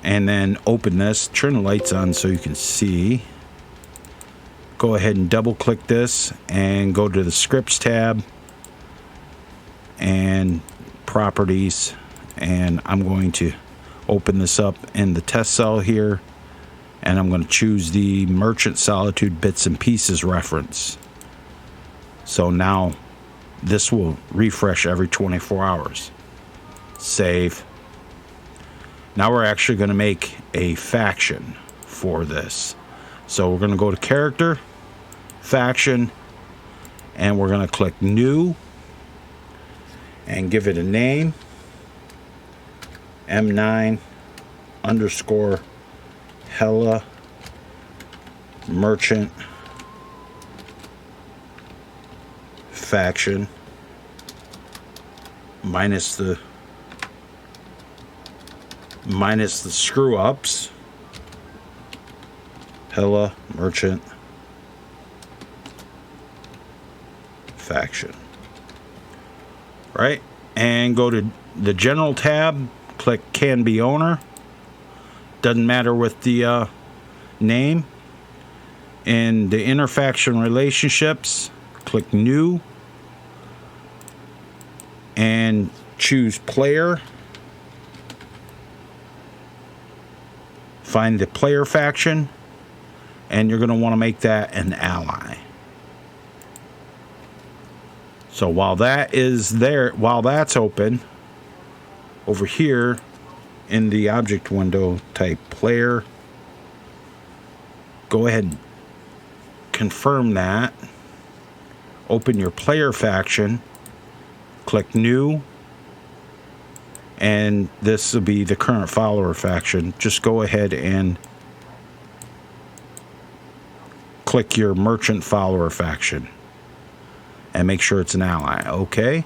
and then open this. Turn the lights on so you can see. Go ahead and double click this and go to the scripts tab and properties, and I'm going to open this up in the test cell here, and I'm going to choose the Merchant Solitude Bits and Pieces reference. So now this will refresh every 24 hours. Save. Now we're actually going to make a faction for this. So we're going to go to character, faction, and we're going to click new and give it a name, M9 underscore Hella Merchant Faction, minus the screw ups. Hella Merchant Faction. Right? And go to the general tab, click can be owner. Doesn't matter with the name. In the interfaction relationships, click new and choose player. Find the player faction, and you're going to want to make that an ally. So while that is there, while that's open, over here in the object window, type player. Go ahead and confirm that. Open your player faction. Click new. And this will be the current follower faction. Just go ahead and click your merchant follower faction and make sure it's an ally. Okay.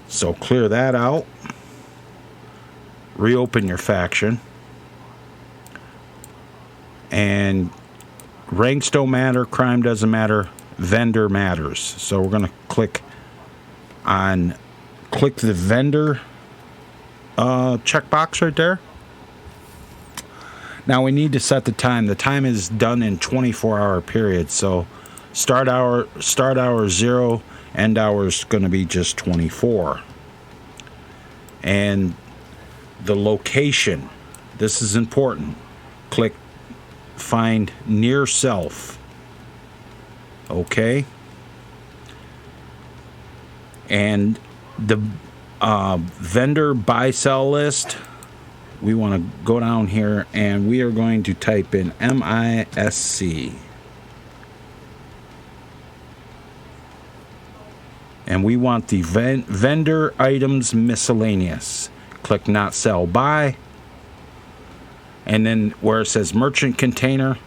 So clear that out. Reopen your faction. And ranks don't matter, crime doesn't matter, vendor matters. So we're going to click the vendor checkbox right there. Now we need to set the time. The time is done in 24-hour period. So start hour 0, end hour is going to be just 24. And the location, this is important. Click find near self. Okay. And the vendor buy sell list, we want to go down here and we are going to type in MISC. And we want the vendor items miscellaneous. Click not sell by. And then where it says merchant container,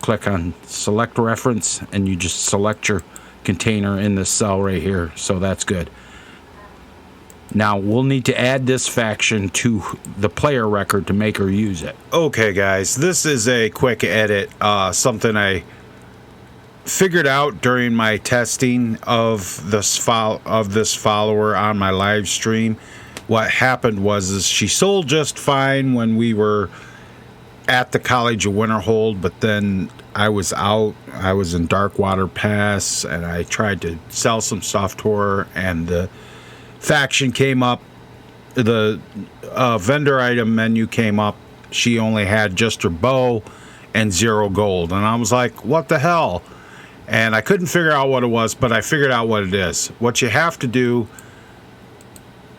click on select reference, and you just select your container in this cell right here. So that's good. Now we'll need to add this faction to the player record to make her use it. Okay guys, this is a quick edit, something I figured out during my testing of this follower on my live stream. What happened was she sold just fine when we were at the College of Winterhold, but then I was out. I was in Darkwater Pass, and I tried to sell some stuff to her, and the faction came up. The vendor item menu came up. She only had just her bow and 0 gold, and I was like, what the hell? And I couldn't figure out what it was, but I figured out what it is. What you have to do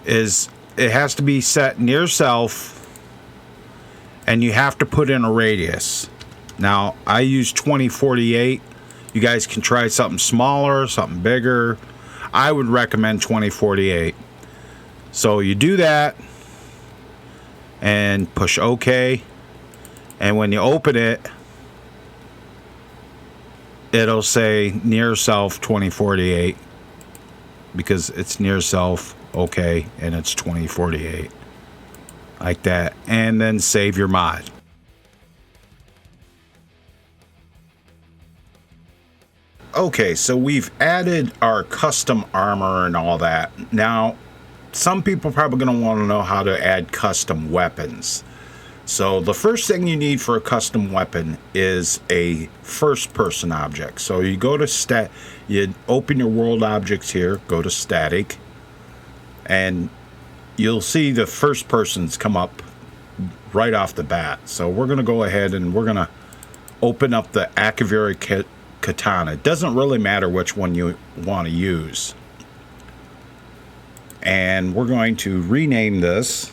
is it has to be set near self, and you have to put in a radius. Now, I use 2048. You guys can try something smaller, something bigger. I would recommend 2048. So you do that and push OK. And when you open it, it'll say near self 2048 because it's near self, okay, and it's 2048. Like that. And then save your mod. Okay, so we've added our custom armor and all that. Now, some people are probably going to want to know how to add custom weapons. So the first thing you need for a custom weapon is a first-person object. So you go to you open your world objects here, go to static, and you'll see the first person's come up right off the bat. So we're going to go ahead and we're going to open up the Akaviri Katana. It doesn't really matter which one you want to use. And we're going to rename this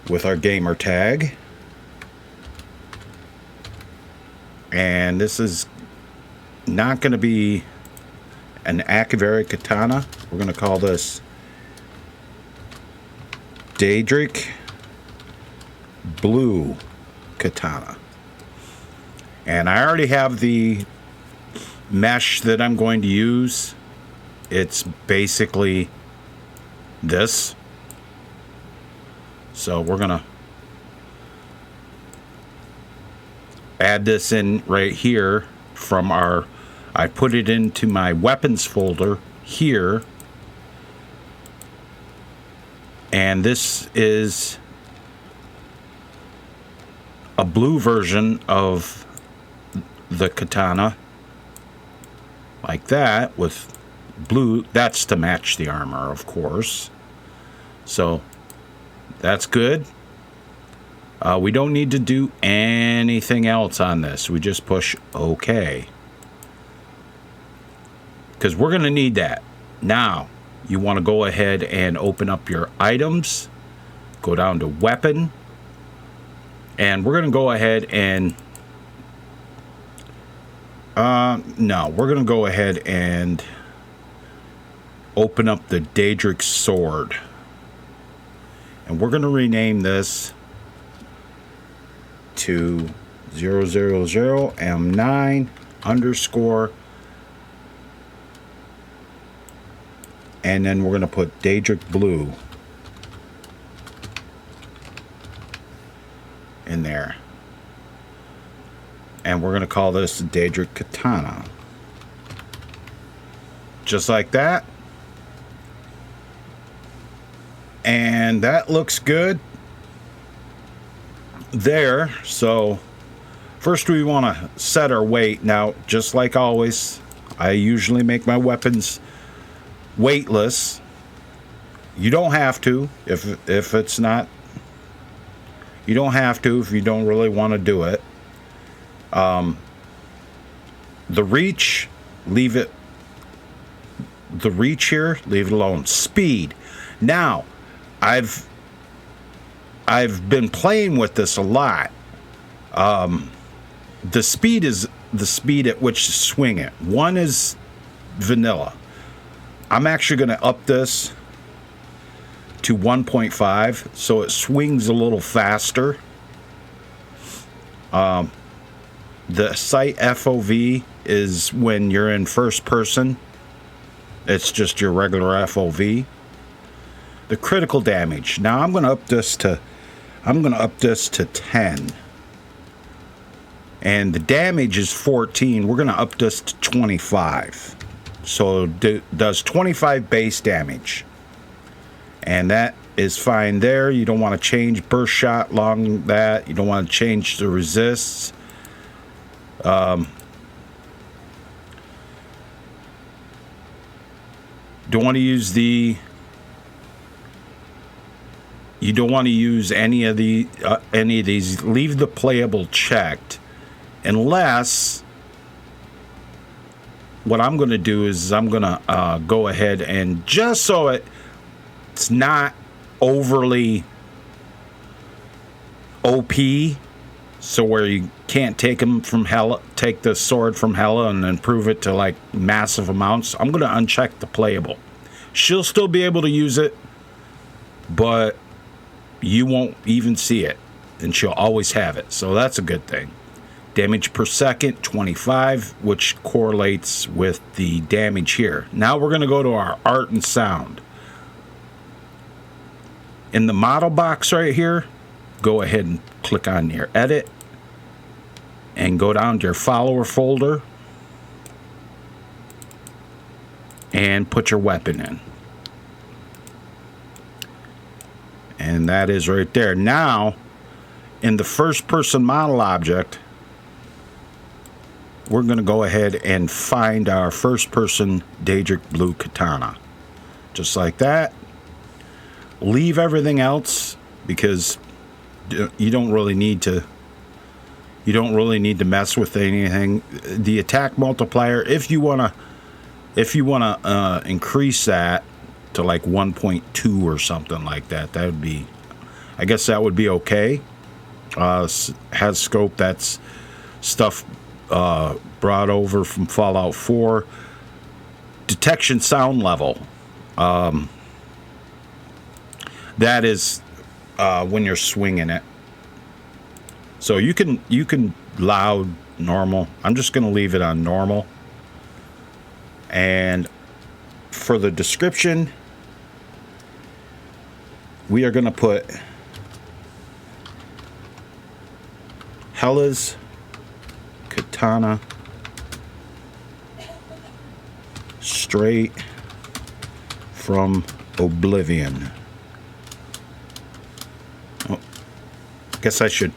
with our gamer tag. And this is not going to be an Akaviri Katana. We're going to call this Daedric Blue Katana. And I already have the mesh that I'm going to use. It's basically this. So we're going to add this in right here from our... I put it into my weapons folder here. And this is a blue version of the katana. Like that, with blue. That's to match the armor, of course. So that's good. We don't need to do anything else on this. We just push OK. Because we're going to need that. Now, you want to go ahead and open up your items. Go down to weapon. And we're going to go ahead and... no, we're going to go ahead and open up the Daedric Sword. And we're going to rename this to 000 M9 underscore. And then we're going to put Daedric Blue in there. And we're going to call this Daedric Katana. Just like that. And that looks good there. So first we want to set our weight. Now, just like always, I usually make my weapons weightless. You don't have to if it's not. You don't have to if you don't really want to do it. The reach, leave it. The reach here, leave it alone. Speed. Now, I've been playing with this a lot. The speed is the speed at which to swing it. One is vanilla. I'm actually going to up this to 1.5 so it swings a little faster. The sight FOV is when you're in first person. It's just your regular FOV. The critical damage. Now I'm going to up this to 10. And the damage is 14. We're going to up this to 25. So it does 25 base damage. And that is fine there. You don't want to change burst shot along that. You don't want to change the resists. Don't want to use the. You don't want to use any of these. Leave the playable checked, unless. What I'm going to do is I'm going to go ahead and just so it's not overly OP, so where you can't take the sword from Hela and improve it to like massive amounts. I'm going to uncheck the playable. She'll still be able to use it, but you won't even see it, and she'll always have it. So that's a good thing. Damage per second, 25, which correlates with the damage here. Now we're going to go to our art and sound. In the model box right here, go ahead and click on your edit and go down to your follower folder and put your weapon in. And that is right there. Now, in the first person model object, we're going to go ahead and find our first person Daedric blue katana. Just like that. Leave everything else because you don't really need to mess with anything. The attack multiplier, if you want to increase that to like 1.2 or something like that, that would be, I guess that would be okay. Has scope, that's stuff brought over from Fallout 4. Detection sound level. That is when you're swinging it. So you can loud, normal. I'm just going to leave it on normal. And for the description, we are going to put Hela's katana straight from Oblivion. Oh, guess I should.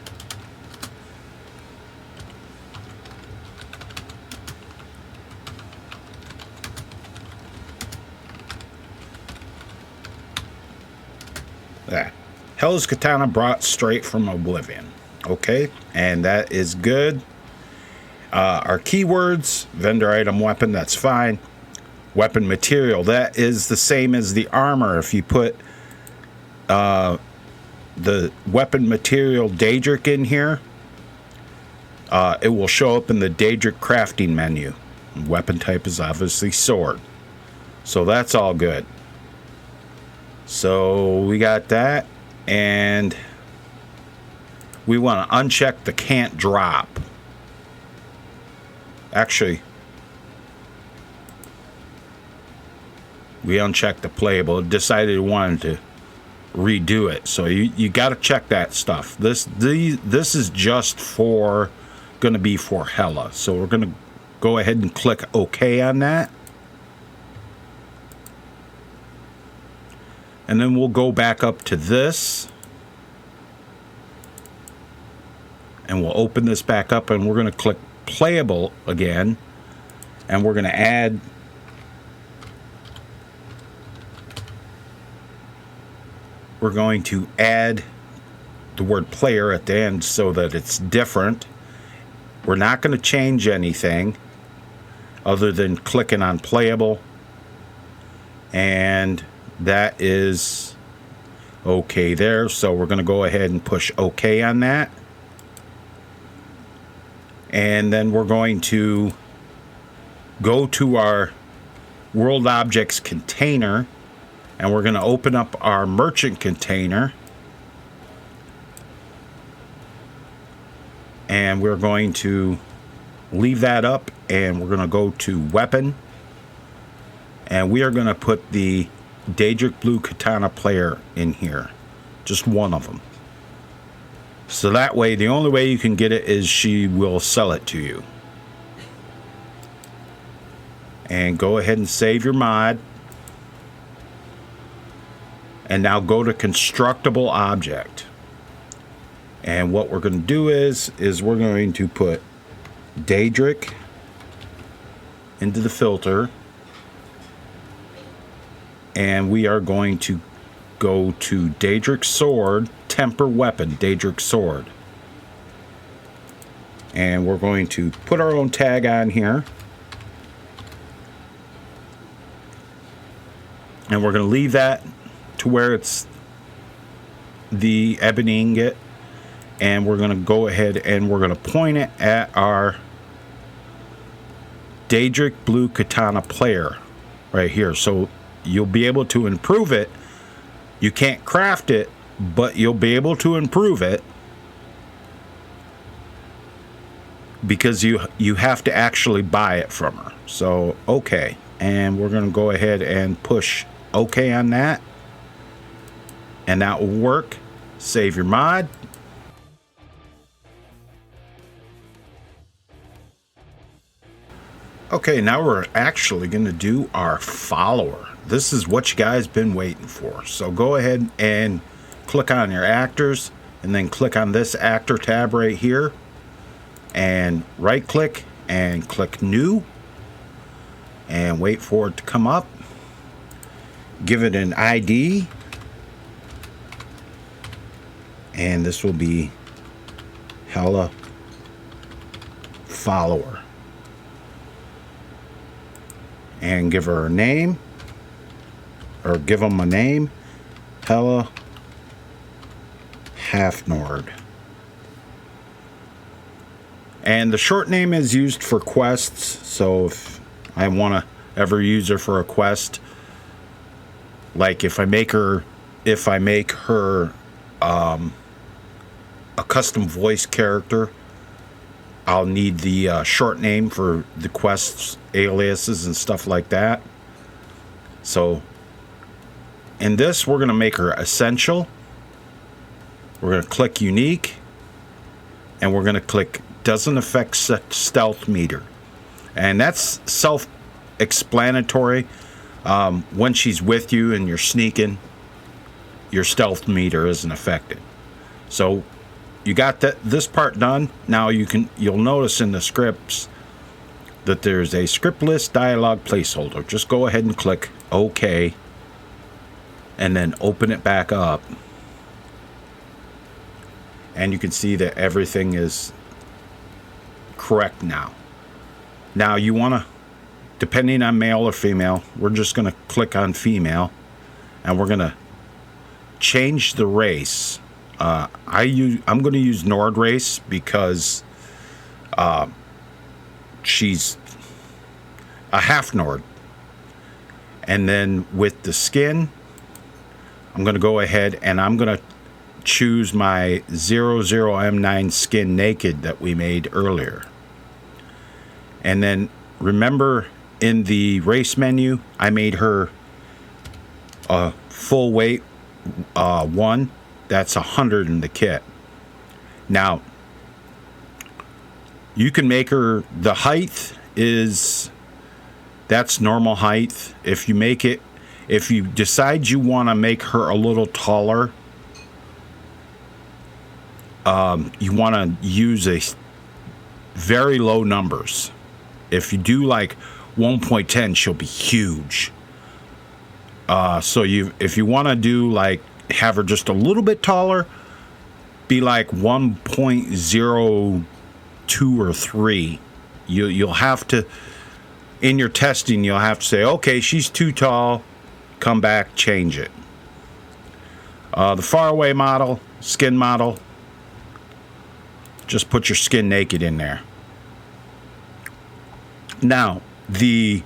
That. Hela's katana brought straight from Oblivion. Okay, and that is good. Our keywords, vendor item weapon, that's fine. Weapon material, that is the same as the armor. If you put the weapon material Daedric in here, it will show up in the Daedric crafting menu. Weapon type is obviously sword. So that's all good. So we got that, and we want to uncheck the can't drop. Actually, we unchecked the playable. It decided it wanted to redo it. So you got to check that stuff. This is just for going to be for Hela. So we're going to go ahead and click OK on that. And then we'll go back up to this. And we'll open this back up, and we're going to click playable again. And we're going to add the word player at the end so that it's different. We're not going to change anything other than clicking on playable. And that is okay there. So we're going to go ahead and push OK on that. And then we're going to go to our world objects container, and we're going to open up our merchant container, and we're going to leave that up, and we're going to go to weapon, and we are going to put the Daedric Blue Katana player in here, just one of them. So that way, the only way you can get it is she will sell it to you. And go ahead and save your mod. And now go to constructible object. And what we're going to do is we're going to put Daedric into the filter. And we are going to go to Daedric Sword, Temper Weapon, Daedric Sword. And we're going to put our own tag on here. And we're going to leave that to where it's the ebony ingot. And we're going to go ahead and we're going to point it at our Daedric Blue Katana player right here. So you'll be able to improve it. You can't craft it, but you'll be able to improve it because you have to actually buy it from her. So, okay. And we're going to go ahead and push OK on that. And that will work. Save your mod. Okay, now we're actually going to do our follower. This is what you guys been waiting for. So go ahead and click on your actors and then click on this actor tab right here and right click and click new and wait for it to come up. Give it an ID, and this will be Hella Follower. And give her a name, or give them a name, Hella Halfnord. And the short name is used for quests, so if I want to ever use her for a quest, like if I make her a custom voice character, I'll need the short name for the quests, aliases, and stuff like that. So in this, we're going to make her essential. We're going to click unique, and we're going to click doesn't affect stealth meter. And that's self-explanatory. When she's with you and you're sneaking, your stealth meter isn't affected. So you got this part done. Now you'll notice in the scripts that there's a script list dialog placeholder. Just go ahead and click OK and then open it back up. And you can see that everything is correct now. Now you want to, depending on male or female, we're just going to click on female and we're going to change the race. I'm going to use Nord race because she's a half Nord. And then with the skin, I'm going to go ahead and I'm going to choose my 00M9 skin naked that we made earlier. And then remember in the race menu, I made her a full weight 1. That's 100 in the kit. Now, you can make her, the height is, that's normal height. If you decide you want to make her a little taller, you want to use a very low numbers. If you do like 1.10, she'll be huge. So if you want to do like, have her just a little bit taller, be like 1.02 or 3. You'll have to, in your testing, you'll have to say, okay, she's too tall, come back, change it. The faraway model, skin model, just put your skin naked in there. Now, the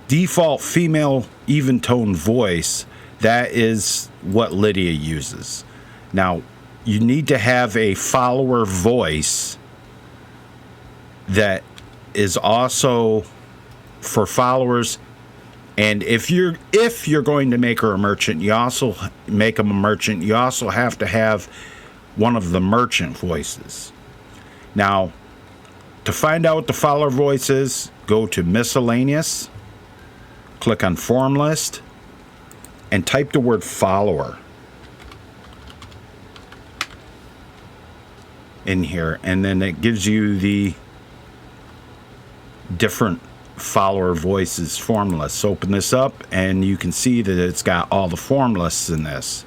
default female even tone voice, that is what Lydia uses. Now, you need to have a follower voice that is also for followers. And if you're going to make her a merchant, you also make them a merchant. You also have to have one of the merchant voices. Now, to find out what the follower voice is, go to miscellaneous, click on form list, and type the word follower in here, and then it gives you the different follower voices form lists. Open this up and you can see that it's got all the form lists in this.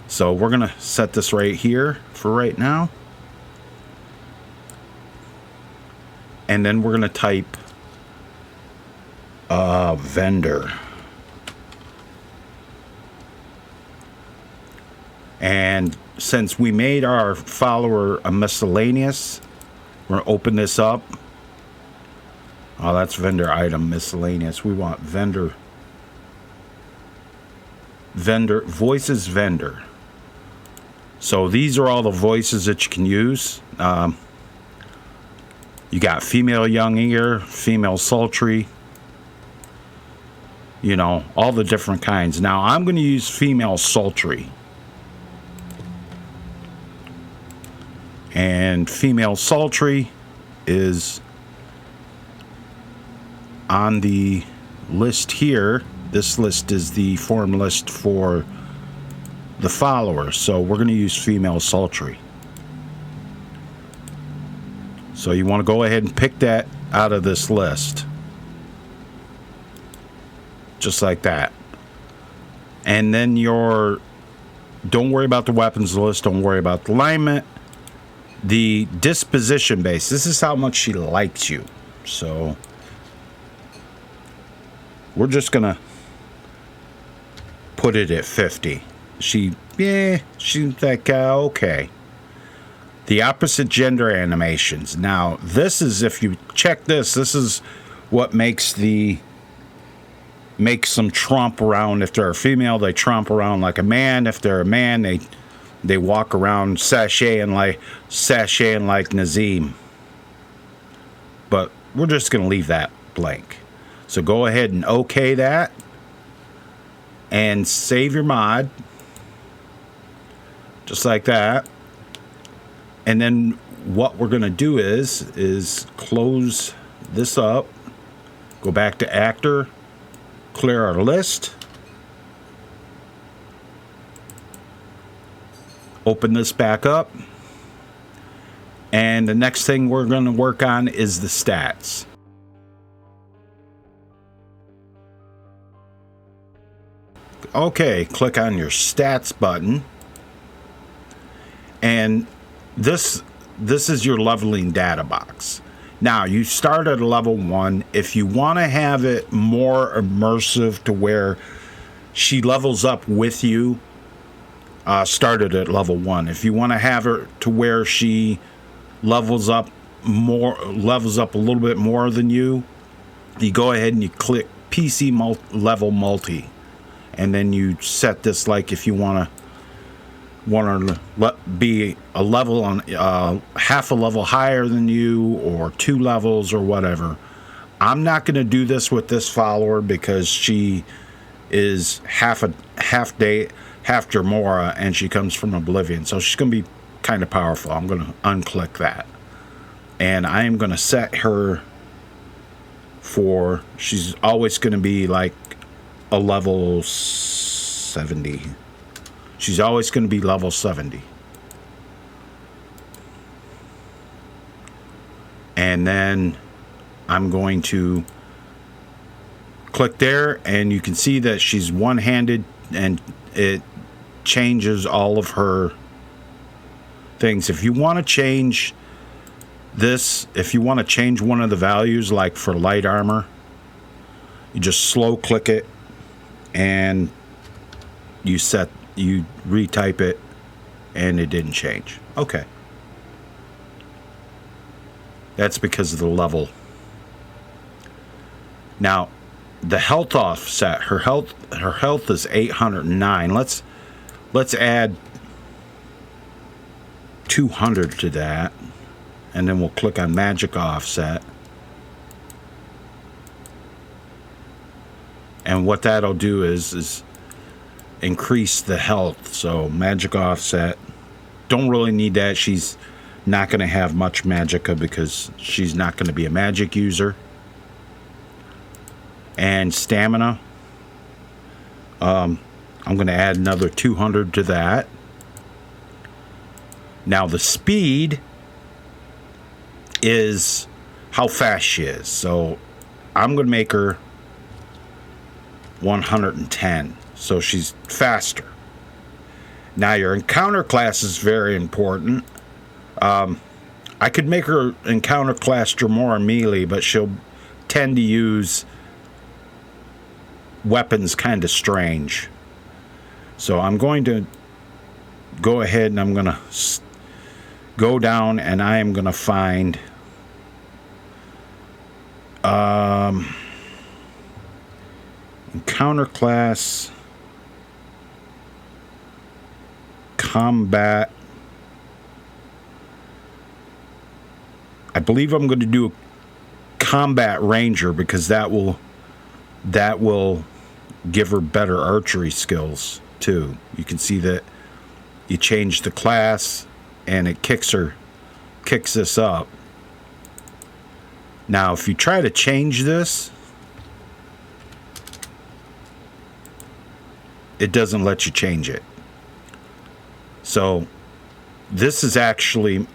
So we're gonna set this right here for right now, and then we're gonna type vendor. And since we made our follower a miscellaneous, we're gonna open this up. Oh, that's vendor item miscellaneous. We want vendor voices vendor. So these are all the voices that you can use. You got female young ear, female sultry, you know, all the different kinds. Now I'm going to use female sultry. And female sultry is on the list here. This list is the form list for the followers, so we're going to use female sultry. So you want to go ahead and pick that out of this list, just like that. And then don't worry about the weapons list, don't worry about the alignment, the disposition base. This is how much she likes you. So we're just gonna put it at 50. She's like, okay. The opposite gender animations. Now, this is, if you check this is what makes them tromp around. If they're a female, they tromp around like a man. If they're a man, they walk around sashaying like Nazim. But we're just gonna leave that blank. So go ahead and OK that and save your mod, just like that. And then what we're going to do is close this up, go back to actor, clear our list, open this back up, and the next thing we're going to work on is the stats. Okay, click on your stats button, and this is your leveling data box. Now, you start at level 1. If you want to have it more immersive to where she levels up with you, start it at level 1. If you want to have her to where she levels up a little bit more than you go ahead and you click PC level multi. And then you set this, like, if you want to be a level on half a level higher than you, or 2 levels, or whatever. I'm not going to do this with this follower because she is half Dremora and she comes from Oblivion, so she's going to be kind of powerful. I'm going to unclick that, and I am going to set her for, she's always going to be like a level 70. She's always going to be level 70. And then I'm going to click there, and you can see that she's one-handed, and it changes all of her things. If you want to change this, if you want to change one of the values, like for light armor, you just slow click it and you retype it, and it didn't change. Okay. That's because of the level. Now, the health offset. Her health is 809. Let's add 200 to that, and then we'll click on magic offset. And what that'll do is increase the health. So magic offset, don't really need that. She's not going to have much magicka because she's not going to be a magic user. And stamina, I'm going to add another 200 to that. Now the speed is how fast she is. So I'm going to make her 110. So she's faster. Now your encounter class is very important. I could make her encounter class more melee, but she'll tend to use weapons kind of strange. So I'm going to go ahead and I'm going to go down and I am going to find encounter class combat. I believe I'm going to do a combat ranger because that will give her better archery skills too. You can see that you change the class and it kicks this up. Now if you try to change this, it doesn't let you change it. So this is actually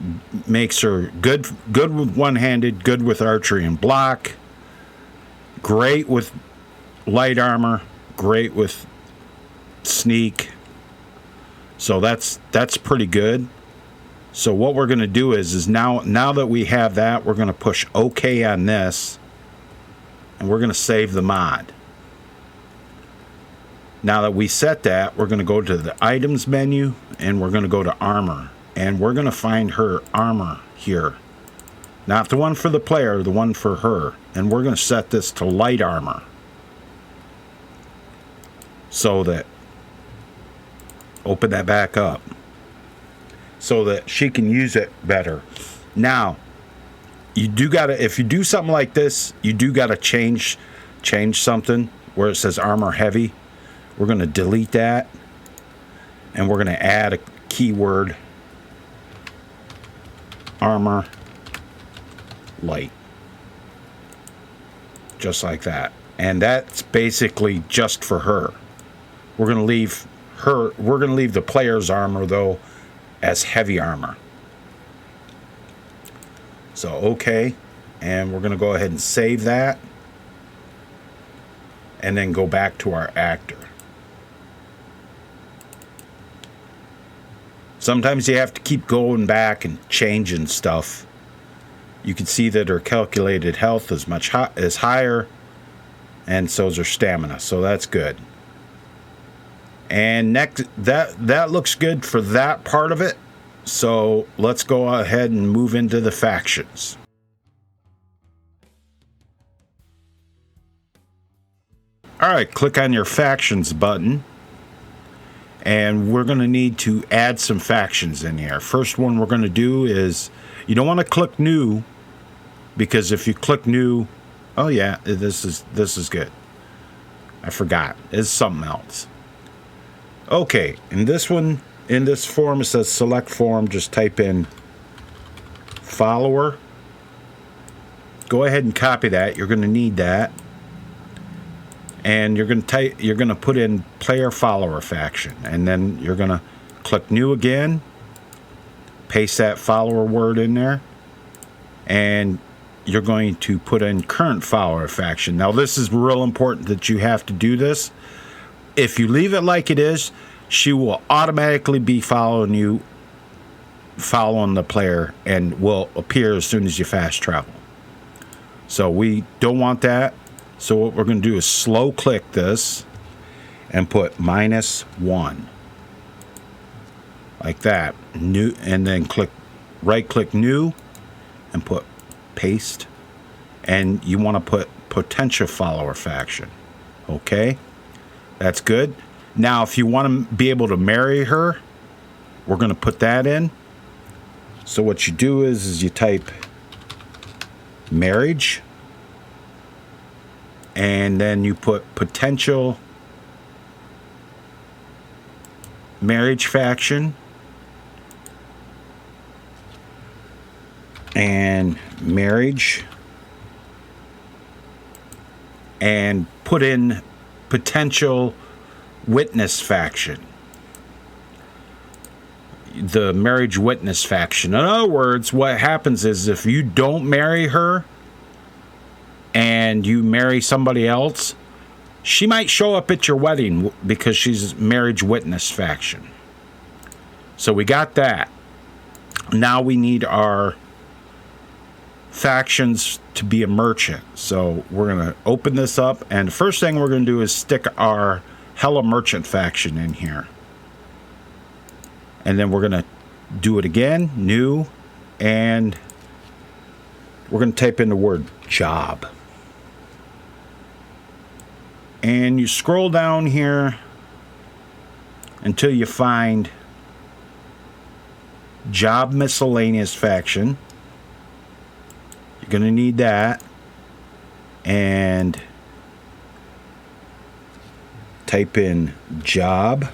makes her good with one-handed, good with archery and block, great with light armor, great with sneak. So that's pretty good. So what we're going to do is now that we have that, we're going to push OK on this, and we're going to save the mod. Now that we set that, we're going to go to the items menu, and we're going to go to armor, and we're going to find her armor here. Not the one for the player, the one for her. And we're going to set this to light armor, so that, open that back up, so that she can use it better. Now, you do gotta, if you do something like this, you do gotta change something where it says armor heavy. We're gonna delete that, and we're gonna add a keyword, armor light, just like that. And that's basically just for her. We're gonna leave the player's armor though as heavy armor. So okay, and we're gonna go ahead and save that, and then go back to our actor. Sometimes you have to keep going back and changing stuff. You can see that her calculated health is is higher, and so is her stamina. So that's good. And next, that looks good for that part of it. So let's go ahead and move into the factions. All right, click on your factions button. And we're going to need to add some factions in here. First one we're going to do is, you don't want to click new, because if you click new, oh yeah, this is good. I forgot. It's something else. Okay, in this one, in this form, it says select form. Just type in follower. Go ahead and copy that. You're going to need that. And you're going to put in player follower faction, and then you're going to click new again, paste that follower word in there, and you're going to put in current follower faction. Now this is real important that you have to do this. If you leave it like it is, she will automatically be following the player, and will appear as soon as you fast travel. So we don't want that. So what we're going to do is slow click this and put -1 like that, new, and then right click new and put paste, and you want to potential follower faction. Okay, that's good. Now, if you want to be able to marry her, we're going to put that in. So what you do is you type marriage, and then you put potential marriage faction, and marriage, and put in potential witness faction. The marriage witness faction. In other words, what happens is if you don't marry her and you marry somebody else, she might show up at your wedding because she's marriage witness faction. So we got that. Now we need our factions to be a merchant. So we're going to open this up, and the first thing we're going to do is stick our Hella merchant faction in here. And then we're going to do it again, new, and we're going to type in the word job. And you scroll down here until you find job miscellaneous faction. You're going to need that. And type in job.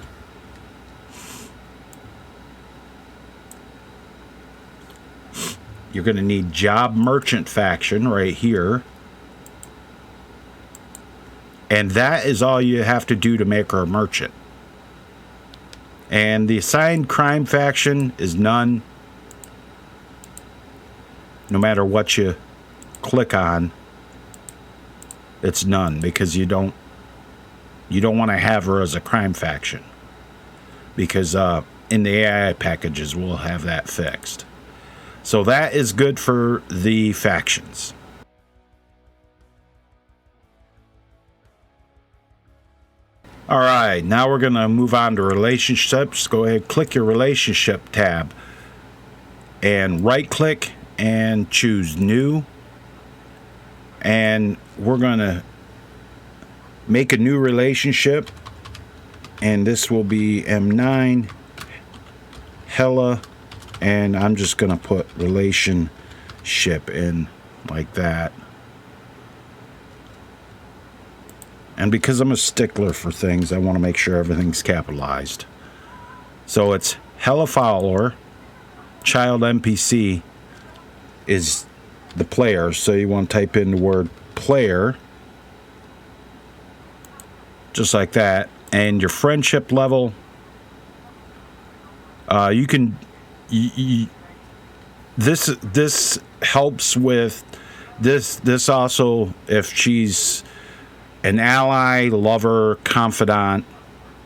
You're going to need job merchant faction right here. And that is all you have to do to make her a merchant. And the assigned crime faction is none. No matter what you click on, it's none, because you don't want to have her as a crime faction. Because in the AI packages, we'll have that fixed. So that is good for the factions. All right, now we're going to move on to relationships. Go ahead, click your relationship tab and right click and choose new. And we're going to make a new relationship. And this will be M9 Hella. And I'm just going to put relationship in like that. And because I'm a stickler for things, I want to make sure everything's capitalized. So it's Hella follower, child NPC is the player. So you want to type in the word player, just like that. And your friendship level, you can... This helps with this also if she's an ally, lover, confidant,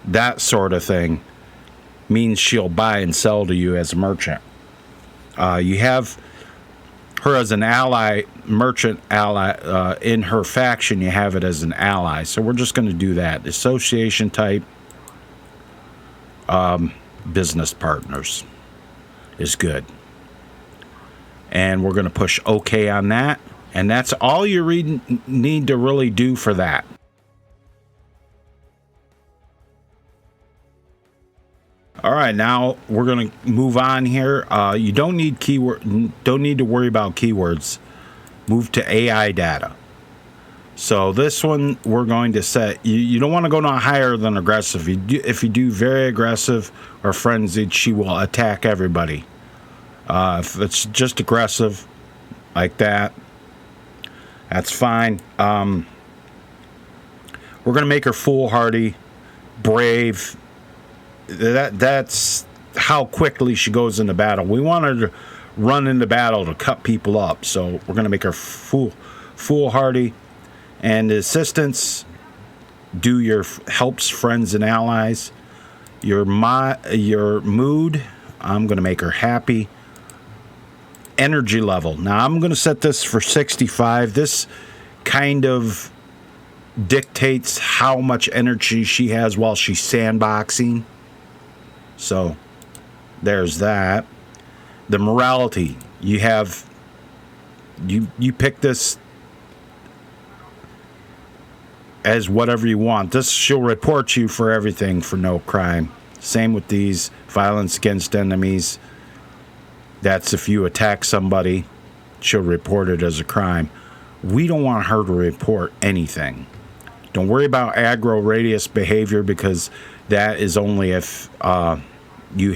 that sort of thing, means she'll buy and sell to you as a merchant. You have her as an ally, merchant ally, in her faction, you have it as an ally. So we're just going to do that. Association type, business partners is good. And we're going to push OK on that. And that's all you need to really do for that. All right, now we're going to move on here. You don't need to worry about keywords. Move to AI data. So this one we're going to set. You don't want to go no higher than aggressive. If you do very aggressive or frenzied, she will attack everybody. If it's just aggressive like that, that's fine. We're going to make her foolhardy, brave. That's how quickly she goes into battle. We want her to run into battle to cut people up. So we're going to make her foolhardy. And assistance, do your helps friends and allies. Your mood, I'm going to make her happy. Energy level. Now I'm going to set this for 65. This kind of dictates how much energy she has while she's sandboxing. So there's that. The morality. You pick this as whatever you want. She'll report you for everything for no crime. Same with these, violence against enemies. That's if you attack somebody, she'll report it as a crime. We don't want her to report anything. Don't worry about aggro radius behavior, because that is only if you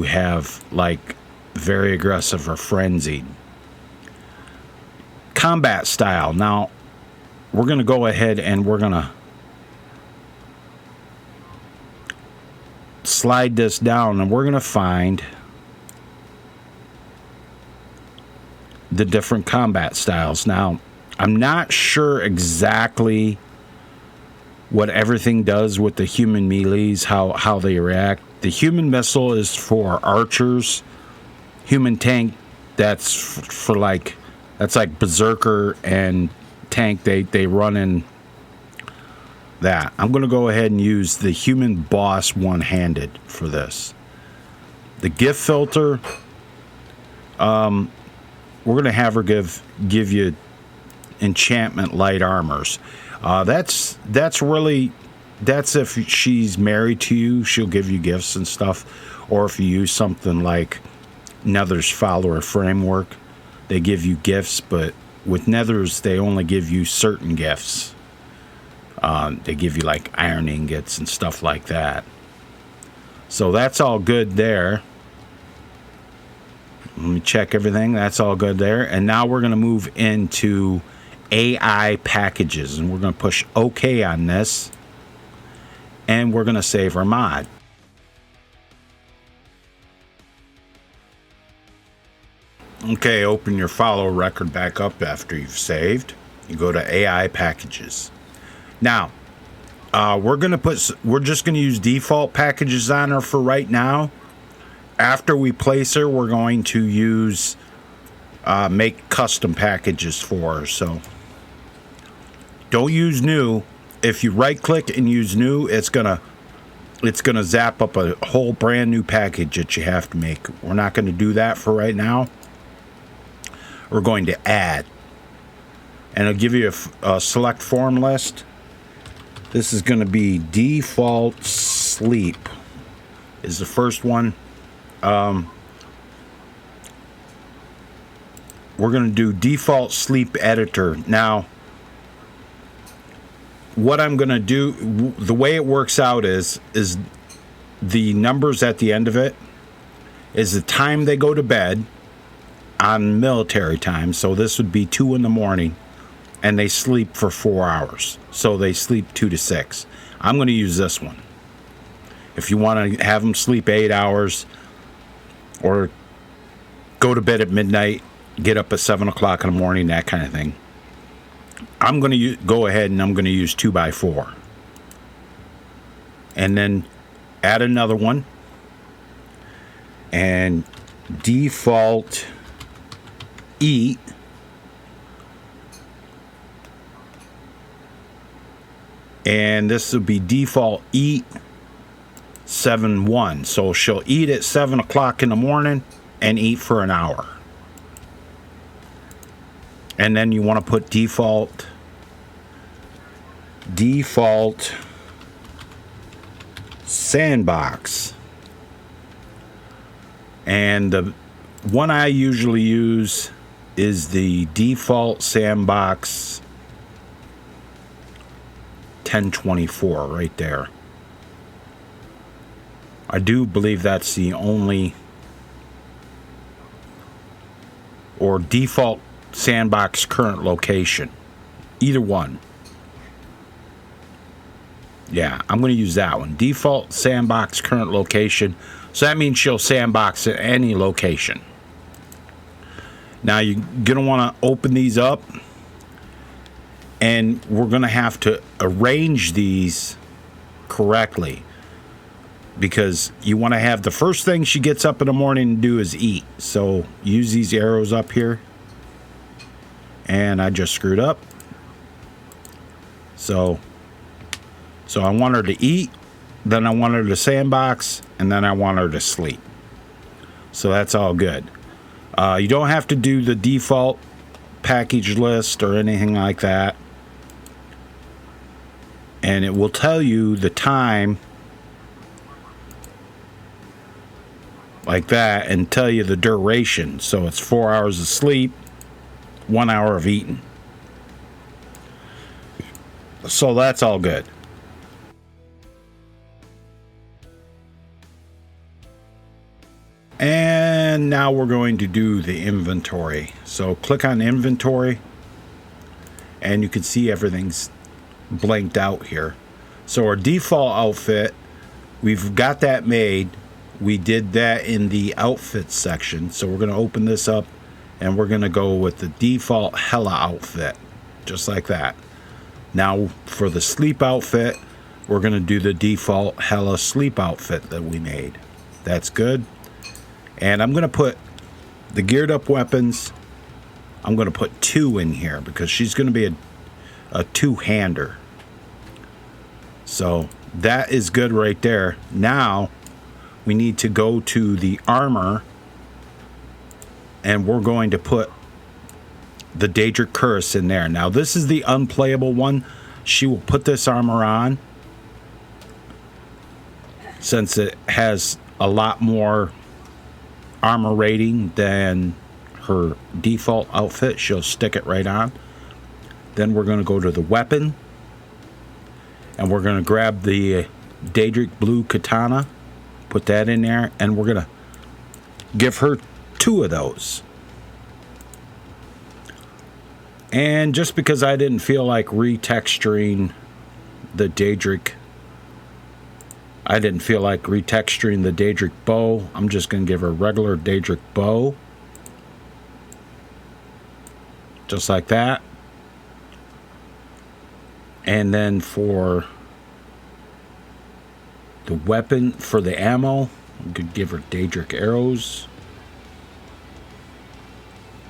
have like very aggressive or frenzied. Combat style. Now, we're going to go ahead and we're going to slide this down, and we're going to find the different combat styles. Now, I'm not sure exactly what everything does with the human melees, how they react. The human missile is for archers. Human tank, that's like berserker and tank. They run in that. I'm going to go ahead and use the human boss one-handed for this. The gift filter, we're going to have her give you enchantment light armors. That's if she's married to you, she'll give you gifts and stuff. Or if you use something like Nether's follower framework, they give you gifts, but with Nether's they only give you certain gifts. They give you like iron ingots and stuff like that. So that's all good there. Let me check everything. That's all good there. And now we're going to move into AI packages, and we're going to push OK on this, and we're going to save our mod. Okay, open your follow record back up after you've saved. You go to AI packages. Now, we're just going to use default packages on her for right now. After we place her, we're going to use make custom packages for her. So don't use new. If you right click and use new, it's gonna zap up a whole brand new package that you have to make. We're not going to do that for right now. We're going to add, and it'll give you a select form list. This is going to be default sleep is the first one. We're going to do default sleep editor. Now, what I'm going to do, the way it works out is the numbers at the end of it is the time they go to bed on military time. So this would be 2 in the morning, and they sleep for 4 hours. So they sleep 2 to 6. I'm going to use this one. If you want to have them sleep 8 hours or go to bed at midnight, get up at 7 o'clock in the morning, that kind of thing, I'm going to go ahead and I'm going to use 2x4. And then add another one. And default eat. And this will be default eat 7-1. So she'll eat at 7 o'clock in the morning and eat for an hour. And then you want to put default sandbox. And the one I usually use is the default sandbox 1024 right there. I do believe that's the only, or default sandbox current location. Either one. Yeah, I'm going to use that one. Default sandbox current location. So that means she'll sandbox at any location. Now you're going to want to open these up, and we're going to have to arrange these correctly, because you want to have the first thing she gets up in the morning to do is eat. So use these arrows up here. And I just screwed up. So I want her to eat, then I want her to sandbox, and then I want her to sleep. So that's all good. You don't have to do the default package list or anything like that. And it will tell you the time like that and tell you the duration. So it's 4 hours of sleep, 1 hour of eating. So that's all good. And now we're going to do the inventory. So click on inventory and you can see everything's blanked out here. So our default outfit, we've got that made. We did that in the outfits section. So we're going to open this up and we're going to go with the default Hella outfit, just like that. Now for the sleep outfit, we're going to do the default Hella sleep outfit that we made. That's good. And I'm going to put the geared up weapons. I'm going to put 2 in here because she's going to be a two-hander. So that is good right there. Now we need to go to the armor and we're going to put the Daedric Curse in there. Now this is the unplayable one. She will put this armor on since it has a lot more armor rating than her default outfit. She'll stick it right on. Then we're going to go to the weapon and we're going to grab the Daedric blue katana, put that in there, and we're going to give her 2 of those. And just because I didn't feel like retexturing the Daedric, I didn't feel like retexturing the Daedric bow, I'm just going to give her a regular Daedric bow. Just like that. And then for the weapon, for the ammo, I'm going to give her Daedric arrows,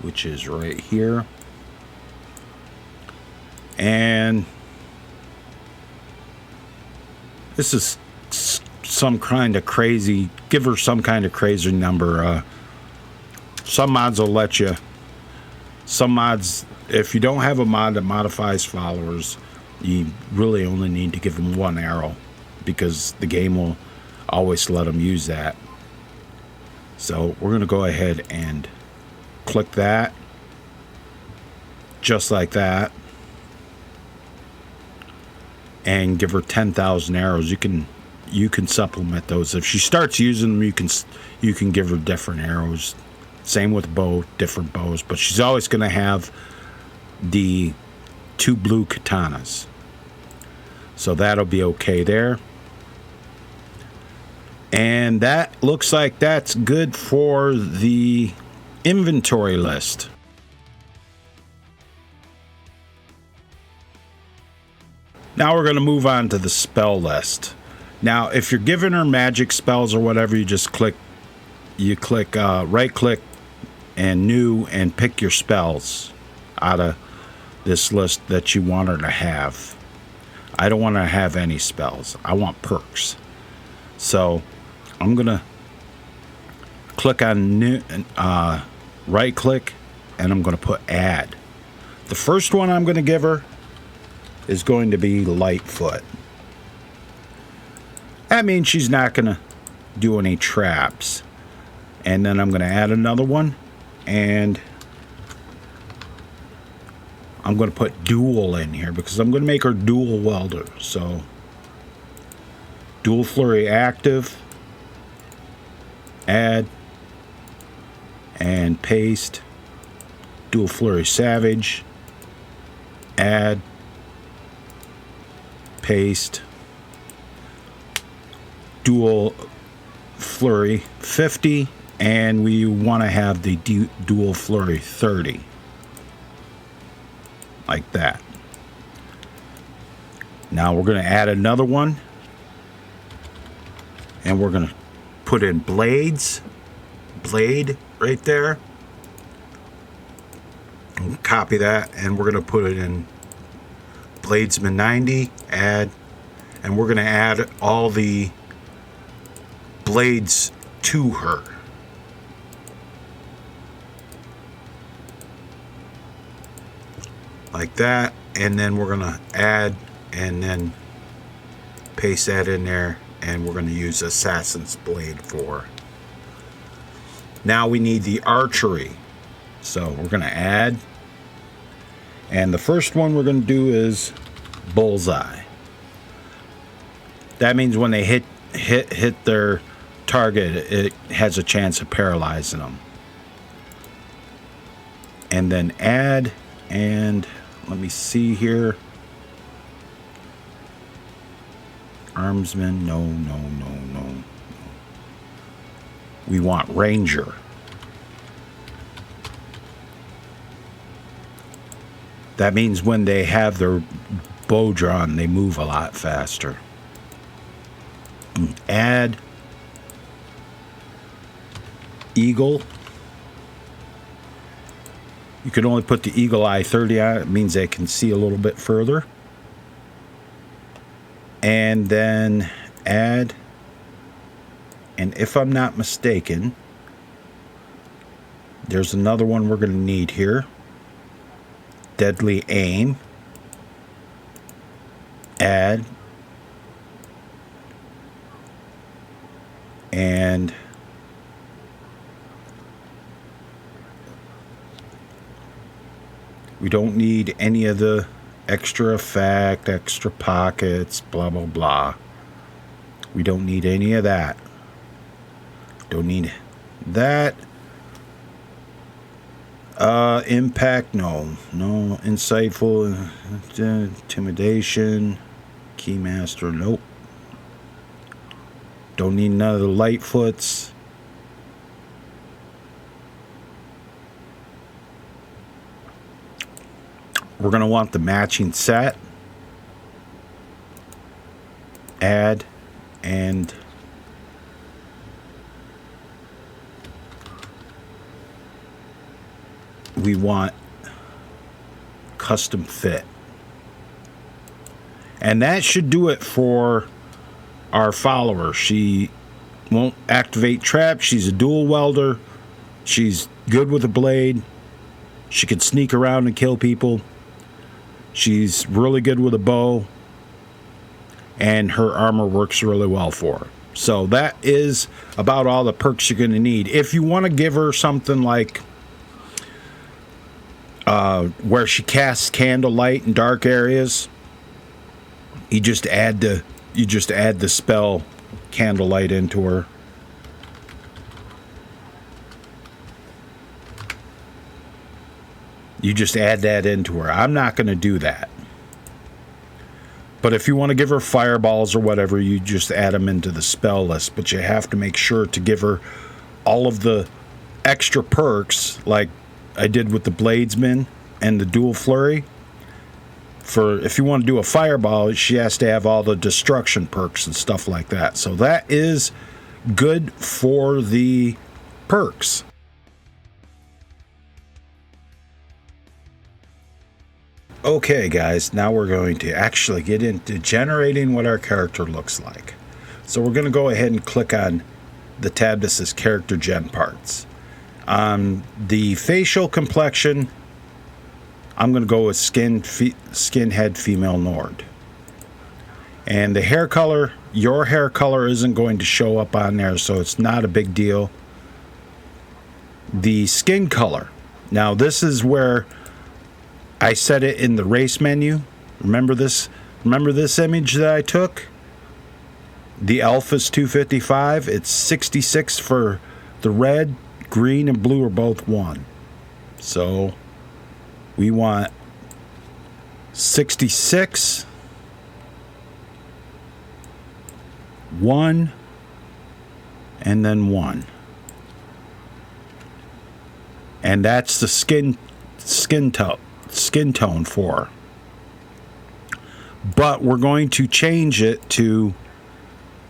which is right here. And this is some kind of crazy, give her some kind of crazy number. Some mods will let you, some mods, if you don't have a mod that modifies followers, you really only need to give them 1 arrow because the game will always let them use that. So we're going to go ahead and click that, just like that, and give her 10,000 arrows. You can supplement those. If she starts using them, you can give her different arrows. Same with bow, different bows, but she's always going to have the 2 blue katanas. So that'll be okay there. And that looks like that's good for the inventory list. Now we're going to move on to the spell list. Now, if you're giving her magic spells or whatever, you just click right click and new and pick your spells out of this list that you want her to have. I don't want to have any spells. I want perks. So I'm going to click on new, right click, and I'm going to put add. The first one I'm going to give her is going to be Lightfoot. That means she's not going to do any traps. And then I'm going to add another one, and I'm going to put dual in here because I'm going to make her dual welder. So dual flurry active, add, and paste. Dual flurry savage, add, paste. Dual flurry 50, and we want to have the dual flurry 30, like that. Now we're going to add another one, and we're going to put in blade right there, and copy that, and we're going to put it in Bladesman 90, add, and we're going to add all the blades to her. Like that, and then we're going to add and then Paste that in there, and we're going to use Assassin's Blade for. Now we need the archery. So we're going to add. And the first one we're going to do is bullseye. That means when they hit their target, it has a chance of paralyzing them. And then add, and let me see here. Armsman, no. We want Ranger. That means when they have their bow drawn, they move a lot faster. Add Eagle. You can only put the Eagle Eye 30 on. It means they can see a little bit further. And then add, and if I'm not mistaken, there's another one we're going to need here. Deadly Aim. Add. And we don't need any of the extra effect, extra pockets, blah, blah, blah. We don't need any of that. Don't need that. Impact, no. Insightful, intimidation, Keymaster, nope. Don't need none of the Lightfoots. We're going to want the matching set. Add, and we want custom fit. And that should do it for our follower. She won't activate traps. She's a dual welder. She's good with a blade. She can sneak around and kill people. She's really good with a bow. And her armor works really well for her. So that is about all the perks you're going to need. If you want to give her something like where she casts candlelight in dark areas, you just add the spell candlelight into her. You just add that into her. I'm not going to do that. But if you want to give her fireballs or whatever, you just add them into the spell list. But you have to make sure to give her all of the extra perks, like I did with the Bladesman and the Dual Flurry. For if you want to do a fireball, she has to have all the destruction perks and stuff like that. So that is good for the perks. Okay, guys, now we're going to actually get into generating what our character looks like. So we're going to go ahead and click on the tab that says Character Gen Parts. The facial complexion, I'm going to go with skinhead female Nord. And the hair color, your hair color isn't going to show up on there, so it's not a big deal. The skin color. Now, this is where I set it in the race menu. Remember this image that I took? The Alpha's 255. It's 66 for the red, green, and blue are both 1. So we want 66, 1, and then 1. And that's the skin tone for her. But we're going to change it to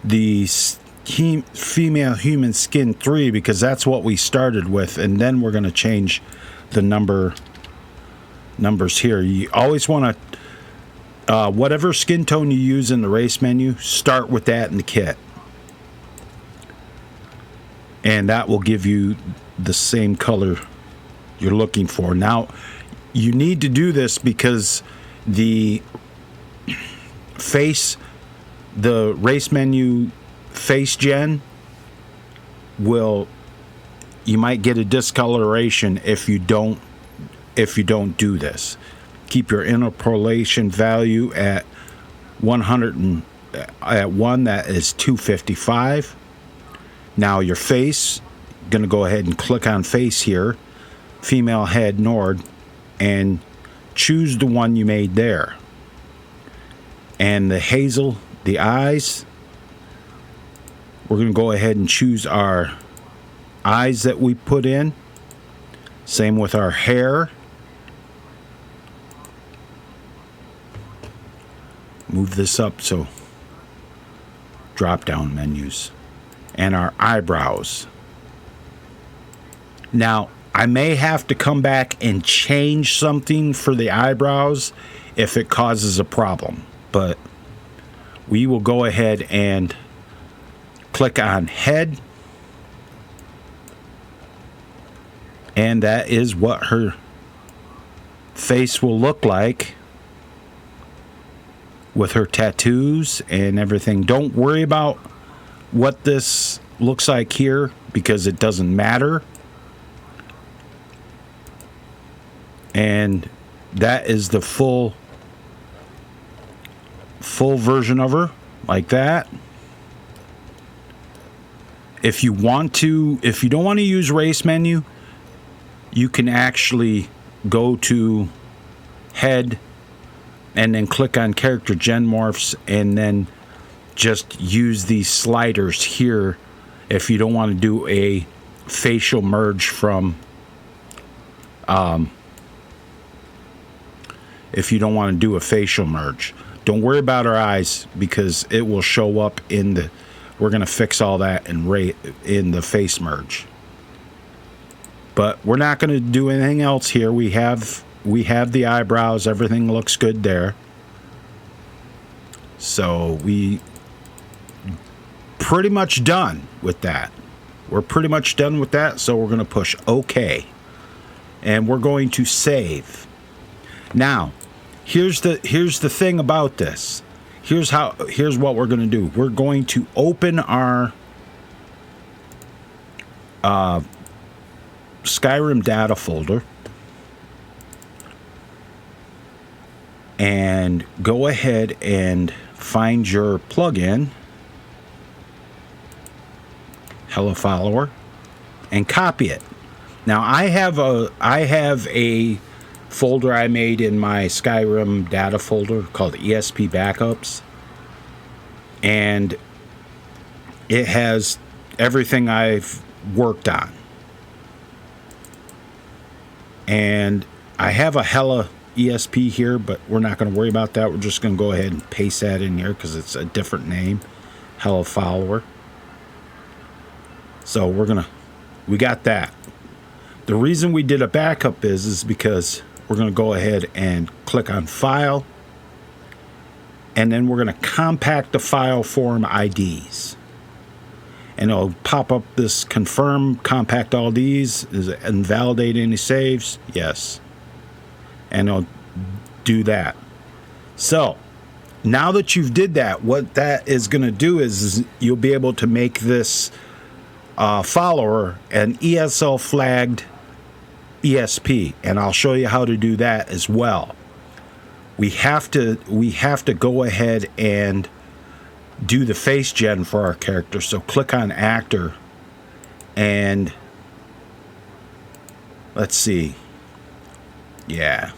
the female human skin 3 because that's what we started with, and then we're going to change the numbers here. You always want to whatever skin tone you use in the race menu, start with that in the kit, and that will give you the same color you're looking for. Now you need to do this because the face the Racemenu face gen will, you might get a discoloration if you don't do this. Keep your interpolation value at 100 and at 1, that is 255. Now your face, gonna go ahead and click on face here, female head Nord, and choose the one you made there. And the hazel, the eyes, we're gonna go ahead and choose our eyes that we put in. Same with our hair. Move this up so drop down menus. And our eyebrows. Now, I may have to come back and change something for the eyebrows if it causes a problem, but we will go ahead and click on head, and that is what her face will look like with her tattoos and everything. Don't worry about what this looks like here because it doesn't matter. And that is the full version of her, like that. If you don't want to use Racemenu, you can actually go to head and then click on character gen morphs and then just use these sliders here if you don't want to do a facial merge from if you don't want to do a facial merge. Don't worry about our eyes because it will show up in the, we're going to fix all that in the face merge. But we're not going to do anything else here. We have the eyebrows, everything looks good there. So we pretty much done with that. We're pretty much done with that, so we're going to push OK. And we're going to save. Now, here's the thing about this. Here's what we're going to do. We're going to open our Skyrim data folder and go ahead and find your plugin, Hello Follower, and copy it. Now I have a folder I made in my Skyrim data folder called ESP Backups, and it has everything I've worked on. And I have a Hella ESP here, but we're not going to worry about that. We're just going to go ahead and paste that in here because it's a different name, Hello Follower. So we got that. The reason we did a backup is because we're going to go ahead and click on File, and then we're going to compact the file form IDs. And it'll pop up this confirm, compact all these, does it invalidate any saves? Yes. And it'll do that. So, now that you've did that, what that is going to do is you'll be able to make this follower an ESL flagged ESP, and I'll show you how to do that as well. We have to go ahead and do the face gen for our character. So click on actor and let's see. Yeah.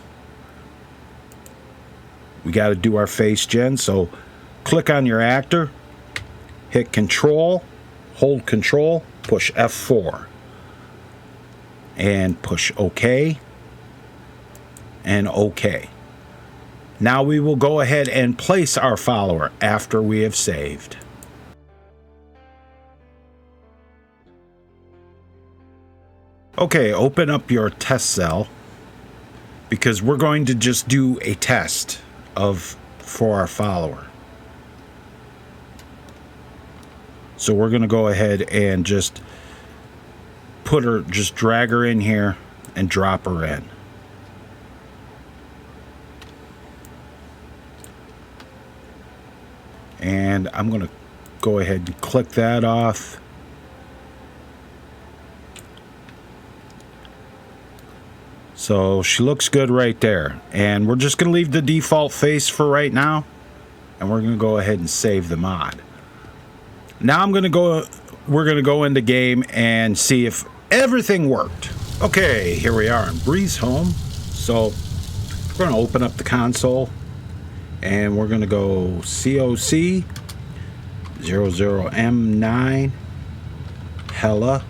We got to do our face gen. So click on your actor, hit control, hold control, push F4 and push OK and OK. Now we will go ahead and place our follower after we have saved. Okay, open up your test cell because we're going to just do a test for our follower. So we're going to go ahead and just drag her in here and drop her in. And I'm going to go ahead and click that off. So she looks good right there. And we're just going to leave the default face for right now. And we're going to go ahead and save the mod. Now we're going to go into game and see if everything worked. Okay, here we are in Breeze Home. So we're going to open up the console. And we're going to go COC 00M9 Hella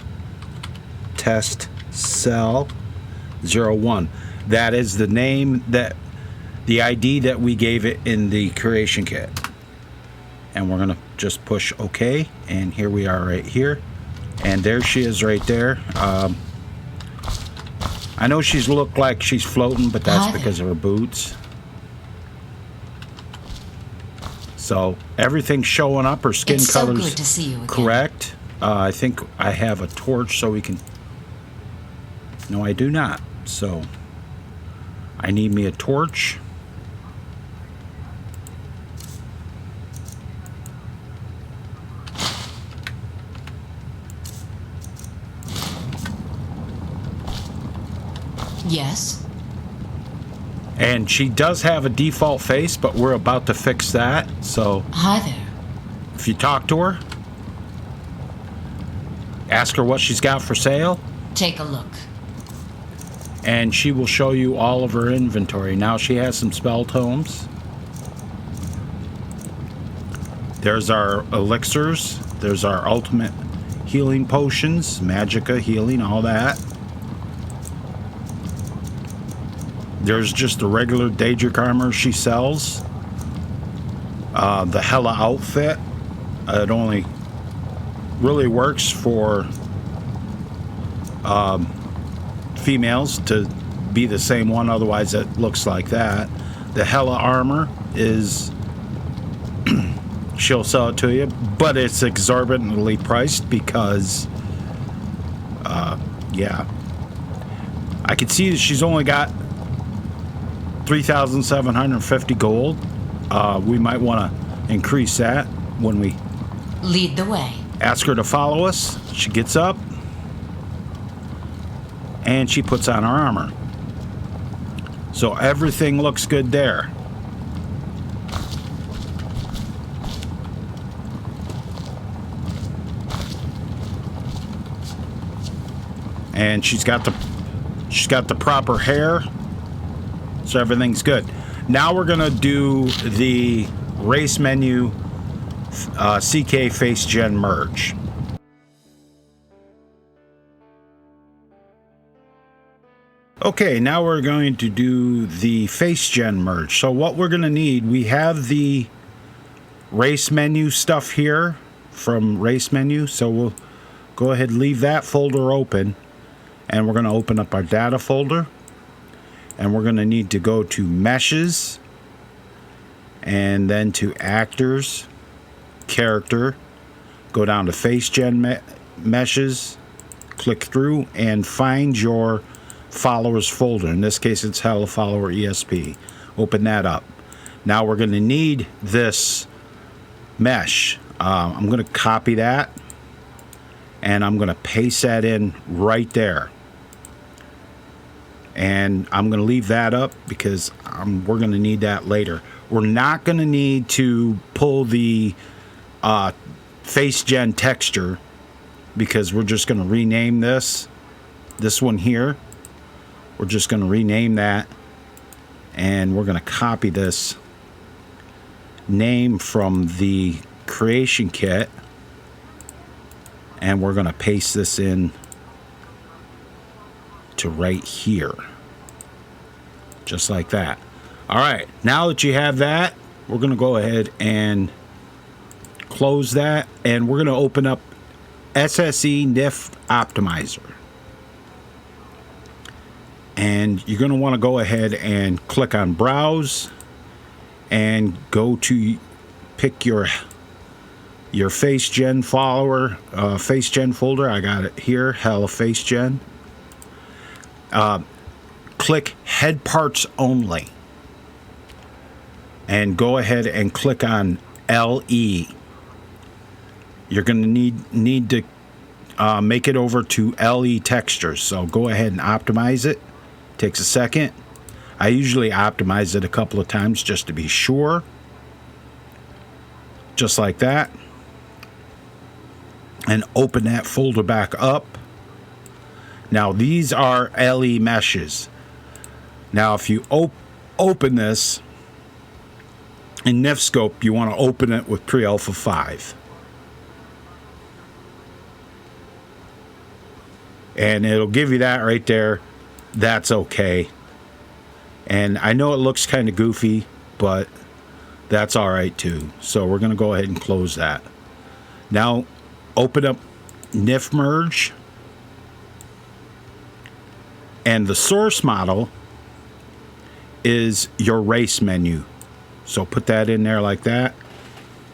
Test Cell 01. That is the name, that the ID that we gave it in the creation kit. And we're going to just push OK. And here we are right here. And there she is right there. I know she's looked like she's floating, but that's because of her boots. So everything's showing up. Her skin color's so good to see you again. Correct. I think I have a torch so we can... No, I do not. So I need me a torch. Yes. And she does have a default face, but we're about to fix that. So Hi there. if you talk to her, ask her what she's got for sale, Take a look. and she will show you all of her inventory. Now she has some spell tomes. There's our elixirs. There's our ultimate healing potions, magicka healing, all that. There's just the regular Daedric armor she sells. The Hella outfit. It only really works for females to be the same one, otherwise it looks like that. The Hella armor is... she'll sell it to you, but it's exorbitantly priced because... yeah. I can see that she's only got 3,750 gold. We might want to increase that when we Lead the way. ask her to follow us. She gets up and she puts on her armor. So everything looks good there. And she's got the proper hair. So everything's good. Now we're going to do the Racemenu CK Facegen Merge. Okay, now we're going to do the Facegen Merge. So what we're going to need, we have the Racemenu stuff here from Racemenu. So we'll go ahead and leave that folder open. And we're going to open up our data folder. And we're going to need to go to Meshes, and then to Actors, Character, go down to Facegen Meshes, click through, and find your Followers folder. In this case, it's Hella Follower ESP. Open that up. Now we're going to need this mesh. I'm going to copy that, and I'm going to paste that in right there. And I'm going to leave that up because we're going to need that later. We're not going to need to pull the Facegen texture because we're just going to rename this one here. We're just going to rename that. And we're going to copy this name from the creation kit. And we're going to paste this in to right here, just like that. All right, now that you have that, we're going to go ahead and close that, and we're going to open up SSE NIF Optimizer. And you're going to want to go ahead and click on Browse and go to pick your Facegen follower, Facegen folder. I got it here, Hella Facegen. Click Head Parts Only. And go ahead and click on LE. You're going to need to make it over to LE textures. So go ahead and optimize it. Takes a second. I usually optimize it a couple of times just to be sure. Just like that. And open that folder back up. Now these are LE meshes. Now if you open this in NifScope, you want to open it with Pre-Alpha 5. And it'll give you that right there. That's okay. And I know it looks kind of goofy, but that's all right too. So we're going to go ahead and close that. Now open up NIF Merge. And the source model is your Racemenu. So put that in there like that.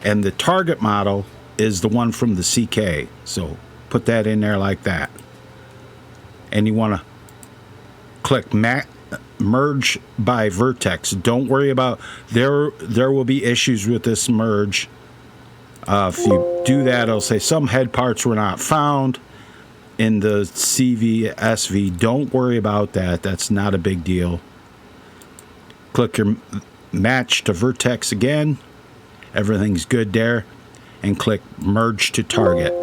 And the target model is the one from the CK. So put that in there like that. And you want to click merge by vertex. Don't worry about there will be issues with this merge. If you do that, it'll say some head parts were not found in the CVSV. Don't worry about that. That's not a big deal. Click your match to vertex again. Everything's good there. And click merge to target.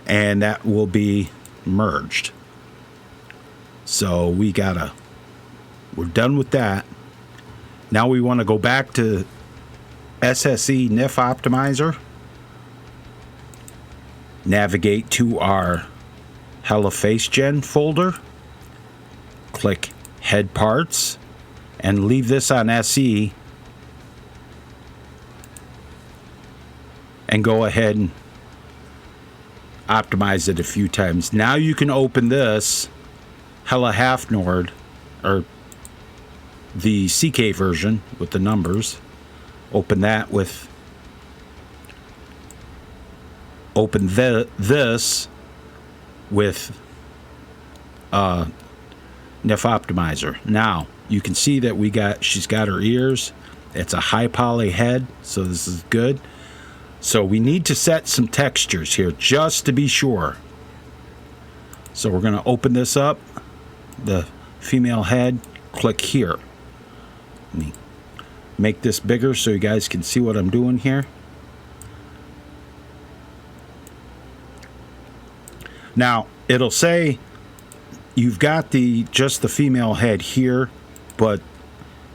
And that will be merged. So we're done with that. Now we want to go back to SSE NIF Optimizer. Navigate to our Hella Facegen folder. Click head parts and leave this on SE. And go ahead and optimize it a few times. Now you can open this Hella Half Nord, or the CK version with the numbers. Open that with, this with NIF Optimizer. Now you can see that she's got her ears. It's a high poly head, so this is good. So we need to set some textures here just to be sure. So we're going to open this up, the female head, click here. Let me make this bigger so you guys can see what I'm doing here. Now it'll say you've got just the female head here, but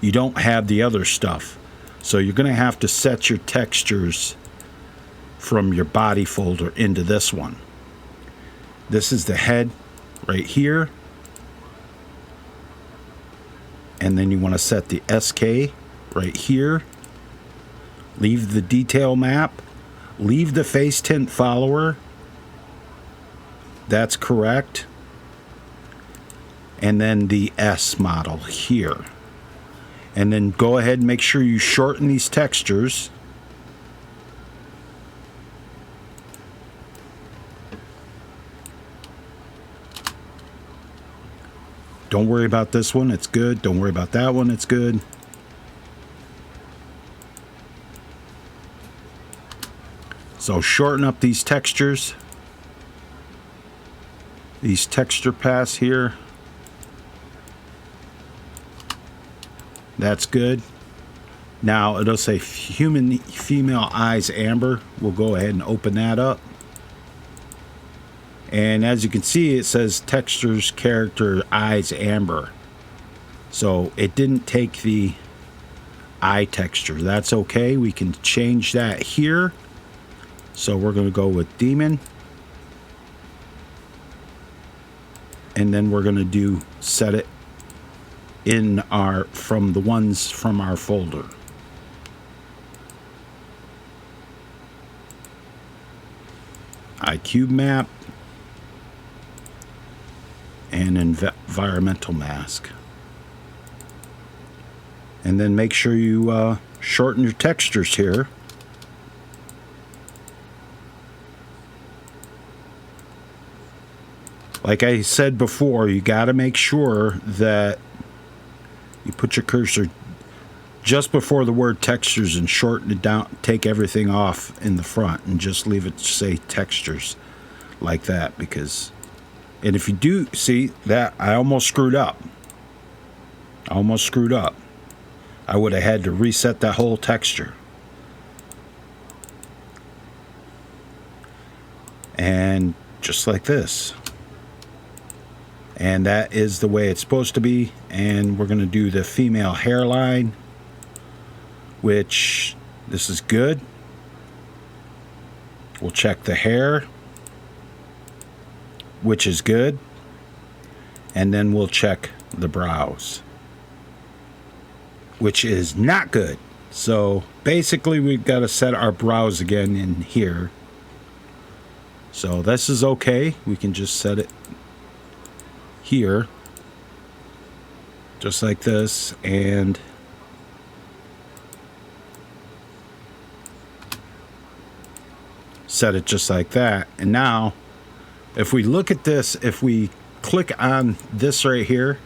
you don't have the other stuff. So you're going to have to set your textures from your body folder into this one. This is the head right here. And then you want to set the SK right here. Leave the detail map. Leave the face tint follower. That's correct. And then the S model here. And then go ahead and make sure you shorten these textures. Don't worry about this one, it's good. Don't worry about that one, it's good. So shorten up these textures. These texture paths here. That's good. Now it'll say human female eyes amber. We'll go ahead and open that up. And as you can see, it says textures, character, eyes, amber. So it didn't take the eye texture. That's okay. We can change that here. So we're going to go with demon. And then we're going to set it in from the ones from our folder. iCube map. And environmental mask. And then make sure you shorten your textures here. Like I said before, you got to make sure that you put your cursor just before the word textures and shorten it down, take everything off in the front and just leave it say textures like that, because, and if you do see that, I almost screwed up. I would have had to reset that whole texture. And just like this. And that is the way it's supposed to be. And we're going to do the female hairline, which this is good. We'll check the hair, which is good. And then we'll check the brows, which is not good. So basically we've got to set our brows again in here. So this is okay. We can just set it here, just like this, and set it just like that. And now, if we look at this, if we click on this right here,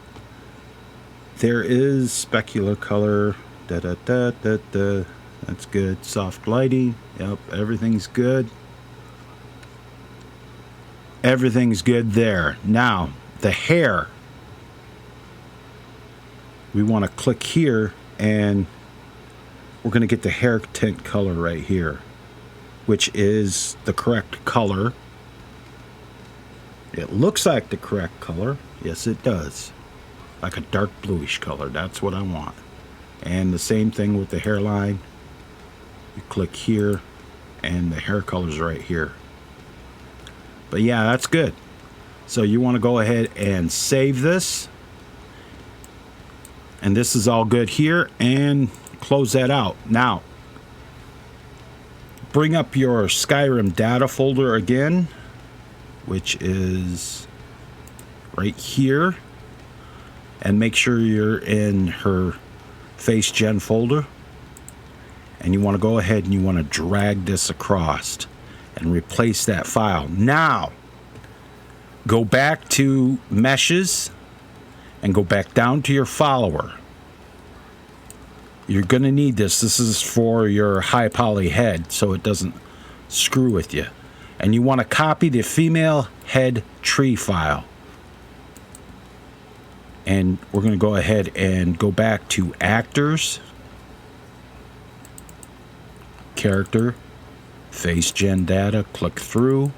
there is specular color. That's good. Soft lighting. Yep, everything's good. Everything's good there. Now, the hair. We want to click here, and we're going to get the hair tint color right here, which is the correct color. It looks like the correct color. Yes, it does. Like a dark bluish color. That's what I want. And the same thing with the hairline. You click here, and the hair color's right here. But yeah, that's good. So you want to go ahead and save this. And this is all good here. And close that out. Now, bring up your Skyrim data folder again, which is right here. And make sure you're in her Facegen folder. And you want to go ahead and you want to drag this across and replace that file. Now, go back to meshes and go back down to your follower. You're going to need this. This is for your high poly head so it doesn't screw with you. And you want to copy the female head tree file. And we're going to go ahead and go back to actors, character, Facegen data, click through,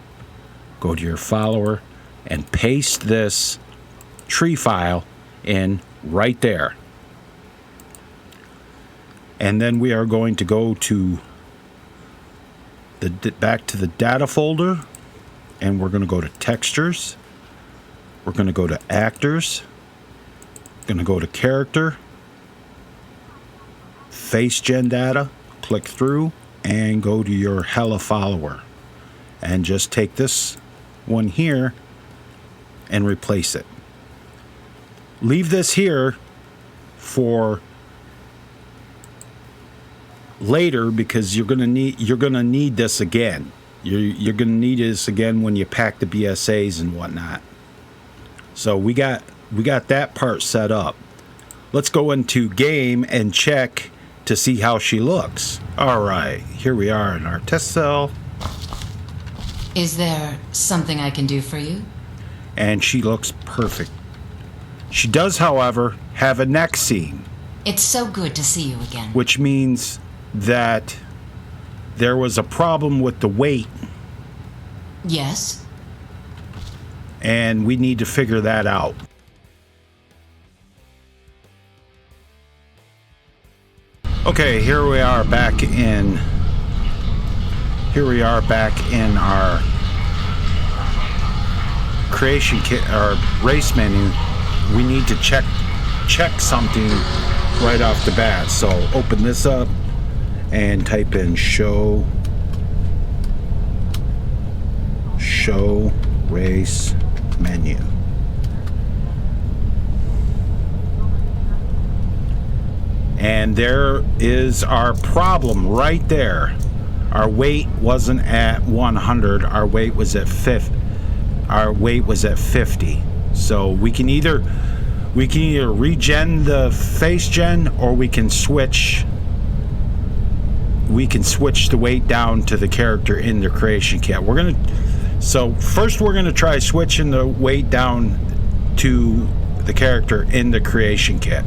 go to your follower, and paste this tree file in right there. And then we are going to go to back to the data folder, and we're going to go to textures. We're going to go to actors. Going to go to character, Facegen data, click through, and go to your Hella follower, and just take this one here and replace it. Leave this here for later because you're gonna need this again. You're gonna need this again when you pack the BSAs and whatnot. So we got that part set up. Let's go into game and check to see how she looks. All right, here we are in our test cell. Is there something I can do for you? And she looks perfect. She does, however, have a neck seam. It's so good to see you again. Which means that there was a problem with the weight. Yes? And we need to figure that out. Okay, here we are back in our creation kit, our race menu. We need to check something right off the bat. So open this up and type in show race menu. And there is our problem right there. Our weight wasn't at 100. Our weight was at 50. So we can either We can either regen the face gen, or we can switch the weight down to the character in the creation kit. So first we're gonna try switching the weight down to the character in the creation kit.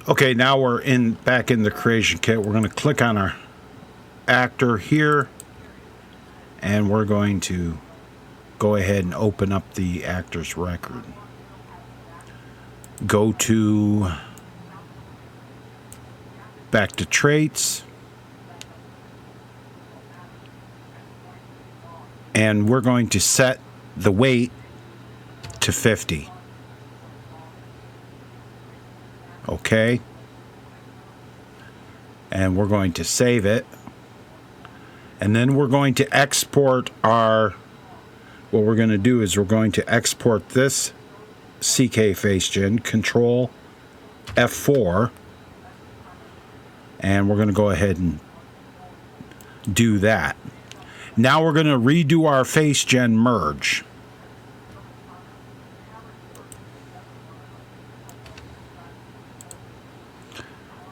Okay, now we're back in the creation kit. We're going to click on our actor here, and we're going to go ahead and open up the actor's record. Go back to traits, and we're going to set the weight to 50. Okay, and we're going to save it, and then we're going to export what we're going to do is we're going to export this CK Facegen, Control F4, and we're going to go ahead and do that. Now we're going to redo our Facegen Merge.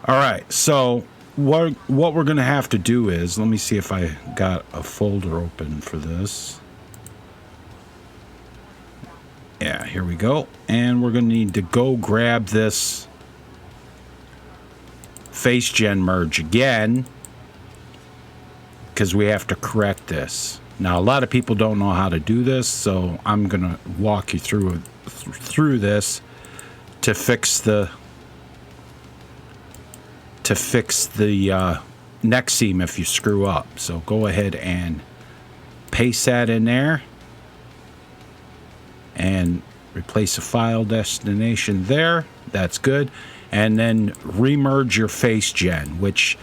All right, so what we're going to have to do is, let me see if I got a folder open for this. Yeah, here we go. And we're going to need to go grab this Facegen Merge again, because we have to correct this. Now, a lot of people don't know how to do this, so I'm going to walk you through this to fix the neck seam if you screw up. So go ahead and paste that in there and replace a file destination there. That's good. And then remerge your Facegen, which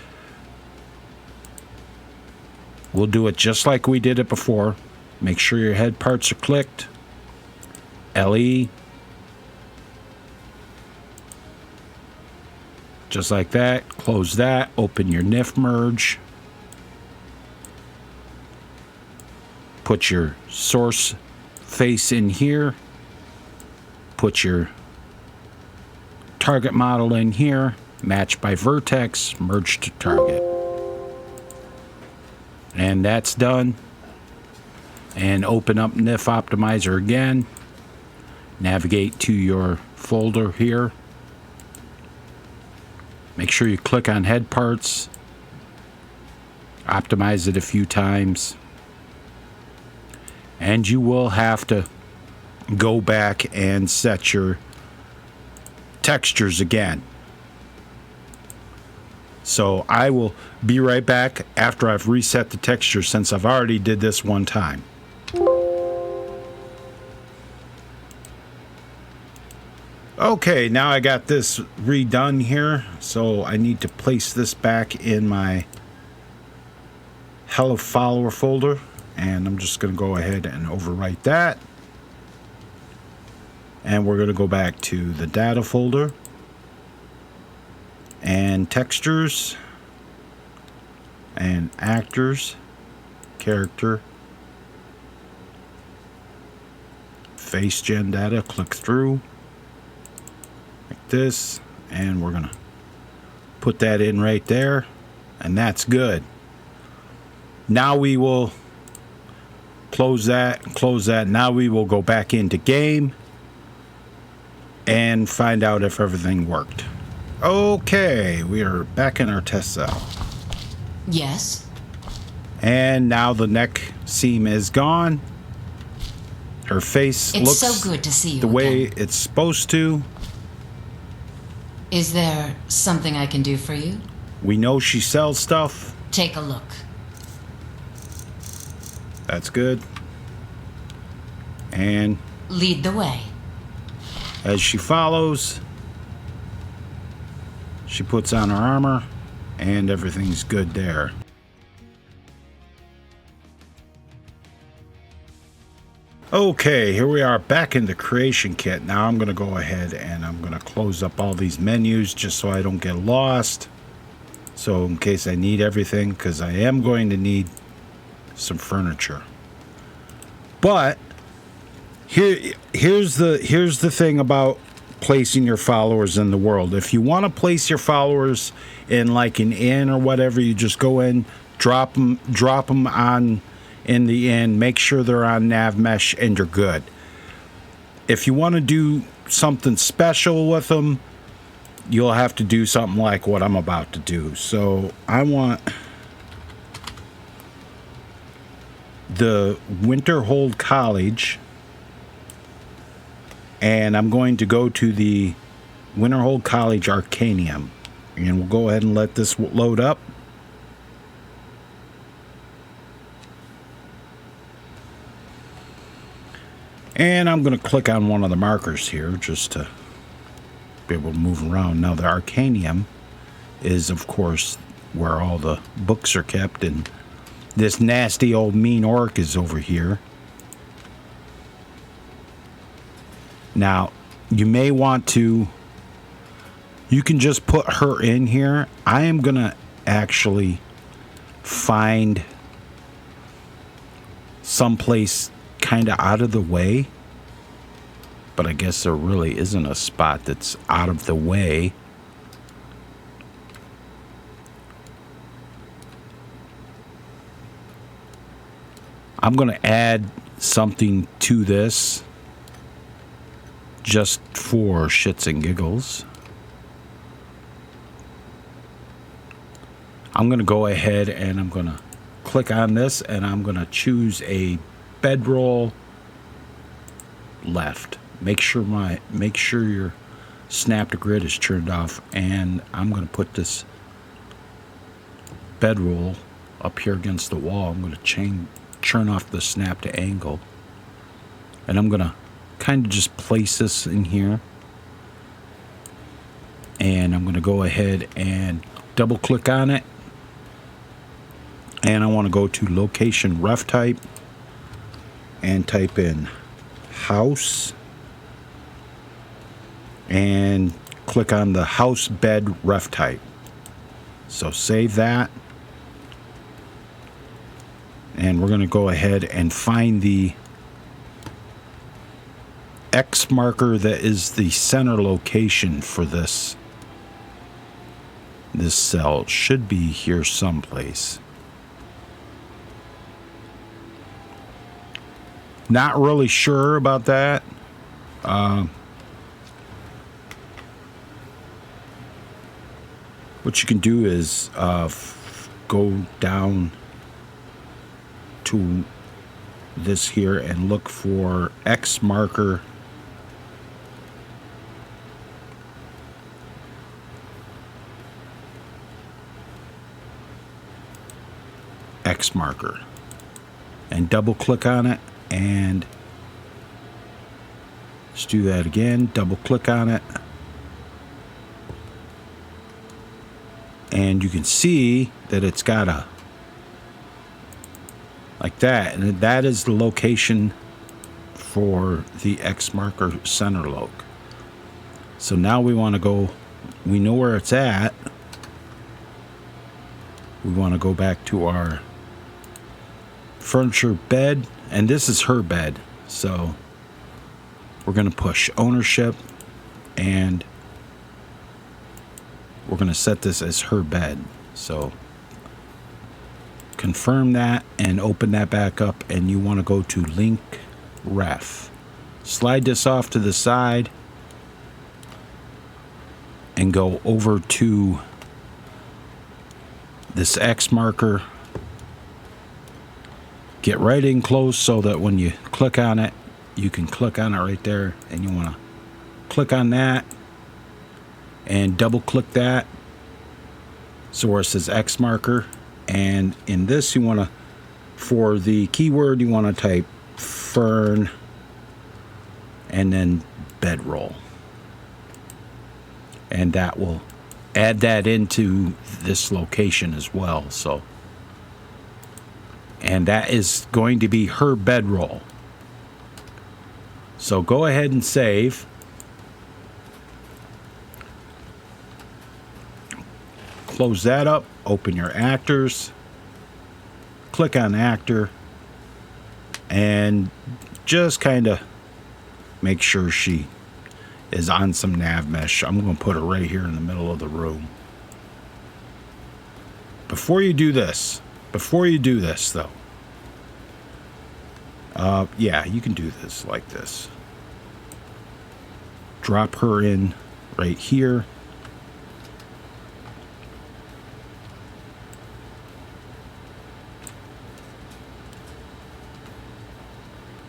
we'll do it just like we did it before. Make sure your head parts are clicked. LE. Just like that. Close that. Open your NIF merge. Put your source face in here. Put your target model in here. Match by vertex. Merge to target. And that's done. And open up NIF Optimizer again. Navigate to your folder here. Make sure you click on head parts. Optimize it a few times. And you will have to go back and set your textures again. So I will be right back after I've reset the texture, since I've already did this one time. Okay, now I got this redone here, so I need to place this back in my Hello Follower folder, and I'm just going to go ahead and overwrite that. And we're going to go back to the data folder and textures and actors, character, Facegen data, click through like this, and we're gonna put that in right there, and that's good. Now we will close that and close that. Now we will go back into game and find out if everything worked. Okay, we are back in our test cell. Yes? And now the neck seam is gone. Her face looks so good to see you the way again. it's supposed to. Is there something I can do for you? We know she sells stuff. Take a look. That's good. And Lead the way. as she follows, she puts on her armor, and everything's good there. Okay, here we are back in the creation kit. Now I'm going to go ahead and I'm going to close up all these menus just so I don't get lost. So in case I need everything, because I am going to need some furniture. But here's the thing about placing your followers in the world. If you want to place your followers in like an inn or whatever, you just go in, drop them on in the inn, make sure they're on nav mesh, and you're good. If you want to do something special with them, you'll have to do something like what I'm about to do. So I want the Winterhold College, and I'm going to go to the Winterhold College Arcanium, and we'll go ahead and let this load up. And I'm going to click on one of the markers here just to be able to move around. Now the Arcanium is, of course, where all the books are kept, and this nasty old mean orc is over here. Now, you may want to, you can just put her in here. I am going to actually find someplace kind of out of the way. But I guess there really isn't a spot that's out of the way. I'm going to add something to this just for shits and giggles. I'm going to go ahead and I'm going to click on this, and I'm going to choose a bedroll left. Make sure your snap to grid is turned off, and I'm going to put this bedroll up here against the wall. I'm going to turn off the snap to angle, and I'm going to kind of just place this in here, and I'm going to go ahead and double click on it, and I want to go to location ref type and type in house, and click on the house bed ref type. So save that, and we're going to go ahead and find the X marker that is the center location for this cell. It should be here someplace. Not really sure about that. What you can do is go down to this here and look for X marker. X marker. And double click on it, and let's do that again. Double click on it. And you can see that it's got a, like that, and that is the location for the X marker center loc. So now we want to go, we know where it's at. We want to go back to our furniture bed, and this is her bed. So we're going to push ownership, and we're going to set this as her bed. So confirm that and open that back up, and you want to go to link ref. Slide this off to the side and go over to this X marker. Get right in close so that when you click on it, you can click on it right there, and you want to click on that and double click that so where it says X marker. And in this, you want to, for the keyword, you want to type fern and then bedroll, and that will add that into this location as well. So, and that is going to be her bedroll. So go ahead and save. close that up, open your actors, click on actor, and just kind of make sure she is on some nav mesh. I'm going to put her right here in the middle of the room. Before you do this though, yeah, you can do this like this. Drop her in right here.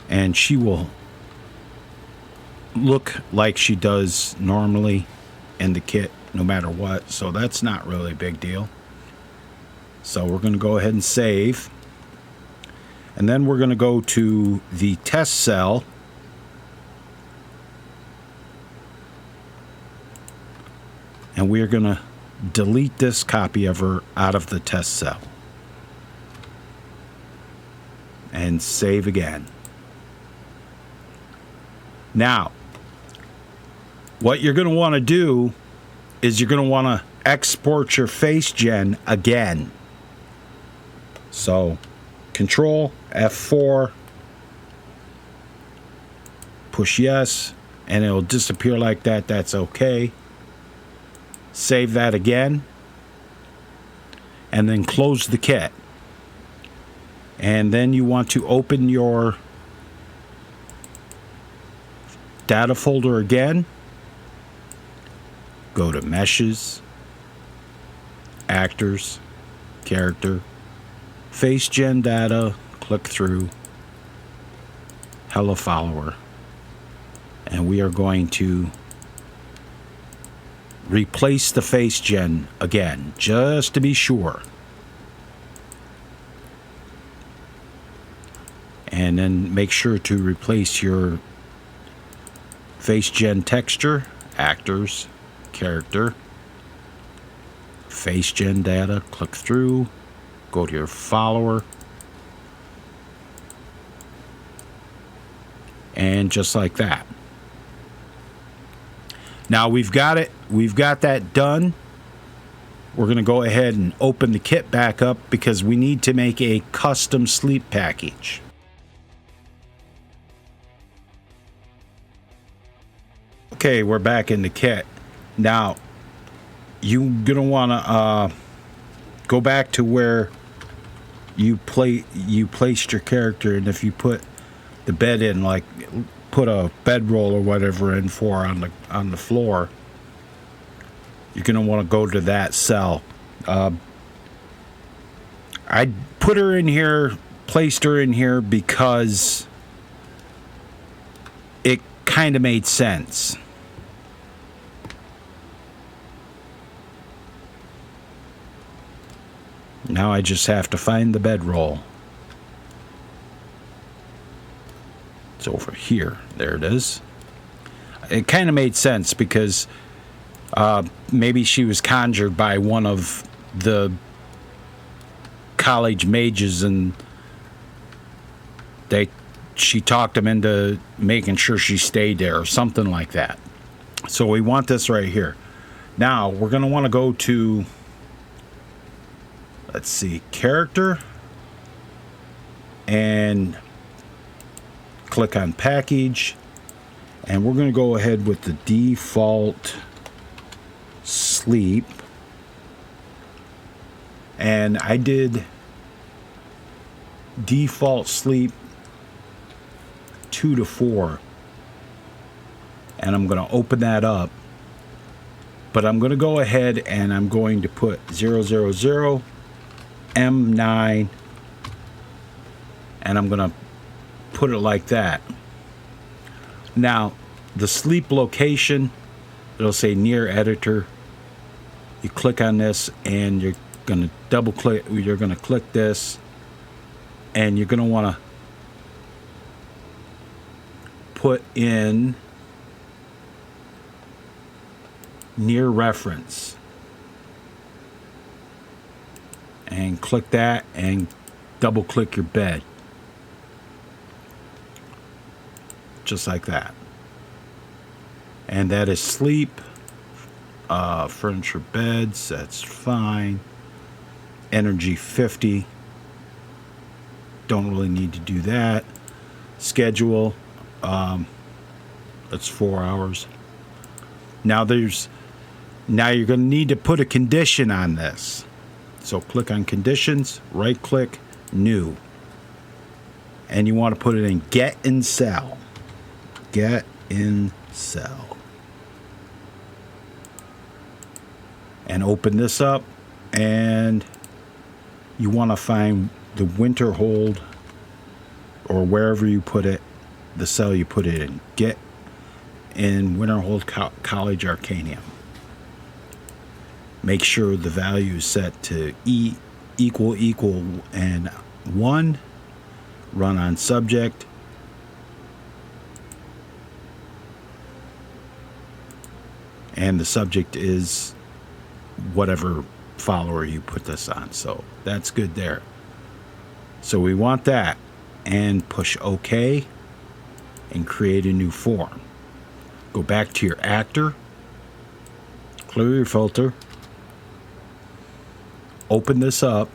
And she will look like she does normally in the kit no matter what. So that's not really a big deal. So we're going to go ahead and save. And then we're going to go to the test cell. And we're going to delete this copy of her out of the test cell. And save again. Now, what you're going to want to do is you're going to want to export your Facegen again. So, Control F4, push yes, and it'll disappear like that. That's okay. Save that again, and then close the kit. And then you want to open your data folder again. Go to Meshes, Actors, Character, Facegen Data, click through, Hello Follower, and we are going to replace the Facegen again, just to be sure. And then make sure to replace your Facegen texture, Actors, Character, Facegen Data, click through, go to your follower, and just like that. Now we've got that done. We're going to go ahead and open the kit back up because we need to make a custom sleep package. Okay, we're back in the kit. Now, you're going to want to go back to where you placed your character, and if you put the bed in, like put a bedroll or whatever in for on the floor, you're going to want to go to that cell. I put her in here, placed her in here because it kind of made sense. Now I just have to find the bedroll. It's over here. There it is. It kind of made sense because maybe she was conjured by one of the college mages, and she talked him into making sure she stayed there or something like that. So we want this right here. Now we're going to want to go to, let's see, character, and click on package, and we're going to go ahead with the default sleep, and I did default sleep 2 to 4, and I'm going to open that up, but I'm going to go ahead and I'm going to put 000 M9, and I'm going to put it like that. Now, the sleep location, it'll say near editor. You click on this, and you're going to double click, you're going to click this, and you're going to want to put in near reference. And click that and double click your bed. Just like that. And that is sleep Furniture beds, that's fine. Energy 50. Don't really need to do that. Schedule, that's 4 hours. Now you're going to need to put a condition on this. So click on conditions, right click, new. And you want to put it in get in cell. Get in cell. And open this up, and you want to find the winter hold, or wherever you put it, the cell you put it in. Get in Winterhold College Arcanium. Make sure the value is set to E equal and 1. Run on subject. And the subject is whatever follower you put this on. So that's good there. So we want that. And push OK. And create a new form. Go back to your actor. Clear your filter. Open this up.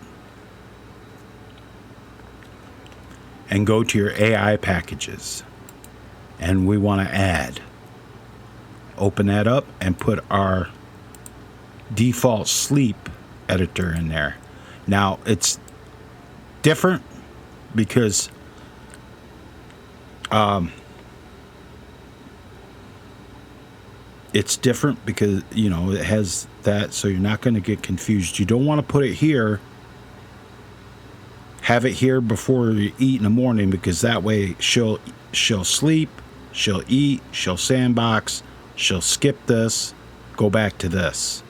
And go to your AI packages. And we want to add. Open that up and put our default sleep editor in there. Now it's different because you know it has that, so you're not going to get confused. You don't want to put it here. Have it here before you eat in the morning, because that way she'll sleep, she'll eat, she'll sandbox, she'll skip this, go back to this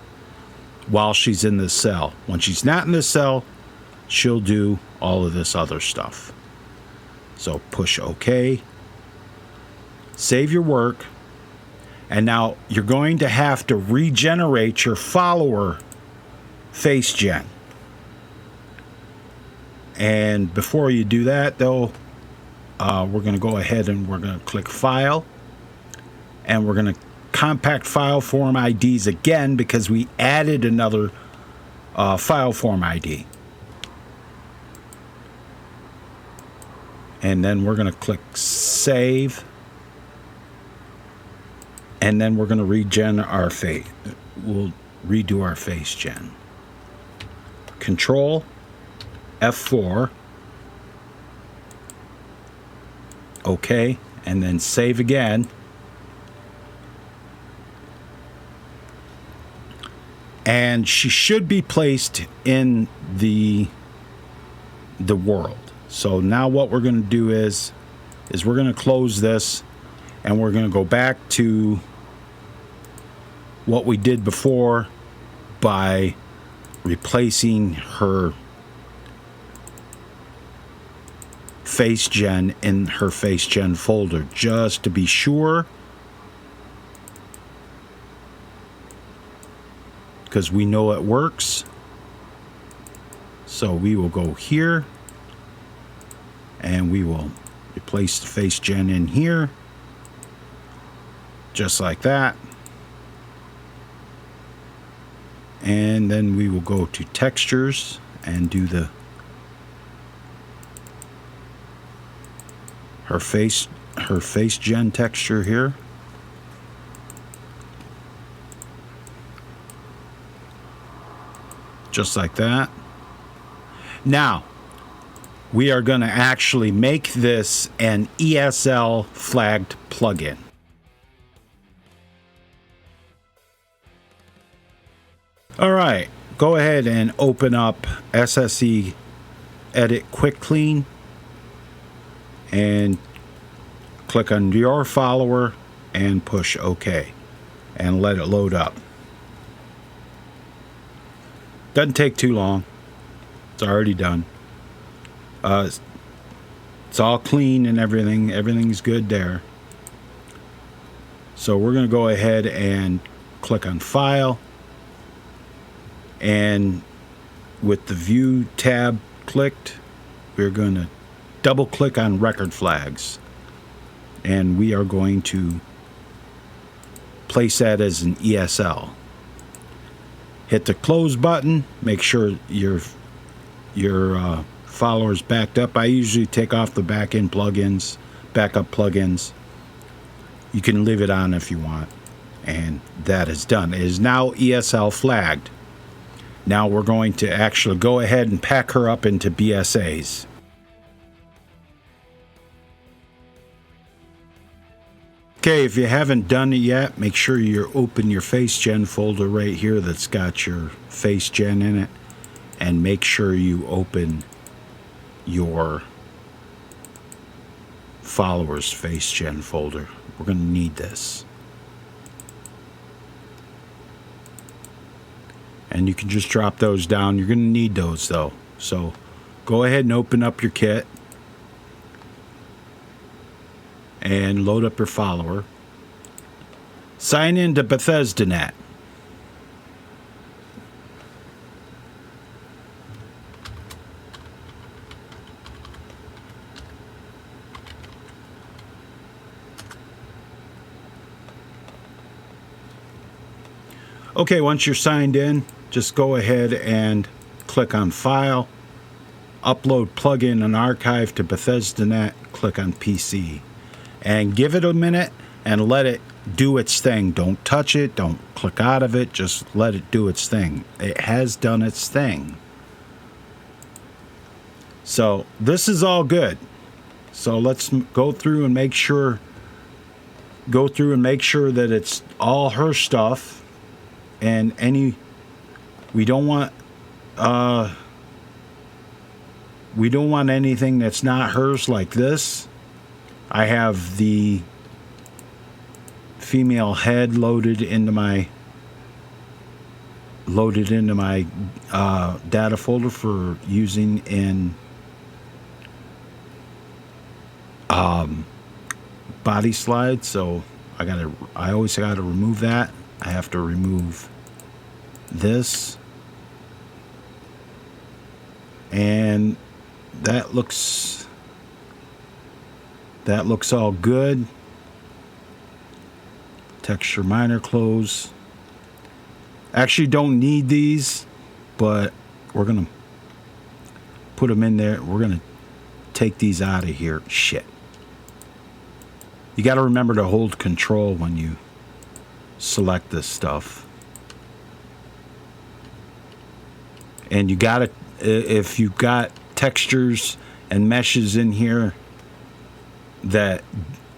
while she's in this cell. When she's not in this cell, she'll do all of this other stuff. So push OK. Save your work. And now you're going to have to regenerate your follower Facegen. And before you do that, though, we're going to go ahead and we're going to click File. And we're going to compact file form IDs again, because we added another file form ID. And then we're going to click Save. And then we're going to regen our face. We'll redo our Facegen. Control F4. OK. And then save again. And she should be placed in the world. So now what we're going to do is we're going to close this, and we're going to go back to what we did before by replacing her Facegen in her Facegen folder, just to be sure, because we know it works. So we will go here, and we will replace the Facegen in here, just like that. And then we will go to textures and do her Facegen texture here. Just like that. Now, we are going to actually make this an ESL flagged plugin. All right, go ahead and open up SSE Edit Quick Clean and click on your follower and push OK and let it load up. Doesn't take too long. It's already done. It's all clean and everything. Everything's good there. So we're going to go ahead and click on File. And with the View tab clicked, we're going to double click on Record Flags. And we are going to place that as an ESL. hit the close button. Make sure your follower's backed up. I usually take off the back-end plugins, backup plugins. You can leave it on if you want. And that is done. It is now ESL flagged. Now we're going to actually go ahead and pack her up into BSAs. Okay, if you haven't done it yet, make sure you open your Facegen folder right here that's got your Facegen in it. And make sure you open your followers Facegen folder. We're going to need this. And you can just drop those down. You're going to need those though. So go ahead and open up your kit. And load up your follower. Sign into BethesdaNet. Okay, once you're signed in, just go ahead and click on File, Upload Plugin and Archive to BethesdaNet, click on PC. And give it a minute and let it do its thing. Don't touch it. Don't click out of it. Just let it do its thing. It has done its thing. So this is all good. So let's go through and make sure that it's all her stuff. And we don't want anything that's not hers like this. I have the female head loaded into my data folder for using in body slide. So I always gotta remove that. I have to remove this, and that looks all good. Texture minor close. Actually don't need these, but we're gonna put them in there. We're gonna take these out of here. Shit. You got to remember to hold control when you select this stuff. And you got to, if you've got textures and meshes in here that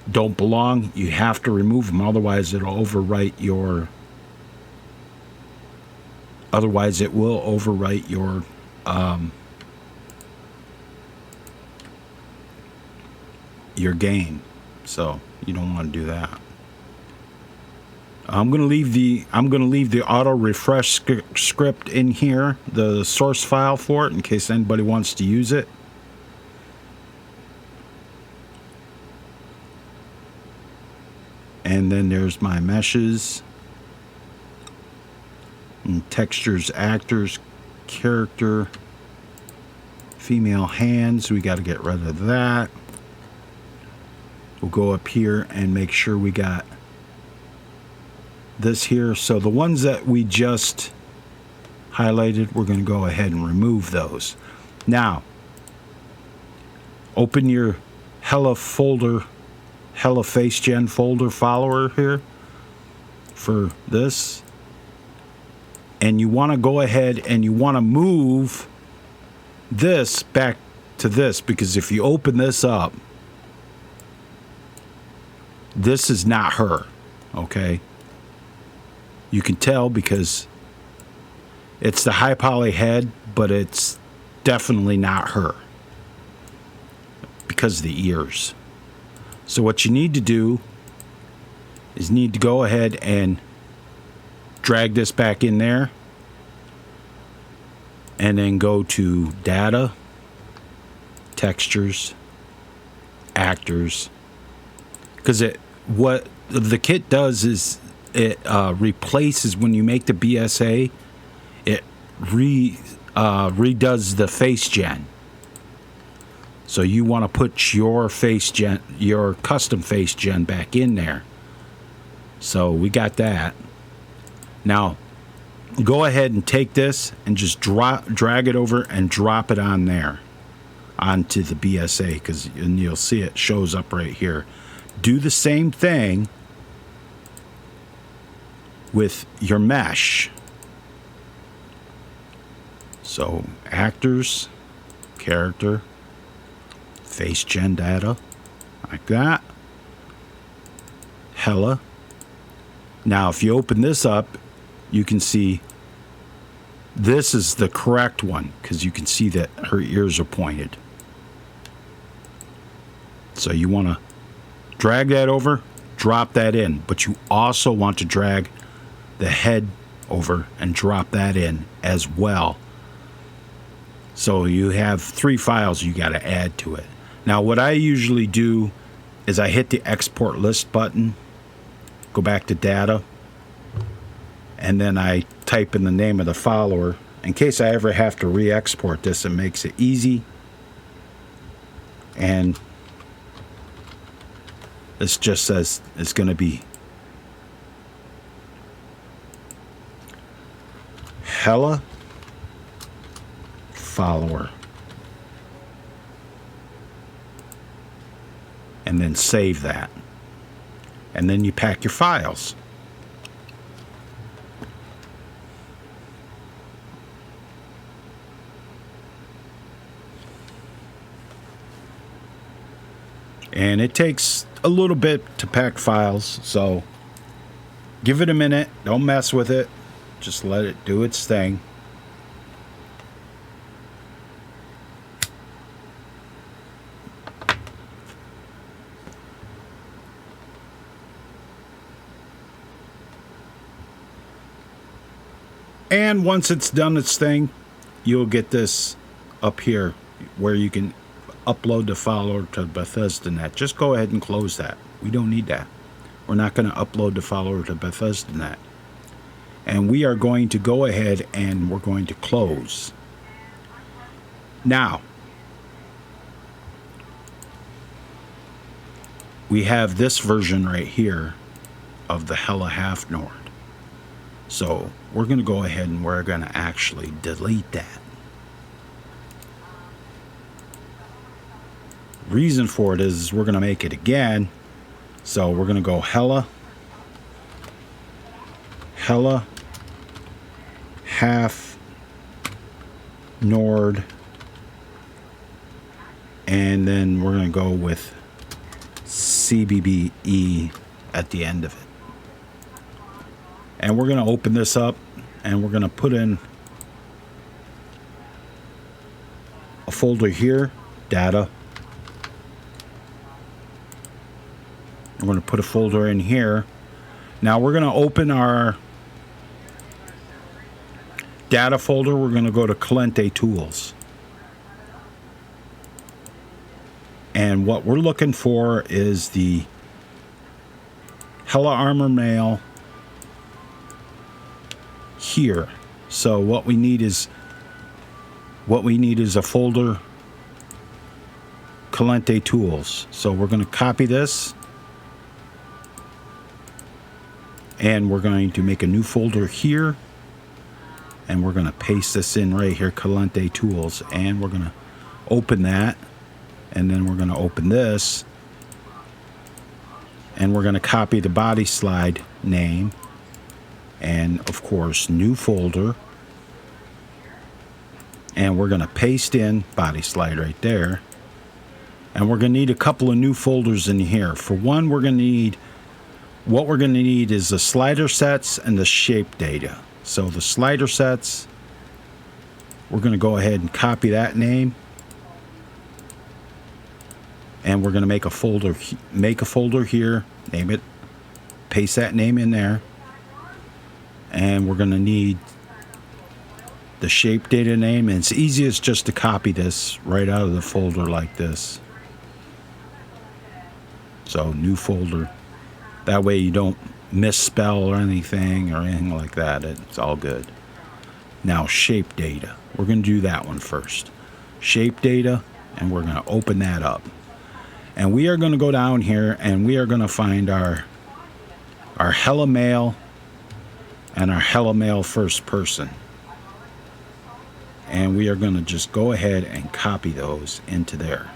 don't belong, you have to remove them. Otherwise, it'll overwrite your. Otherwise, it will overwrite your game. So you don't want to do that. I'm gonna leave the auto refresh script in here, the source file for it, in case anybody wants to use it. And then there's my meshes and textures, actors, character, female hands. We got to get rid of that. We'll go up here and make sure we got this here. So the ones that we just highlighted, we're going to go ahead and remove those. Now, open your Hella Facegen folder follower here for this. And you want to go ahead and you want to move this back to this, because if you open this up, this is not her, okay? You can tell because it's the high poly head, but it's definitely not her because of the ears. So what you need to do is need to go ahead and drag this back in there and then go to data, textures, actors, because what the kit does is it replaces, when you make the BSA, it redoes the Facegen. So you want to put your Facegen, your custom Facegen back in there. So we got that. Now, go ahead and take this and just drag it over and drop it on there onto the BSA, and you'll see it shows up right here. Do the same thing with your mesh. So actors, character, face gen data, like that. Hella. Now if you open this up, you can see this is the correct one, because you can see that her ears are pointed. So you want to drag that over, drop that in, but you also want to drag the head over and drop that in as well. So you have 3 files you got to add to it. Now what I usually do is I hit the export list button, go back to data, and then I type in the name of the follower. In case I ever have to re-export this, it makes it easy. And this just says it's going to be Hella follower. And then save that. And then you pack your files. And it takes a little bit to pack files, so give it a minute. Don't mess with it. Just let it do its thing. And once it's done its thing, you'll get this up here where you can upload the follower to BethesdaNet. Just go ahead and close that. We don't need that. We're not going to upload the follower to BethesdaNet. And we are going to go ahead and we're going to close. Now, we have this version right here of the Hella half Nord. So we're going to go ahead and we're going to actually delete that. Reason for it is we're going to make it again. So we're going to go Hella half Nord, and then we're going to go with CBBE at the end of it. And we're going to open this up and we're going to put in a folder here, data. I'm going to put a folder in here. Now we're going to open our data folder. We're going to go to Calente Tools. And what we're looking for is the Hella Armor Mail here. So what we need is a folder, Calente Tools. So we're going to copy this. And we're going to make a new folder here. And we're going to paste this in right here, Calente Tools. And we're going to open that. And then we're going to open this. And we're going to copy the body slide name. And of course, new folder. And we're going to paste in body slide right there. And we're going to need a couple of new folders in here. For one, we're going to need, what we're going to need is the slider sets and the shape data. So the slider sets, we're going to go ahead and copy that name. And we're going to make a folder here, name it, paste that name in there. And we're going to need the shape data name. And it's easiest just to copy this right out of the folder like this. So new folder. That way you don't misspell or anything like that. It's all good. Now shape data. We're going to do that one first. Shape data, and we're going to open that up. And we are going to go down here and we are going to find our Hella Mail and our Hella Mail first person. And we are going to just go ahead and copy those into there.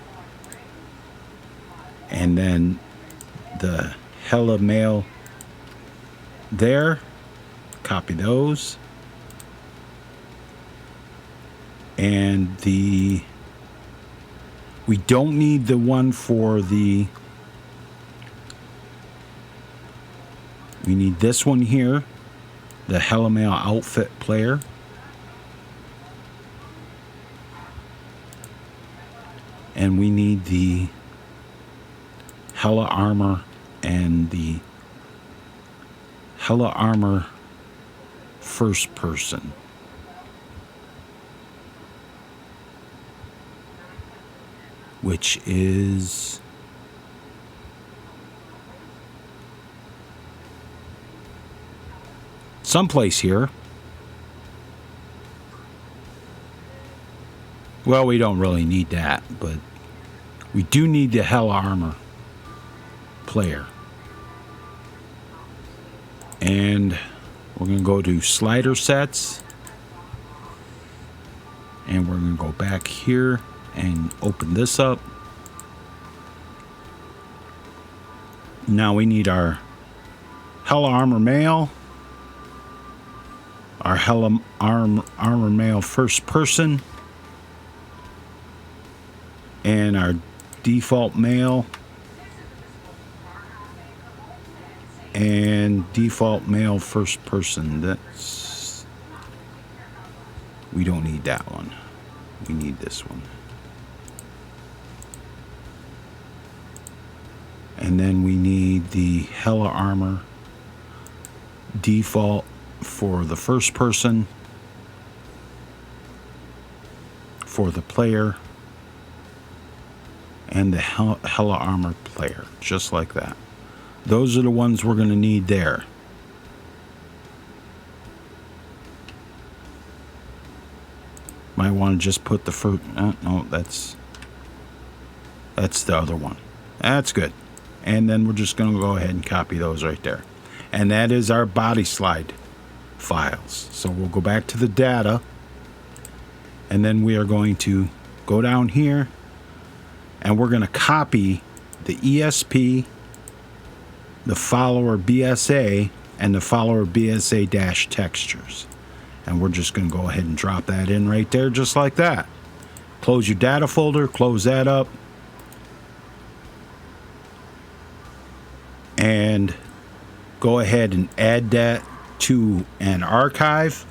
And then the Hella Mail there, copy those. And we don't need the one for we need this one here, the Hella Mail outfit player. And we need the Hella Armor and the Hella Armor first person. Which is someplace here. Well, we don't really need that, but we do need the Hella Armor player. And we're going to go to slider sets. And we're going to go back here and open this up. Now we need our Hella Armor Mail, our Hella Armor Mail first person, and our default mail, and default mail first person. We don't need that one. We need this one. And then we need the Hella Armor default for the first person, for the player, and the Hella Armor player, just like that. Those are the ones we're going to need there. Might want to just put the first... no, that's the other one. That's good. And then we're just going to go ahead and copy those right there. And that is our body slide files. So we'll go back to the data. And then we are going to go down here. And we're going to copy the ESP, the follower BSA, and the follower BSA-textures. And we're just going to go ahead and drop that in right there just like that. Close your data folder. Close that up. And go ahead and add that to an archive.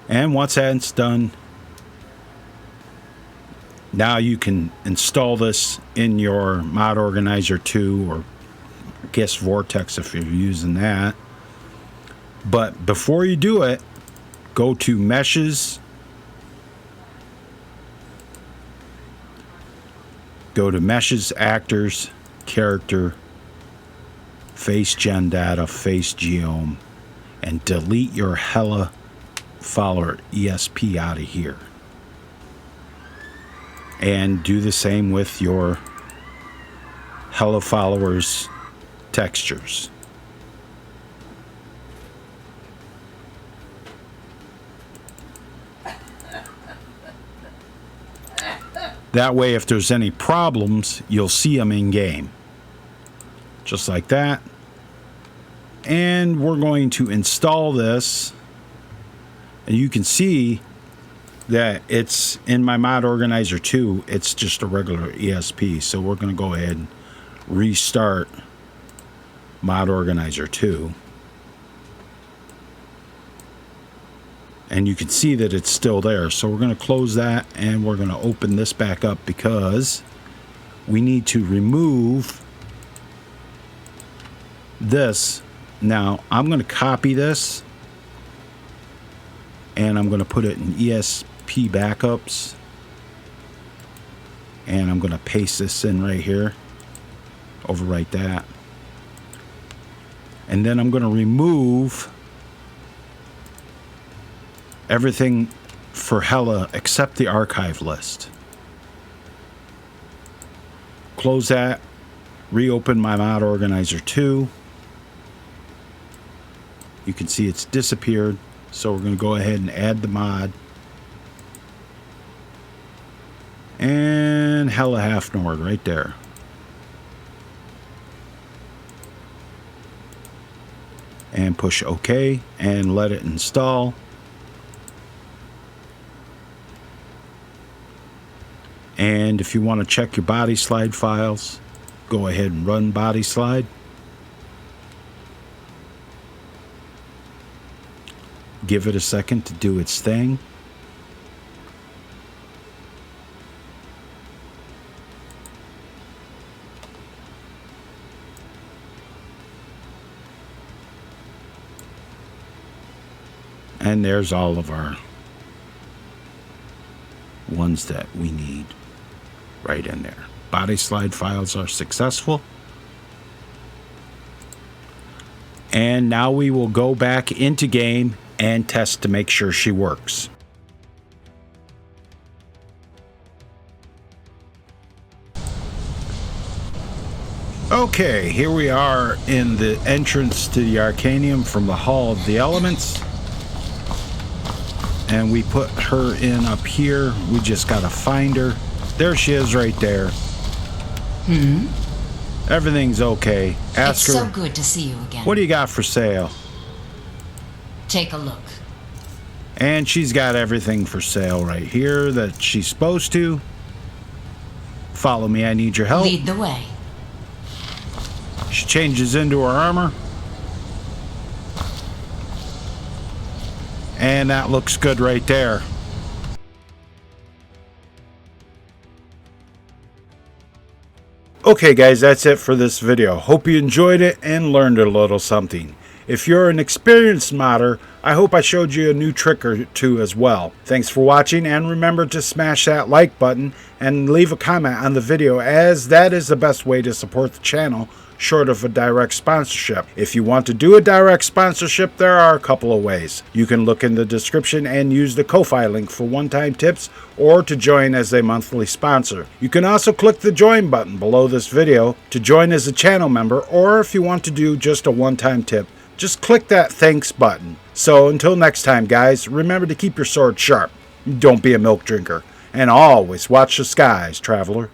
And once that's done, now you can install this in your Mod Organizer 2 or I guess Vortex if you're using that. But before you do it, go to Meshes, go to Meshes, Actors, Character, Face Gen Data, Face Geom, and delete your Hella follower ESP out of here. And do the same with your Hella followers textures. That way, if there's any problems, you'll see them in game. Just like that. And we're going to install this. And you can see that it's in my Mod Organizer 2. It's just a regular ESP. So we're going to go ahead and restart Mod Organizer 2. And you can see that it's still there. So we're going to close that and we're going to open this back up because we need to remove this. Now I'm going to copy this and I'm going to put it in ESP backups. And I'm going to paste this in right here. Overwrite that. And then I'm going to remove everything for Hella except the archive list. close that, reopen my mod organizer 2. You can see it's disappeared, so we're going to go ahead and add the mod. And hella half Nord right there. And push OK and let it install. And if you want to check your body slide files, go ahead and run body slide. Give it a second to do its thing. And there's all of our ones that we need right in there. Body slide files are successful. And now we will go back into game and test to make sure she works. Okay, here we are in the entrance to the Arcanium from the Hall of the Elements. And we put her in up here. We just gotta find her. There she is right there. Everything's okay. Ask her. It's so good to see you again. What do you got for sale? Take a look. And she's got everything for sale right here that she's supposed to. Follow me, I need your help. Lead the way. She changes into her armor. And that looks good right there. Okay guys, that's it for this video. Hope you enjoyed it and learned a little something. If you're an experienced modder, I hope I showed you a new trick or two as well. Thanks for watching, and remember to smash that like button and leave a comment on the video, as that is the best way to support the channel short of a direct sponsorship. If you want to do a direct sponsorship, there are a couple of ways. You can look in the description and use the Ko-Fi link for one-time tips or to join as a monthly sponsor. You can also click the join button below this video to join as a channel member, or if you want to do just a one-time tip, just click that thanks button. So until next time guys, remember to keep your sword sharp, don't be a milk drinker, and always watch the skies, traveler.